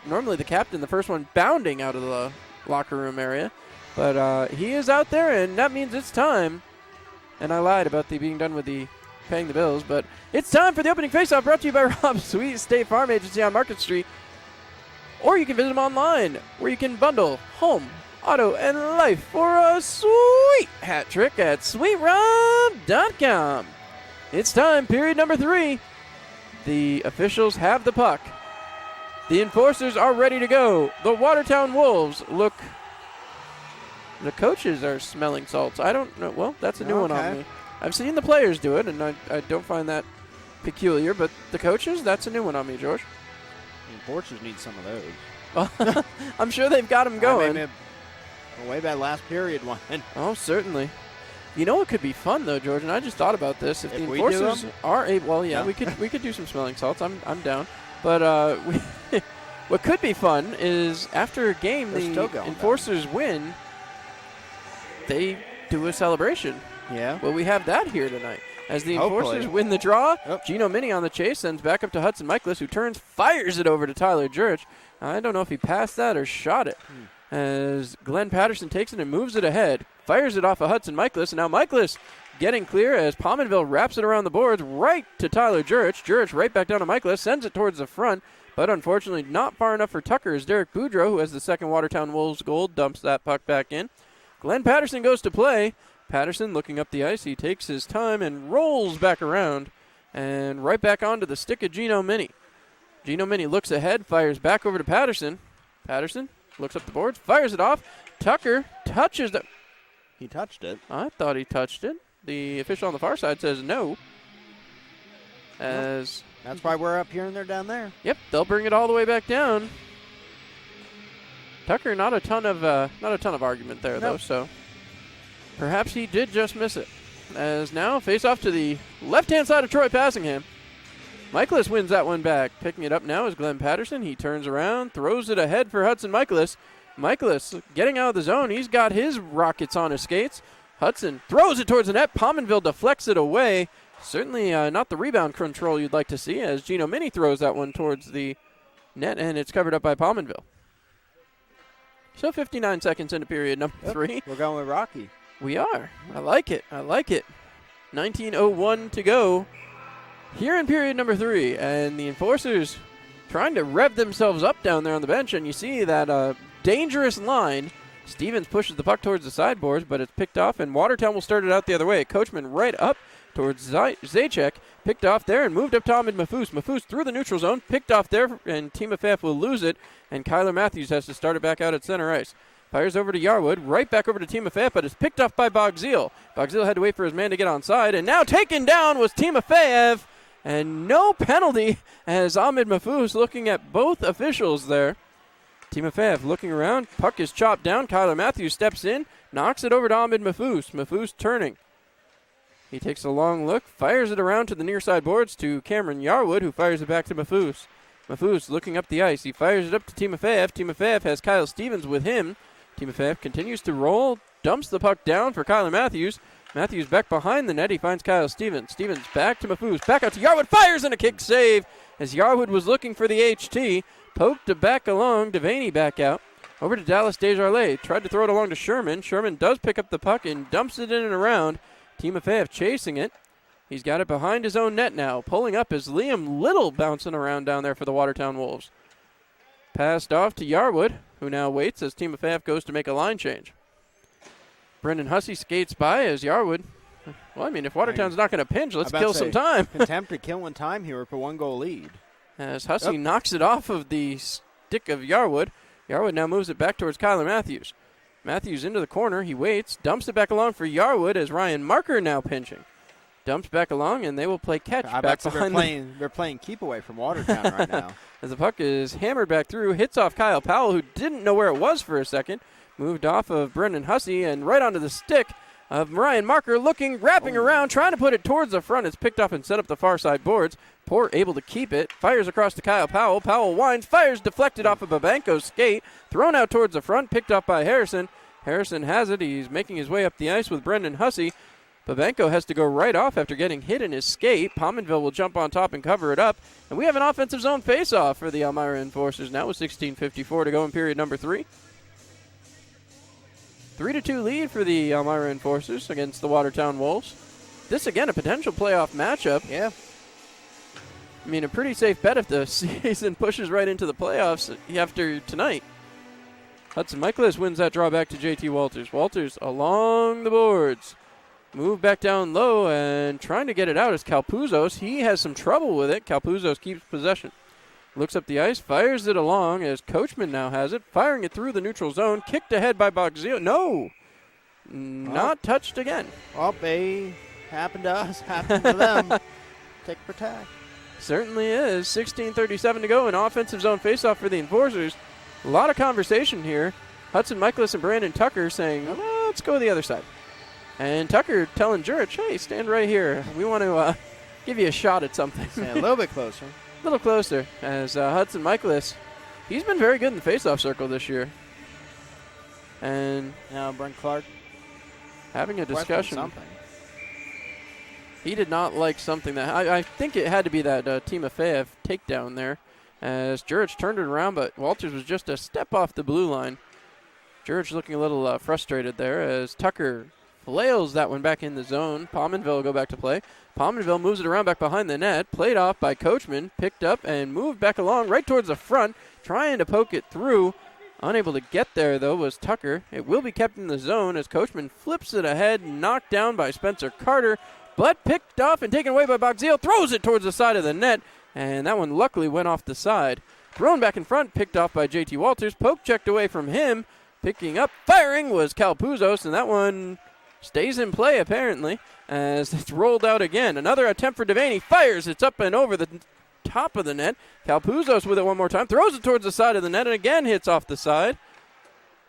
S2: normally the captain, the first one bounding out of the locker room area. But he is out there, and that means it's time. And I lied about the being done with the paying the bills, but it's time for the opening faceoff, brought to you by Rob Sweet State Farm Agency on Market Street. Or you can visit them online, where you can bundle home, auto, and life for a sweet hat trick at sweetrob.com. It's time, period number 3. The officials have the puck. The Enforcers are ready to go. The Watertown Wolves look. The coaches are smelling salts. I don't know. Well, that's a new one on me. I've seen the players do it, and I don't find that peculiar. But the coaches, that's a new one on me, George.
S3: The Enforcers need some of those.
S2: I'm sure they've got them going.
S3: Way back last period one.
S2: Oh, certainly. You know what could be fun though, George, and I just thought about this. If the Enforcers are able, well, yeah, we could do some smelling salts. I'm down. But what could be fun is after a game, the Enforcers win. They do a celebration.
S3: Yeah.
S2: Well, we have that here tonight. As the Enforcers win the draw, Gino Mini on the chase, sends back up to Hudson Michaelis, who turns, fires it over to Tyler Jurich. I don't know if he passed that or shot it. As Glenn Patterson takes it and moves it ahead, fires it off of Hudson Michaelis, and now Michaelis getting clear as Pominville wraps it around the boards right to Tyler Jurich. Jurich right back down to Michaelis, sends it towards the front, but unfortunately not far enough for Tucker as Derek Boudreau, who has the second Watertown Wolves goal, dumps that puck back in. Glenn Patterson goes to play. Patterson looking up the ice. He takes his time and rolls back around and right back onto the stick of Gino Mini. Gino Mini looks ahead, fires back over to Patterson. Patterson looks up the boards, fires it off. Tucker touches it.
S3: He touched it.
S2: I thought he touched it. The official on the far side says no. As
S3: that's why we're up here and they're down there.
S2: Yep, they'll bring it all the way back down. Tucker, not a ton of argument there though, so perhaps he did just miss it. As now face off to the left-hand side of Troy Passingham. Michaelis wins that one back. Picking it up now is Glenn Patterson. He turns around, throws it ahead for Hudson Michaelis. Michaelis getting out of the zone. He's got his rockets on his skates. Hudson throws it towards the net. Pominville deflects it away. Certainly not the rebound control you'd like to see as Gino Mini throws that one towards the net, and it's covered up by Pominville. So 59 seconds into period number 3.
S3: We're going with Rocky.
S2: We are. I like it. 19:01 to go here in period number 3. And the Enforcers trying to rev themselves up down there on the bench. And you see that dangerous line. Stevens pushes the puck towards the sideboards, but it's picked off. And Watertown will start it out the other way. Coachman right up towards Zajac. Picked off there and moved up to Ahmed Mahfouz. Mahfouz through the neutral zone. Picked off there, and Timofeyev will lose it. And Kyler Matthews has to start it back out at center ice. Fires over to Yarwood, right back over to Timofeyev, but it's picked off by Bogzil. Bogzil had to wait for his man to get onside, and now taken down was Timofeyev. And no penalty as Ahmed Mahfouz looking at both officials there. Timofeyev looking around, puck is chopped down. Kyler Matthews steps in, knocks it over to Ahmed Mahfouz. Mahfouz turning. He takes a long look, fires it around to the near side boards to Cameron Yarwood, who fires it back to Mahfouz. Mahfouz looking up the ice. He fires it up to Timofeyev. Timofeyev has Kyle Stevens with him. Timofeyev continues to roll, dumps the puck down for Kyler Matthews. Matthews back behind the net. He finds Kyle Stevens. Stevens back to Mahfouz. Back out to Yarwood. Fires and a kick save as Yarwood was looking for the HT. Poked it back along. Devaney back out. Over to Dallas Desjardins. Tried to throw it along to Sherman. Sherman does pick up the puck and dumps it in and around. Timofeyev chasing it. He's got it behind his own net now. Pulling up is Liam Little bouncing around down there for the Watertown Wolves. Passed off to Yarwood, who now waits as Timofeyev goes to make a line change. Brendan Hussey skates by as Yarwood. Well, I mean, if Watertown's not going to pinch, let's kill some time.
S3: Attempt to kill in time here for 1-goal lead.
S2: As Hussey knocks it off of the stick of Yarwood. Yarwood now moves it back towards Kyler Matthews. Matthews into the corner. He waits, dumps it back along for Yarwood as Ryan Marker now pinching. Dumps back along, and they will play catch back behind
S3: they're playing keep away from Watertown right now.
S2: As the puck is hammered back through, hits off Kyle Powell, who didn't know where it was for a second. Moved off of Brendan Hussey and right onto the stick of Ryan Marker, wrapping around, trying to put it towards the front. It's picked up and set up the far side boards. Port able to keep it. Fires across to Kyle Powell. Powell winds, fires deflected off of Babenko's skate. Thrown out towards the front, picked up by Harrison. Harrison has it. He's making his way up the ice with Brendan Hussey. Babenko has to go right off after getting hit in his skate. Pominville will jump on top and cover it up. And we have an offensive zone face-off for the Elmira Enforcers now with 16:54 to go in period number 3. 3-2 lead for the Elmira Enforcers against the Watertown Wolves. This, again, a potential playoff matchup.
S3: Yeah.
S2: I mean, a pretty safe bet if the season pushes right into the playoffs after tonight. Hudson Michaelis wins that draw back to JT Walters. Walters along the boards. Move back down low and trying to get it out is Calpuzos. He has some trouble with it. Calpuzos keeps possession. Looks up the ice, fires it along as Coachman now has it. Firing it through the neutral zone. Kicked ahead by Bogzio. No! Not touched again.
S3: Well, they happened to us, happened to them. Tick for tack.
S2: Certainly is. 16:37 to go. An offensive zone faceoff for the Enforcers. A lot of conversation here. Hudson Michaelis and Brandon Tucker saying, let's go the other side. And Tucker telling Jurich, hey, stand right here. We want to give you a shot at something.
S3: Yeah, a little bit closer.
S2: A little closer as Hudson Michaelis, he's been very good in the faceoff circle this year. And
S3: now Brent Clark
S2: having a discussion. He did not like something that I think it had to be that Timofeyev takedown there as Jurich turned it around, but Walters was just a step off the blue line. Jurich looking a little frustrated there as Tucker flails that one back in the zone. Pominville will go back to play. Pominville moves it around back behind the net. Played off by Coachman. Picked up and moved back along right towards the front. Trying to poke it through. Unable to get there, though, was Tucker. It will be kept in the zone as Coachman flips it ahead. Knocked down by Spencer Carter. But picked off and taken away by Bogzil. Throws it towards the side of the net. And that one luckily went off the side. Thrown back in front. Picked off by JT Walters. Poke checked away from him. Picking up, firing was Calpuzos. And that one stays in play, apparently, as it's rolled out again. Another attempt for Devaney. Fires. It's up and over the top of the net. Calpuzos with it one more time. Throws it towards the side of the net and again hits off the side.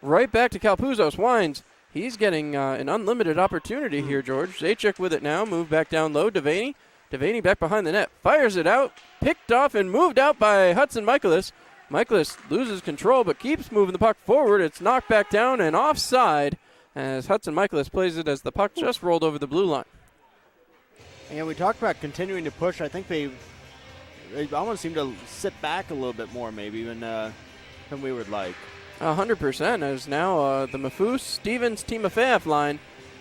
S2: Right back to Calpuzos. Winds. He's getting an unlimited opportunity here, George. Zajac with it now. Move back down low. Devaney. Devaney back behind the net. Fires it out. Picked off and moved out by Hudson Michaelis. Michaelis loses control but keeps moving the puck forward. It's knocked back down and offside as Hudson Michaelis plays it as the puck just rolled over the blue line.
S3: And we talked about continuing to push. I think they almost seem to sit back a little bit more maybe than we would like.
S2: 100%, as now the Mafus-Stevens-Timofeyev line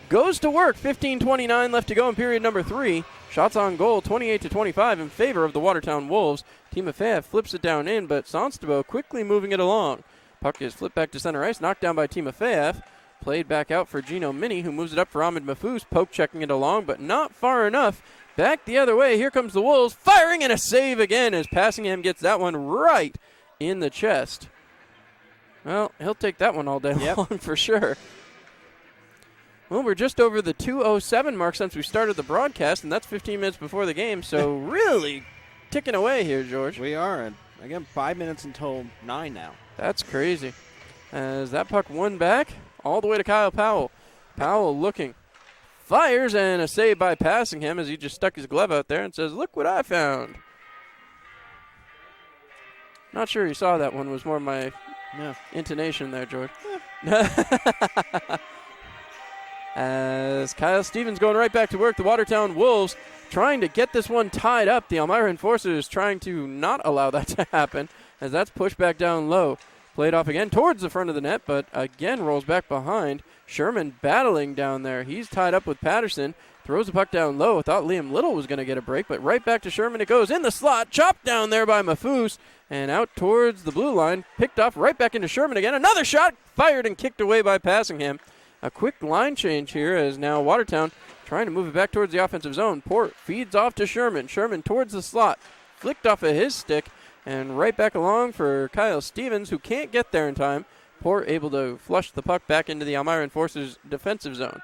S2: goes to work. 15:29 left to go in period number 3. Shots on goal, 28-25 in favor of the Watertown Wolves. Timofeyev flips it down in, but Sonstabo quickly moving it along. Puck is flipped back to center ice, knocked down by Timofeyev. Played back out for Gino Mini, who moves it up for Ahmed Mafus. Poke checking it along, but not far enough. Back the other way. Here comes the Wolves, firing, and a save again as Passingham gets that one right in the chest. Well, he'll take that one all day long for sure. Well, we're just over the 2:07 mark since we started the broadcast, and that's 15 minutes before the game, so really ticking away here, George.
S3: We are, and again, 5 minutes until 9 now.
S2: That's crazy. As that puck won back all the way to Kyle Powell. Powell looking. Fires, and a save by Passingham as he just stuck his glove out there and says, "Look what I found." Not sure you saw that one. Was more my intonation there, George. As Kyle Stevens going right back to work, the Watertown Wolves trying to get this one tied up. The Elmira Enforcers trying to not allow that to happen as that's pushed back down low. Played off again towards the front of the net, but again rolls back behind. Sherman battling down there. He's tied up with Patterson. Throws the puck down low. Thought Liam Little was going to get a break, but right back to Sherman it goes in the slot. Chopped down there by Mafus and out towards the blue line. Picked off right back into Sherman again. Another shot fired and kicked away by Passingham. A quick line change here as now Watertown trying to move it back towards the offensive zone. Port feeds off to Sherman. Sherman towards the slot. Flicked off of his stick. And right back along for Kyle Stevens, who can't get there in time. Port able to flush the puck back into the Elmira Enforcers' defensive zone.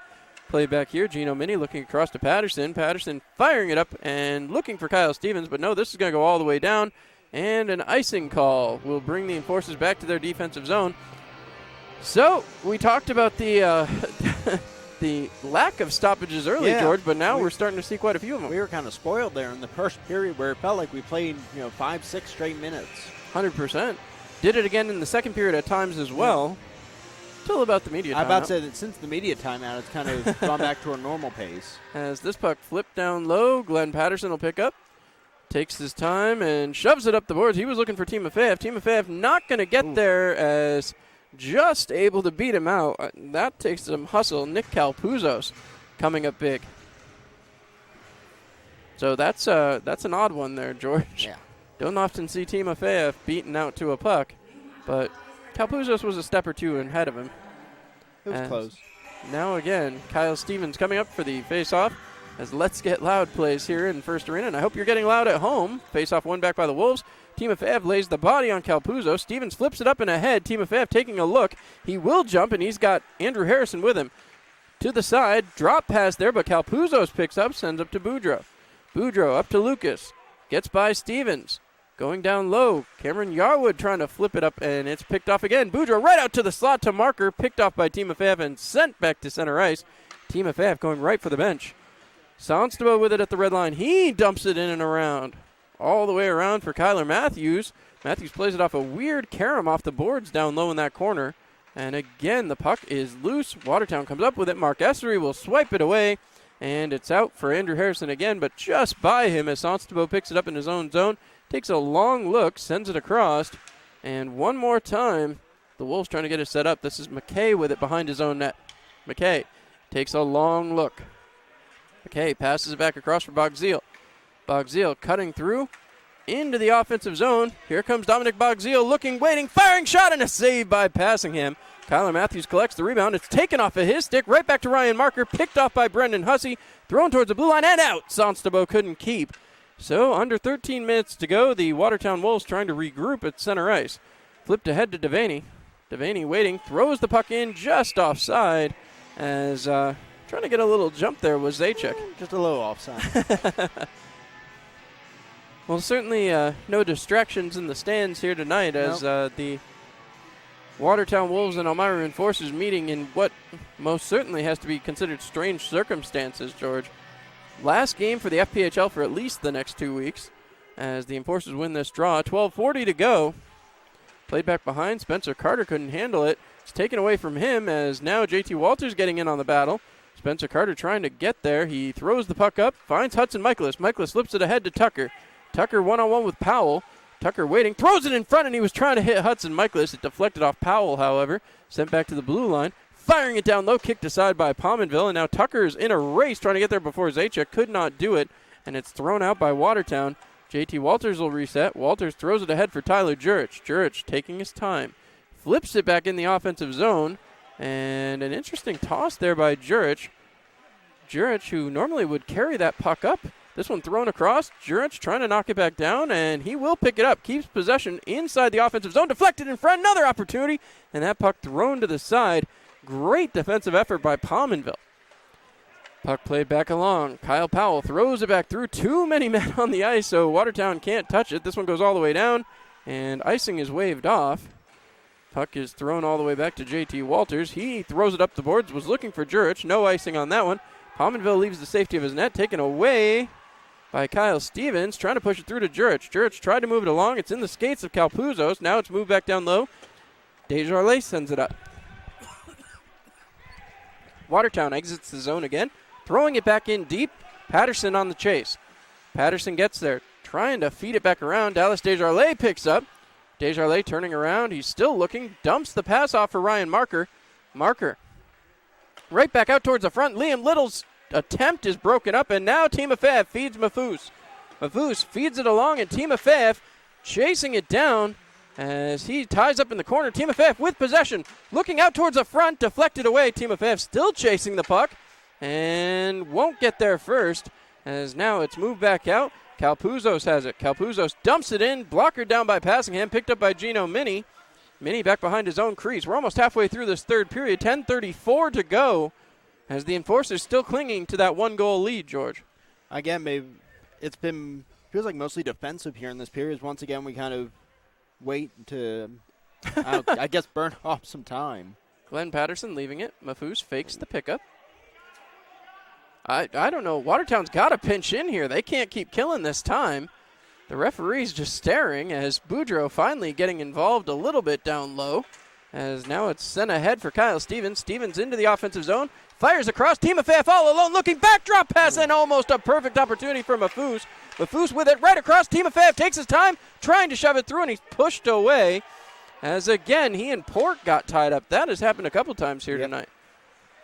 S2: Play back here, Gino Mini looking across to Patterson. Patterson firing it up and looking for Kyle Stevens, but no, this is going to go all the way down. And an icing call will bring the Enforcers back to their defensive zone. So, we talked about the the lack of stoppages early, George, but now we're starting to see quite a few of them.
S3: We were kind of spoiled there in the first period where it felt like we played 5-6 straight minutes.
S2: 100%. Did it again in the second period at times as well. Till about the media timeout.
S3: I'm about to say that since the media timeout, it's kind of gone back to a normal pace.
S2: As this puck flipped down low, Glenn Patterson will pick up. Takes his time and shoves it up the boards. He was looking for Timofeyev. Timofeyev not going to get there as just able to beat him out. That takes some hustle. Nick Calpuzos coming up big. So that's an odd one there, George.
S3: Yeah.
S2: Don't often see Timofeyev beaten out to a puck, but Calpuzos was a step or two ahead of him.
S3: It was close.
S2: Now again, Kyle Stevens coming up for the face-off as Let's Get Loud plays here in First Arena, and I hope you're getting loud at home. Face-off won back by the Wolves. Timofeyev lays the body on Calpuzos. Stevens flips it up and ahead. Timofeyev taking a look. He will jump, and he's got Andrew Harrison with him. To the side, drop pass there, but Calpuzos picks up, sends up to Boudreau. Boudreau up to Lucas. Gets by Stevens. Going down low. Cameron Yarwood trying to flip it up, and it's picked off again. Boudreau right out to the slot to Marker. Picked off by Timofeyev and sent back to center ice. Timofeyev going right for the bench. Sonstabo with it at the red line. He dumps it in and around. All the way around for Kyler Matthews. Matthews plays it off a weird carom off the boards down low in that corner. And again, the puck is loose. Watertown comes up with it. Mark Essery will swipe it away. And it's out for Andrew Harrison again, but just by him as Sonstabo picks it up in his own zone. Takes a long look, sends it across. And one more time, the Wolves trying to get it set up. This is McKay with it behind his own net. McKay takes a long look. McKay passes it back across for Bogzeal. Bogzeal cutting through into the offensive zone. Here comes Dominic Bogzeal looking, waiting, firing shot, and a save by Passingham. Kyler Matthews collects the rebound. It's taken off of his stick, right back to Ryan Marker, picked off by Brendan Hussey, thrown towards the blue line and out. Sonstabo couldn't keep. So under 13 minutes to go, the Watertown Wolves trying to regroup at center ice. Flipped ahead to Devaney. Devaney waiting, throws the puck in just offside as trying to get a little jump there was Zajac.
S3: Just a little offside.
S2: Well, certainly no distractions in the stands here tonight as the Watertown Wolves and Elmira Enforcers meeting in what most certainly has to be considered strange circumstances, George. Last game for the FPHL for at least the next 2 weeks as the Enforcers win this draw. 12:40 to go. Played back behind. Spencer Carter couldn't handle it. It's taken away from him as now JT Walters getting in on the battle. Spencer Carter trying to get there. He throws the puck up, finds Hudson Michaelis. Michaelis flips it ahead to Tucker. Tucker one-on-one with Powell. Tucker waiting, throws it in front, and he was trying to hit Hudson Michaelis. It deflected off Powell, however, sent back to the blue line. Firing it down low, kicked aside by Pominville, and now Tucker's in a race trying to get there before Zajac. Could not do it, and it's thrown out by Watertown. JT Walters will reset. Walters throws it ahead for Tyler Jurich. Jurich taking his time. Flips it back in the offensive zone, and an interesting toss there by Jurich. Jurich, who normally would carry that puck up. This one thrown across. Jurich trying to knock it back down, and he will pick it up. Keeps possession inside the offensive zone. Deflected in front. Another opportunity, and that puck thrown to the side. Great defensive effort by Pominville. Puck played back along. Kyle Powell throws it back through. Too many men on the ice, so Watertown can't touch it. This one goes all the way down, and icing is waved off. Puck is thrown all the way back to JT Walters. He throws it up the boards, was looking for Jurich. No icing on that one. Pominville leaves the safety of his net, taken away by Kyle Stevens, trying to push it through to Jurich. Jurich tried to move it along. It's in the skates of Calpuzos. Now it's moved back down low. Desjardins sends it up. Watertown exits the zone again, throwing it back in deep. Patterson on the chase. Patterson gets there, trying to feed it back around. Dallas Desjardins picks up. Desjardins turning around. He's still looking. Dumps the pass off for Ryan Marker. Marker right back out towards the front. Liam Little's attempt is broken up, and now Timofeyev feeds Mafuz. Mafuz feeds it along, and Timofeyev chasing it down as he ties up in the corner. Timofeyev with possession, looking out towards the front, deflected away. Timofeyev still chasing the puck and won't get there first, as now it's moved back out. Calpuzos has it. Calpuzos dumps it in, blocker down by Passingham, picked up by Gino Mini. Mini back behind his own crease. We're almost halfway through this third period, 10:34 to go, as the Enforcers still clinging to that one-goal lead, George.
S3: Again, maybe it's been, feels like mostly defensive here in this period. Once again, we kind of wait to, I guess, burn off some time.
S2: Glenn Patterson leaving it. Mafuz fakes the pickup. I don't know. Watertown's got to pinch in here. They can't keep killing this time. The referee's just staring as Boudreau finally getting involved a little bit down low. As now it's sent ahead for Kyle Stevens. Stevens into the offensive zone. Fires across. Timofeyev all alone looking back. Drop pass and almost a perfect opportunity for Mafuz. Mafuz with it right across. Timofeyev takes his time trying to shove it through, and he's pushed away. As again, he and Port got tied up. That has happened a couple times here tonight.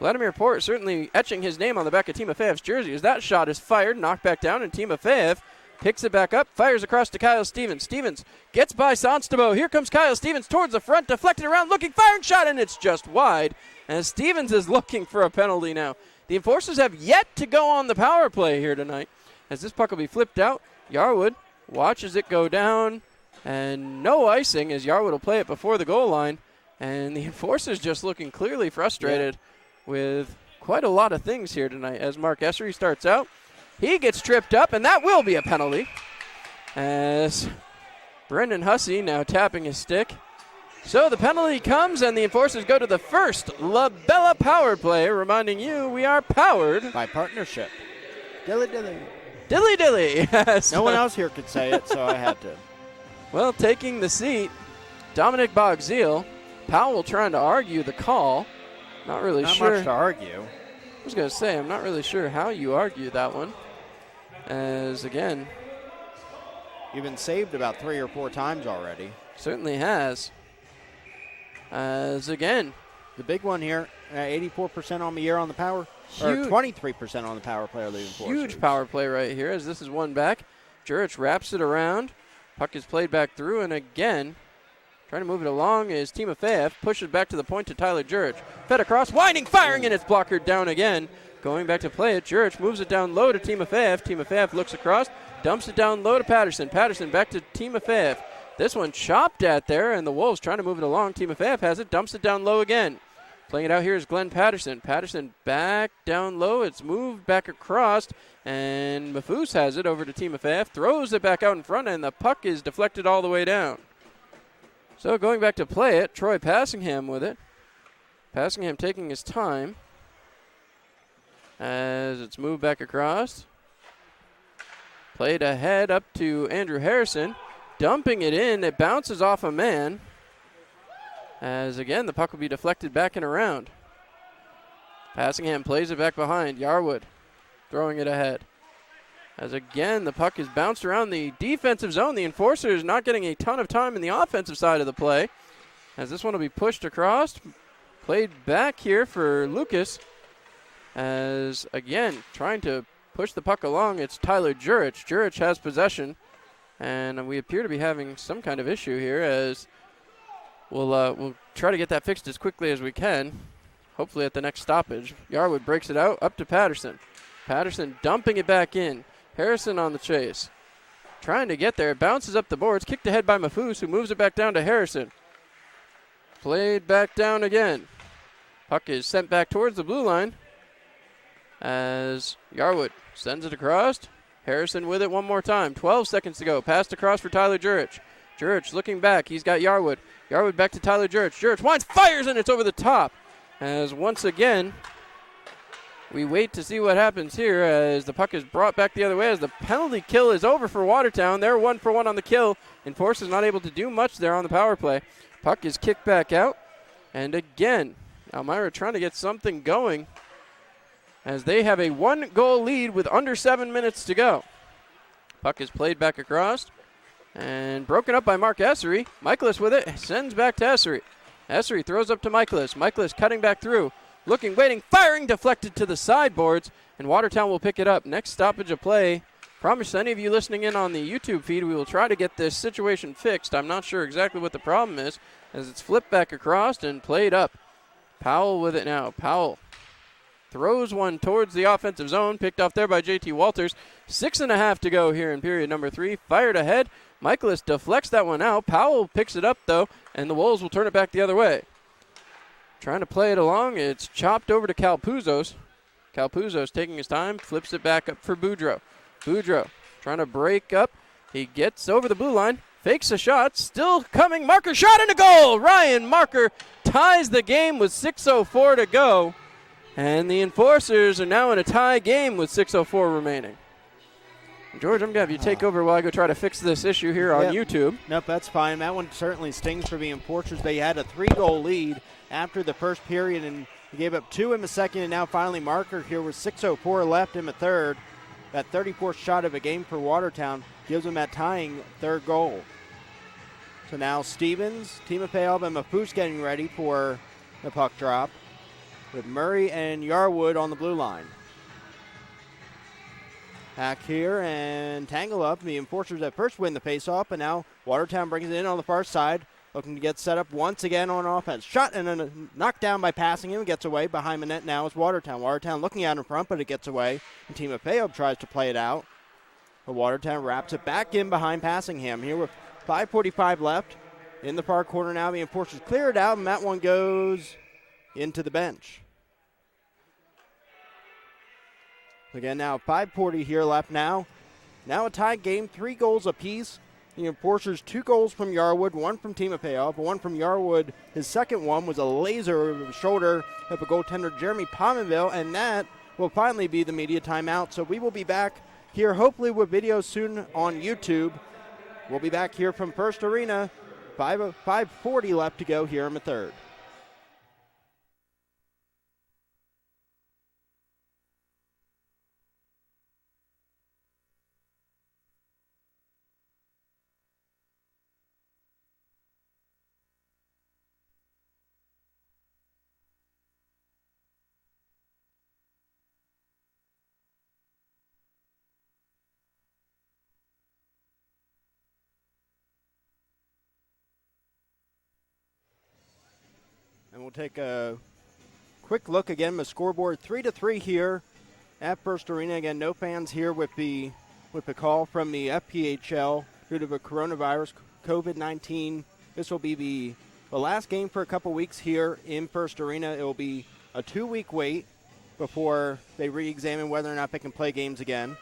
S2: Vladimir Port certainly etching his name on the back of Timofeyev's jersey as that shot is fired, knocked back down, and Timofeyev picks it back up, fires across to Kyle Stevens. Stevens gets by Sonstabo. Here comes Kyle Stevens towards the front, deflected around, looking, firing shot, and it's just wide. And Stevens is looking for a penalty now. The Enforcers have yet to go on the power play here tonight, as this puck will be flipped out. Yarwood watches it go down, and no icing as Yarwood will play it before the goal line. And the Enforcers just looking clearly frustrated with quite a lot of things here tonight as Mark Essery starts out. He gets tripped up, and that will be a penalty as Brendan Hussey now tapping his stick. So the penalty comes, and the Enforcers go to the first La Bella power play, reminding you we are powered
S3: by partnership. Dilly dilly.
S2: Dilly dilly.
S3: No one else here could say it, so I had to.
S2: Well, taking the seat, Dominic Bogzeal. Powell trying to argue the call. Not really sure.
S3: Not much to argue.
S2: I was going to say, I'm not really sure how you argue that one. As, again,
S3: you've been saved about 3 or 4 times already.
S2: Certainly has. As, again,
S3: the big one here, 84% on the year on the power, or 23% on the power play of the Enforcers.
S2: Huge power play right here as this is one back. Jurich wraps it around. Puck is played back through, and again, trying to move it along is Timofeyev. Pushes back to the point to Tyler Jurich. Fed across, winding, firing, and it's blockered down again. Going back to play it, Jurich moves it down low to Timofeyev. Timofeyev looks across, dumps it down low to Patterson. Patterson back to Timofeyev. This one chopped at there, and the Wolves trying to move it along. Timofeyev has it, dumps it down low again. Playing it out here is Glenn Patterson. Patterson back down low. It's moved back across, and Mafuz has it over to Timofeyev. Throws it back out in front, and the puck is deflected all the way down. So going back to play it, Troy Passingham with it. Passingham taking his time as it's moved back across. Played ahead up to Andrew Harrison. Dumping it in, it bounces off a man. As again, the puck will be deflected back and around. Passingham plays it back behind. Yarwood throwing it ahead. As again, the puck is bounced around the defensive zone. The Enforcers not getting a ton of time in the offensive side of the play. As this one will be pushed across. Played back here for Lucas. As, again, trying to push the puck along, it's Tyler Jurich. Jurich has possession. And we appear to be having some kind of issue here as we'll try to get that fixed as quickly as we can. Hopefully at the next stoppage. Yarwood breaks it out up to Patterson. Patterson dumping it back in. Harrison on the chase. Trying to get there. It bounces up the boards. Kicked ahead by Mafus, who moves it back down to Harrison. Played back down again. Puck is sent back towards the blue line as Yarwood sends it across. Harrison with it one more time. 12 seconds to go. Passed across for Tyler Jurich. Jurich looking back. He's got Yarwood. Yarwood back to Tyler Jurich. Jurich winds, fires, and it's over the top. As once again, we wait to see what happens here as the puck is brought back the other way as the penalty kill is over for Watertown. They're 1-for-1 on the kill. Enforcers not able to do much there on the power play. Puck is kicked back out. And again, Elmira trying to get something going as they have a 1-goal lead with under 7 minutes to go. Puck is played back across and broken up by Mark Essery. Michaelis with it, sends back to Essery. Essery throws up to Michaelis. Michaelis cutting back through. Looking, waiting, firing, deflected to the sideboards, and Watertown will pick it up. Next stoppage of play. Promise any of you listening in on the YouTube feed, we will try to get this situation fixed. I'm not sure exactly what the problem is, as it's flipped back across and played up. Powell with it now. Powell throws one towards the offensive zone, picked off there by JT Walters. 6.5 to go here in period number 3. Fired ahead. Michaelis deflects that one out. Powell picks it up, though, and the Wolves will turn it back the other way. Trying to play it along. It's chopped over to Calpuzos. Calpuzos taking his time, flips it back up for Boudreau. Boudreau trying to break up. He gets over the blue line, fakes a shot, still coming. Marker shot and a goal. Ryan Marker ties the game with 6:04 to go. And the Enforcers are now in a tie game with 6:04 remaining. George, I'm going to have you take over while I go try to fix this issue here on YouTube.
S3: Nope, that's fine. That one certainly stings for the Enforcers. They had a 3-goal lead after the first period, and they gave up 2 in the second, and now finally Marker here with 6:04 left in the third. That 34th shot of a game for Watertown gives them that tying third goal. So now Stevens, Timofeyev, and Mafus getting ready for the puck drop with Murray and Yarwood on the blue line. Back here and tangle up. The Enforcers at first win the faceoff, and now Watertown brings it in on the far side, looking to get set up once again on offense. Shot and then knocked down by passing him. Gets away. Behind the net now is Watertown. Watertown looking out in front, but it gets away. And Timofeyev tries to play it out. But Watertown wraps it back in behind Passingham. Here with 5:45 left. In the far corner now, the Enforcers clear it out, and that one goes into the bench. Again, now 5:40 here left now. Now a tied game, 3 goals apiece. The Enforcers 2 goals from Yarwood, 1 from Timofeyev, 1 from Yarwood. His second one was a laser over the shoulder of a goaltender, Jeremy Pominville, and that will finally be the media timeout. So we will be back here hopefully with videos soon on YouTube. We'll be back here from First Arena. 5:40 left to go here in the third. And we'll take a quick look again. The scoreboard 3-3 here at First Arena. Again, no fans here with the call from the FPHL due to the coronavirus, COVID-19. This will be the last game for a couple weeks here in First Arena. It will be a 2-week wait before they re-examine whether or not they can play games again.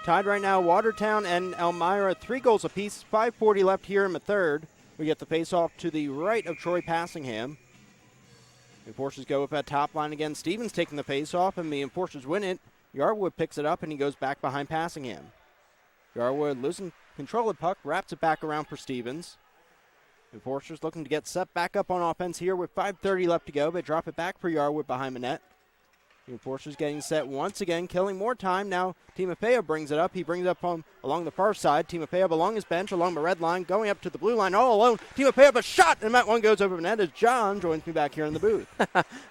S3: Tied right now, Watertown and Elmira, 3 goals apiece. 5:40 left here in the third. We get the face-off to the right of Troy Passingham. The Enforcers go with that top line again. Stevens taking the face-off, and the Enforcers win it. Yarwood picks it up, and he goes back behind Passingham. Yarwood losing control of the puck, wraps it back around for Stevens. The Enforcers looking to get set back up on offense here with 5:30 left to go. They drop it back for Yarwood behind the net. The Enforcers getting set once again, killing more time. Now Timofeyev brings it up. He brings it up along the far side. Timofeyev along his bench, along the red line, going up to the blue line all alone. Timofeyev a shot, and that one goes over the net as John joins me back here in the booth.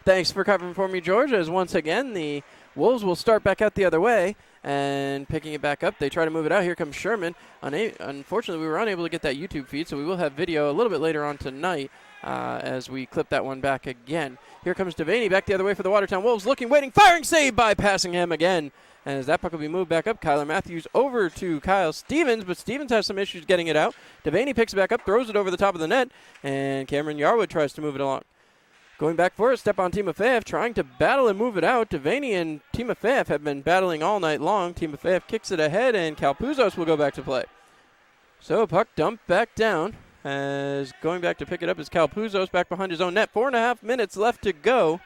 S2: Thanks for covering for me, George, as once again the Wolves will start back out the other way and picking it back up. They try to move it out. Here comes Sherman. Unfortunately, we were unable to get that YouTube feed, so we will have video a little bit later on tonight as we clip that one back again. Here comes Devaney back the other way for the Watertown Wolves. Looking, waiting, firing, save by passing him again. As that puck will be moved back up, Kyler Matthews over to Kyle Stevens, but Stevens has some issues getting it out. Devaney picks it back up, throws it over the top of the net, and Cameron Yarwood tries to move it along. Going back for it, step on Timofeyev, trying to battle and move it out. Devaney and Timofeyev have been battling all night long. Timofeyev kicks it ahead, and Kalpuzos will go back to play. So puck dumped back down. As going back to pick it up is Kalpuzos back behind his own net. 4.5 minutes left to go.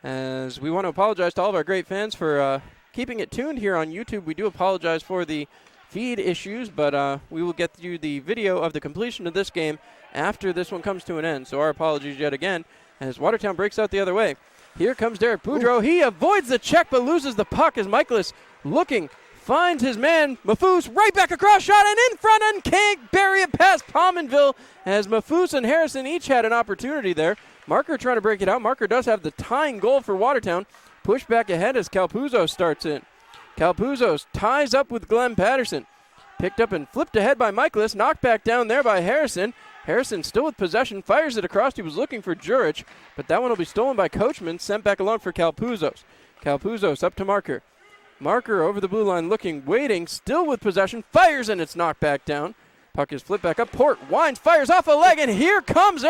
S2: As we want to apologize to all of our great fans for keeping it tuned here on YouTube. We do apologize for the feed issues, but we will get you the video of the completion of this game after this one comes to an end. So our apologies yet again as Watertown breaks out the other way. Here comes Derek Boudreau. Ooh. He avoids the check but loses the puck as Michaelis looking, finds his man, Mafus, right back across, shot, and in front, and can't bury it past Pominville as Mafus and Harrison each had an opportunity there. Marker trying to break it out. Marker does have the tying goal for Watertown. Push back ahead as Kalpuzos starts in. Kalpuzos ties up with Glenn Patterson. Picked up and flipped ahead by Michaelis. Knocked back down there by Harrison. Harrison still with possession. Fires it across. He was looking for Jurich, but that one will be stolen by Coachman. Sent back along for Kalpuzos. Kalpuzos up to Marker. Marker over the blue line looking, waiting, still with possession. Fires and it's knocked back down. Puck is flipped back up. Port winds, fires off a leg, and here comes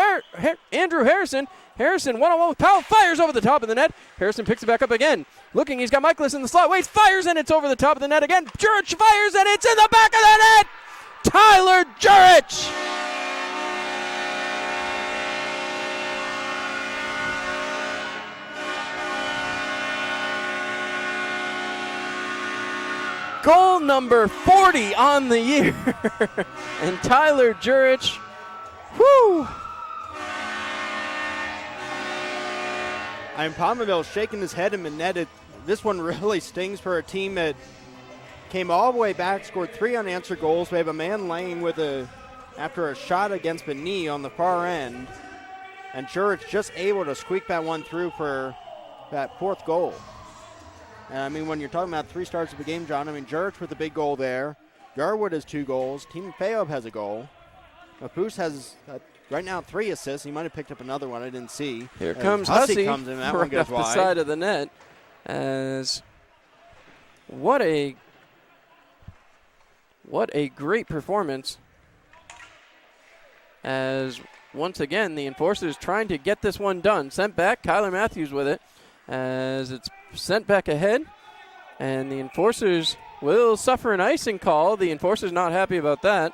S2: Andrew Harrison. Harrison one-on-one with Powell, fires over the top of the net. Harrison picks it back up again. Looking, he's got Michaelis in the slot. Waits, fires, and it's over the top of the net again. Jurich fires, and it's in the back of the net. Tyler Jurich. Goal number 40 on the year. And Tyler Jurich, whoo!
S3: I'm Pominville shaking his head in the net. This one really stings for a team that came all the way back, scored 3 unanswered goals. We have a man laying after a shot against the knee on the far end. And Jurich just able to squeak that one through for that 4th goal. And I mean, when you're talking about 3 starts of the game, John, I mean, Jurich with a big goal there. Yarwood has 2 goals. Timofeyev has a goal. Mapus has, right now, 3 assists. He might have picked up another one I didn't see.
S2: Here comes Hussey
S3: comes in. That
S2: right
S3: one goes
S2: off
S3: wide.
S2: the side of the net. As what a great performance. As once again, the Enforcers trying to get this one done. Sent back, Kyler Matthews with it. As it's sent back ahead, and the Enforcers will suffer an icing call. The Enforcers not happy about that.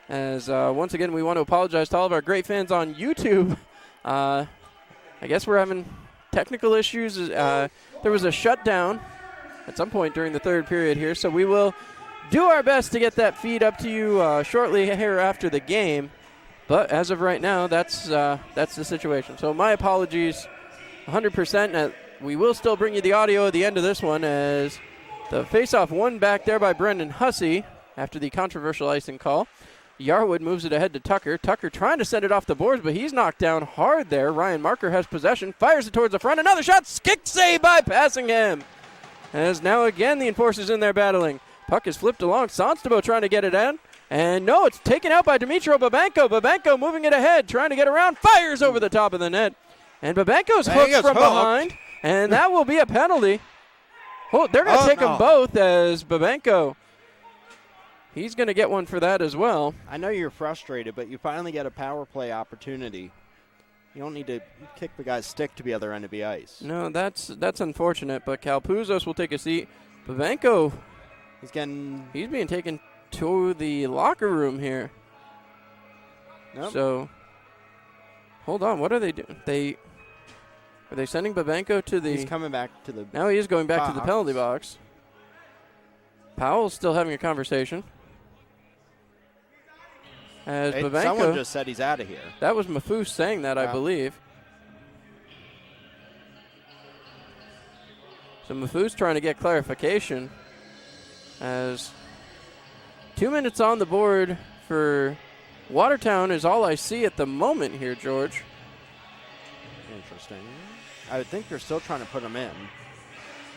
S2: As once again, we want to apologize to all of our great fans on YouTube. I guess we're having technical issues. There was a shutdown at some point during the 3rd period here, so we will do our best to get that feed up to you shortly here after the game. But as of right now, that's the situation. So my apologies 100%. We will still bring you the audio at the end of this one as the faceoff won back there by Brendan Hussey after the controversial icing call. Yarwood moves it ahead to Tucker. Tucker trying to send it off the boards, but he's knocked down hard there. Ryan Marker has possession, fires it towards the front. Another shot, skick save by Passingham. As now again the Enforcers in there battling. Puck is flipped along. Sonstabo trying to get it in. And no, it's taken out by Dimitro Babenko. Babenko moving it ahead, trying to get around, fires over the top of the net. And Babenko's hooked from behind, and that will be a penalty. Oh, they're going to take them both as Babenko. He's going to get one for that as well.
S3: I know you're frustrated, but you finally get a power play opportunity. You don't need to kick the guy's stick to the other end of the ice.
S2: No, that's unfortunate, but Kalpuzos will take a seat. Babenko, he's being taken to the locker room here.
S3: Nope.
S2: So, hold on, what are they doing? Are they sending Babenko to the...
S3: He's coming back to the
S2: Now he is going back
S3: box.
S2: to the penalty box. Powell's still having a conversation. As Babenko...
S3: Someone just said he's out of here.
S2: That was Mafus saying that, I believe. So Mafus trying to get clarification as 2 minutes on the board for Watertown is all I see at the moment here, George.
S3: Interesting. I would think they're still trying to put them in.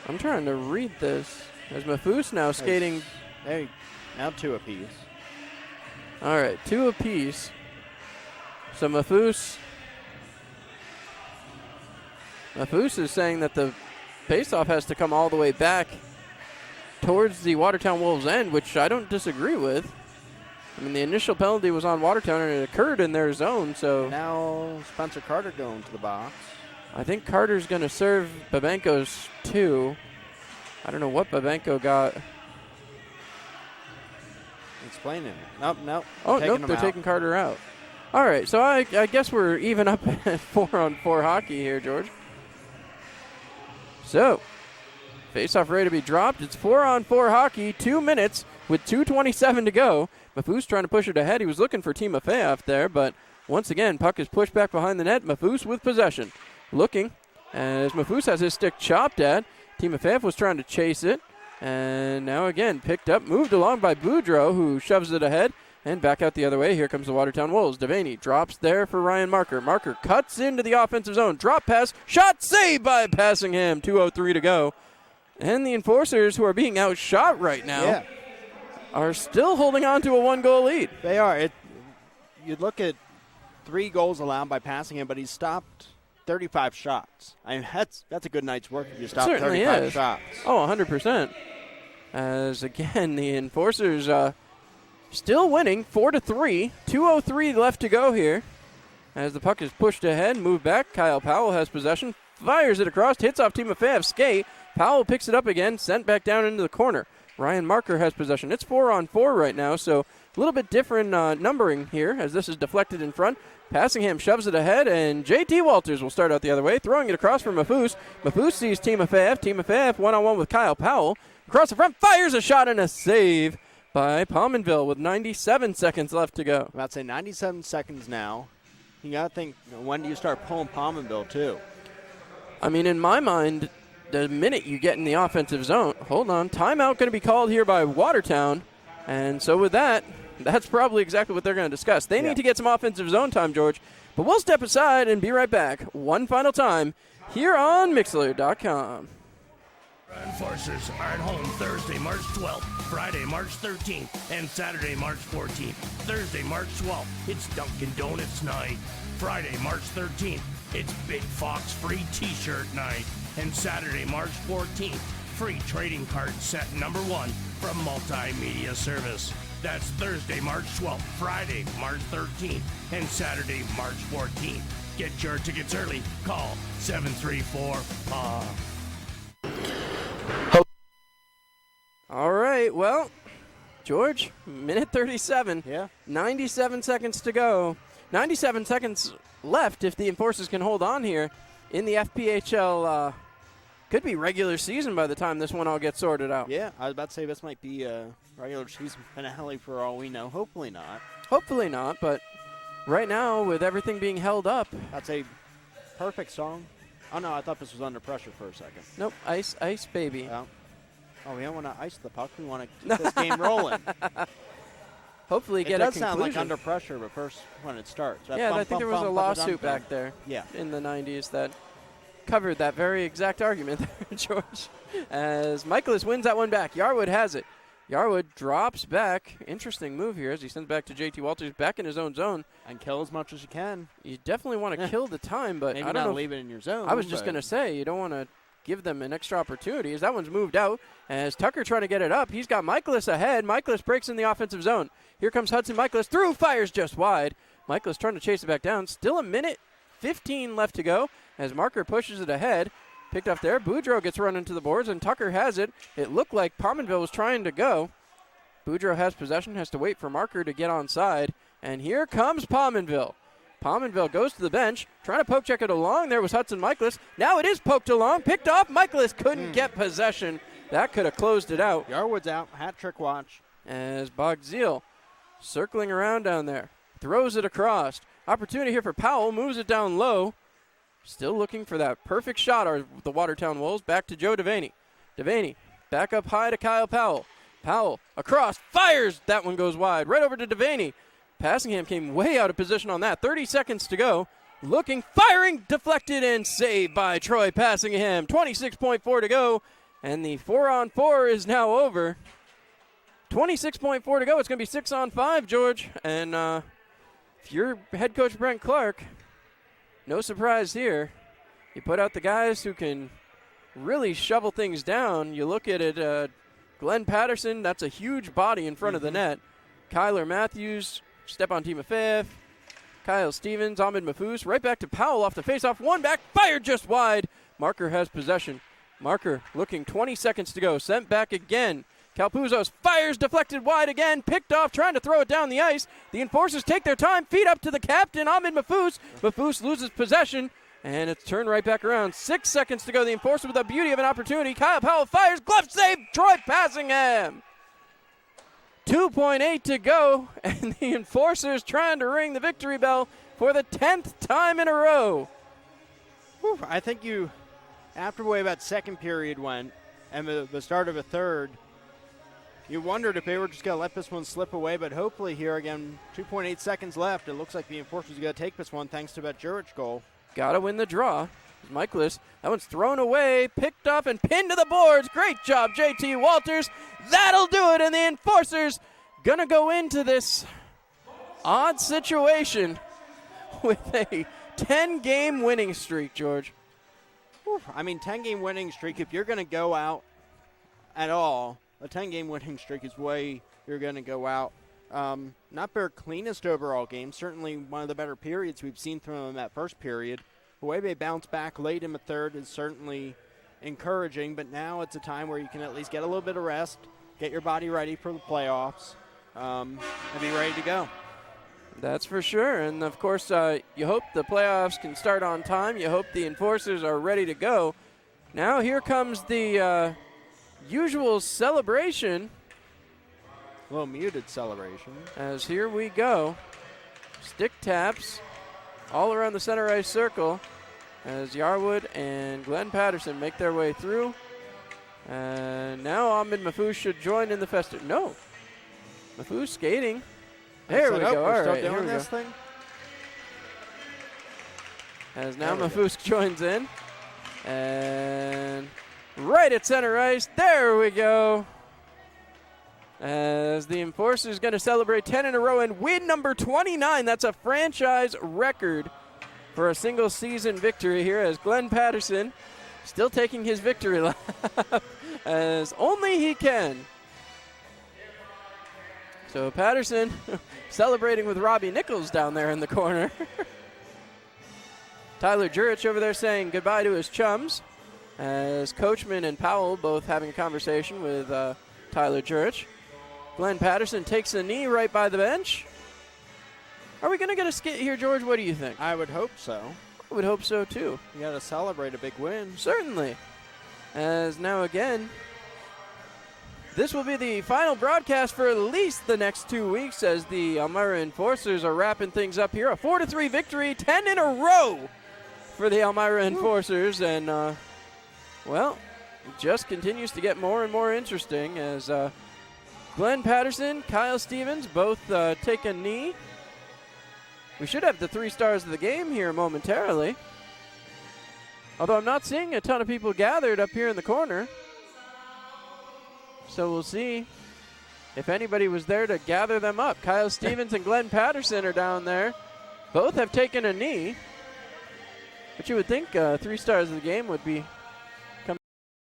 S2: I'm trying to read this. As Mafus now skating.
S3: Hey, now 2 apiece.
S2: All right, 2 apiece. So Mafus is saying that the faceoff has to come all the way back towards the Watertown Wolves' end, which I don't disagree with. I mean, the initial penalty was on Watertown, and it occurred in their zone, so.
S3: Now Spencer Carter going to the box.
S2: I think Carter's going to serve Babenko's 2. I don't know what Babenko got.
S3: Explain it. Nope.
S2: Oh, nope, they're taking Carter out. All right, so I guess we're even up at 4-on-4 hockey here, George. So, face-off ready to be dropped. It's 4-on-4 hockey, 2 minutes with 2:27 to go. Mafus trying to push it ahead. He was looking for Timofeyev there, but once again, puck is pushed back behind the net. Mafus with possession. Looking as Mafus has his stick chopped at. Timofeyev was trying to chase it. And now again, picked up, moved along by Boudreau, who shoves it ahead. And back out the other way. Here comes the Watertown Wolves. Devaney drops there for Ryan Marker. Marker cuts into the offensive zone. Drop pass. Shot saved by Passingham. 2:03 to go. And the Enforcers, who are being outshot right now, are still holding on to a 1-goal lead.
S3: They are. You'd look at 3 goals allowed by Passingham, but he's stopped 35 shots. I mean, that's a good night's work if you stop 35 shots.
S2: Oh, 100%. As, again, the Enforcers still winning 4-3. 2:03 left to go here. As the puck is pushed ahead, moved back. Kyle Powell has possession. Fires it across. Hits off Timofeyev's skate. Powell picks it up again. Sent back down into the corner. Ryan Marker has possession. It's 4-on-4 right now, so a little bit different numbering here as this is deflected in front. Passingham shoves it ahead, and J.T. Walters will start out the other way, throwing it across for Mafus. Mafus sees Timofeyev. Timofeyev one-on-one with Kyle Powell. Across the front, fires a shot and a save by Pominville with 97 seconds left to go.
S3: I'm about to say 97 seconds now. You got to think, when do you start pulling Pominville, too?
S2: I mean, in my mind, the minute you get in the offensive zone, hold on, timeout going to be called here by Watertown. And so with that, that's probably exactly what they're going to discuss. They need to get some offensive zone time, George. But we'll step aside and be right back one final time here on Mixler.com.
S1: Enforcers are at home Thursday, March 12th, Friday, March 13th, and Saturday, March 14th. Thursday, March 12th, it's Dunkin' Donuts night. Friday, March 13th, it's Big Fox free t-shirt night. And Saturday, March 14th, free trading card set number 1 from Multimedia Service. That's Thursday, March 12th, Friday, March 13th, and Saturday, March 14th. Get your tickets early. Call 734-PA.
S2: All right, well, George, minute 37.
S3: Yeah.
S2: 97 seconds to go. 97 seconds left if the Enforcers can hold on here in the FPHL. Could be regular season by the time this one all gets sorted out.
S3: Yeah, I was about to say this might be a regular season finale for all we know. Hopefully not.
S2: Hopefully not, but right now with everything being held up.
S3: That's a perfect song. Oh, no, I thought this was Under Pressure for a second.
S2: Nope, Ice, Ice Baby.
S3: Oh, we don't want to ice the puck. We want to keep this game rolling.
S2: Hopefully get a conclusion.
S3: It does sound like Under Pressure, but first when it starts.
S2: Yeah, I think there was a lawsuit back there in the 90s that covered that very exact argument there, George. As Michaelis wins that one back. Yarwood has it. Yarwood drops back. Interesting move here as he sends back to J.T. Walters back in his own zone.
S3: And kill as much as you can.
S2: You definitely want to kill the time, but
S3: maybe
S2: I don't
S3: not
S2: know.
S3: Leave it in your zone.
S2: I was just going to say, you don't want to give them an extra opportunity as that one's moved out. As Tucker trying to get it up, he's got Michaelis ahead. Michaelis breaks in the offensive zone. Here comes Hudson Michaelis through, fires just wide. Michaelis trying to chase it back down. Still a minute 15 left to go as Marker pushes it ahead. Picked up there. Boudreau gets run into the boards, and Tucker has it. It looked like Pominville was trying to go. Boudreau has possession, has to wait for Marker to get onside. And here comes Pominville. Pominville goes to the bench, trying to poke check it along. There was Hudson Michaelis. Now it is poked along, picked off. Michaelis couldn't get possession. That could have closed it out.
S3: Yarwood's out. Hat trick watch.
S2: As Bogzeal circling around down there. Throws it across. Opportunity here for Powell. Moves it down low. Still looking for that perfect shot are the Watertown Wolves. Back to Joe Devaney. Devaney back up high to Kyle Powell. Powell across, fires. That one goes wide. Right over to Devaney. Passingham came way out of position on that. 30 seconds to go. Looking, firing, deflected, and saved by Troy Passingham. 26.4 to go, and the 4-on-4 is now over. 26.4 to go. It's going to be 6-on-5, George. And if you're head coach Brent Clark, no surprise here. You put out the guys who can really shovel things down. You look at it, Glenn Patterson, that's a huge body in front of the net. Kyler Matthews, Stepan Timofeyev, Kyle Stevens, Ahmed Mahfouz, right back to Powell off the faceoff. One back, fired just wide. Marker has possession. Marker looking, 20 seconds to go. Sent back again. Calpuzos fires, deflected wide again, picked off, trying to throw it down the ice. The Enforcers take their time, feed up to the captain, Ahmed Mahfouz. Mahfouz loses possession, and it's turned right back around. 6 seconds to go. The Enforcers with a beauty of an opportunity. Kyle Powell fires, glove save, Troy Passingham. 2.8 to go, and the Enforcers trying to ring the victory bell for the 10th time in a row.
S3: Whew, I think after the way that second period went and the start of a third, you wondered if they were just going to let this one slip away, but hopefully here again, 2.8 seconds left. It looks like the Enforcers are going to take this one thanks to that Jurich goal.
S2: Got to win the draw. Michaelis, that one's thrown away, picked up, and pinned to the boards. Great job, JT Walters. That'll do it, and the Enforcers going to go into this odd situation with a 10-game winning streak, George.
S3: Whew, I mean, 10-game winning streak, if you're going to go out at all, a 10-game winning streak is way you're going to go out. Not their cleanest overall game, certainly one of the better periods we've seen from them in that first period. The way they bounce back late in the third is certainly encouraging, but now it's a time where you can at least get a little bit of rest, get your body ready for the playoffs, and be ready to go.
S2: That's for sure, and of course, you hope the playoffs can start on time. You hope the Enforcers are ready to go. Now here comes the usual celebration.
S3: A little muted celebration.
S2: As here we go. Stick taps all around the center ice circle as Yarwood and Glenn Patterson make their way through. And now Ahmed Mahfouz should join in the festive. No. Mahfouz skating. There we go. All right, here we go.
S3: Thing.
S2: As now Mahfouz joins in. And right at center ice. There we go. As the Enforcers going to celebrate 10 in a row and win number 29. That's a franchise record for a single season victory here as Glenn Patterson still taking his victory lap as only he can. So Patterson celebrating with Robbie Nichols down there in the corner. Tyler Jurich over there saying goodbye to his chums as Coachman and Powell both having a conversation with Tyler Jurich. Glenn Patterson takes a knee right by the bench. Are we going to get a skit here, George? What do you think?
S3: I would hope so.
S2: I would hope so, too.
S3: You got to celebrate a big win.
S2: Certainly. As now again, this will be the final broadcast for at least the next 2 weeks as the Elmira Enforcers are wrapping things up here. A 4-3 victory, 10 in a row for the Elmira Enforcers. And, well, it just continues to get more and more interesting as Glenn Patterson, Kyle Stevens both take a knee. We should have the 3 stars of the game here momentarily. Although I'm not seeing a ton of people gathered up here in the corner. So we'll see if anybody was there to gather them up. Kyle Stevens and Glenn Patterson are down there. Both have taken a knee. But you would think 3 stars of the game would be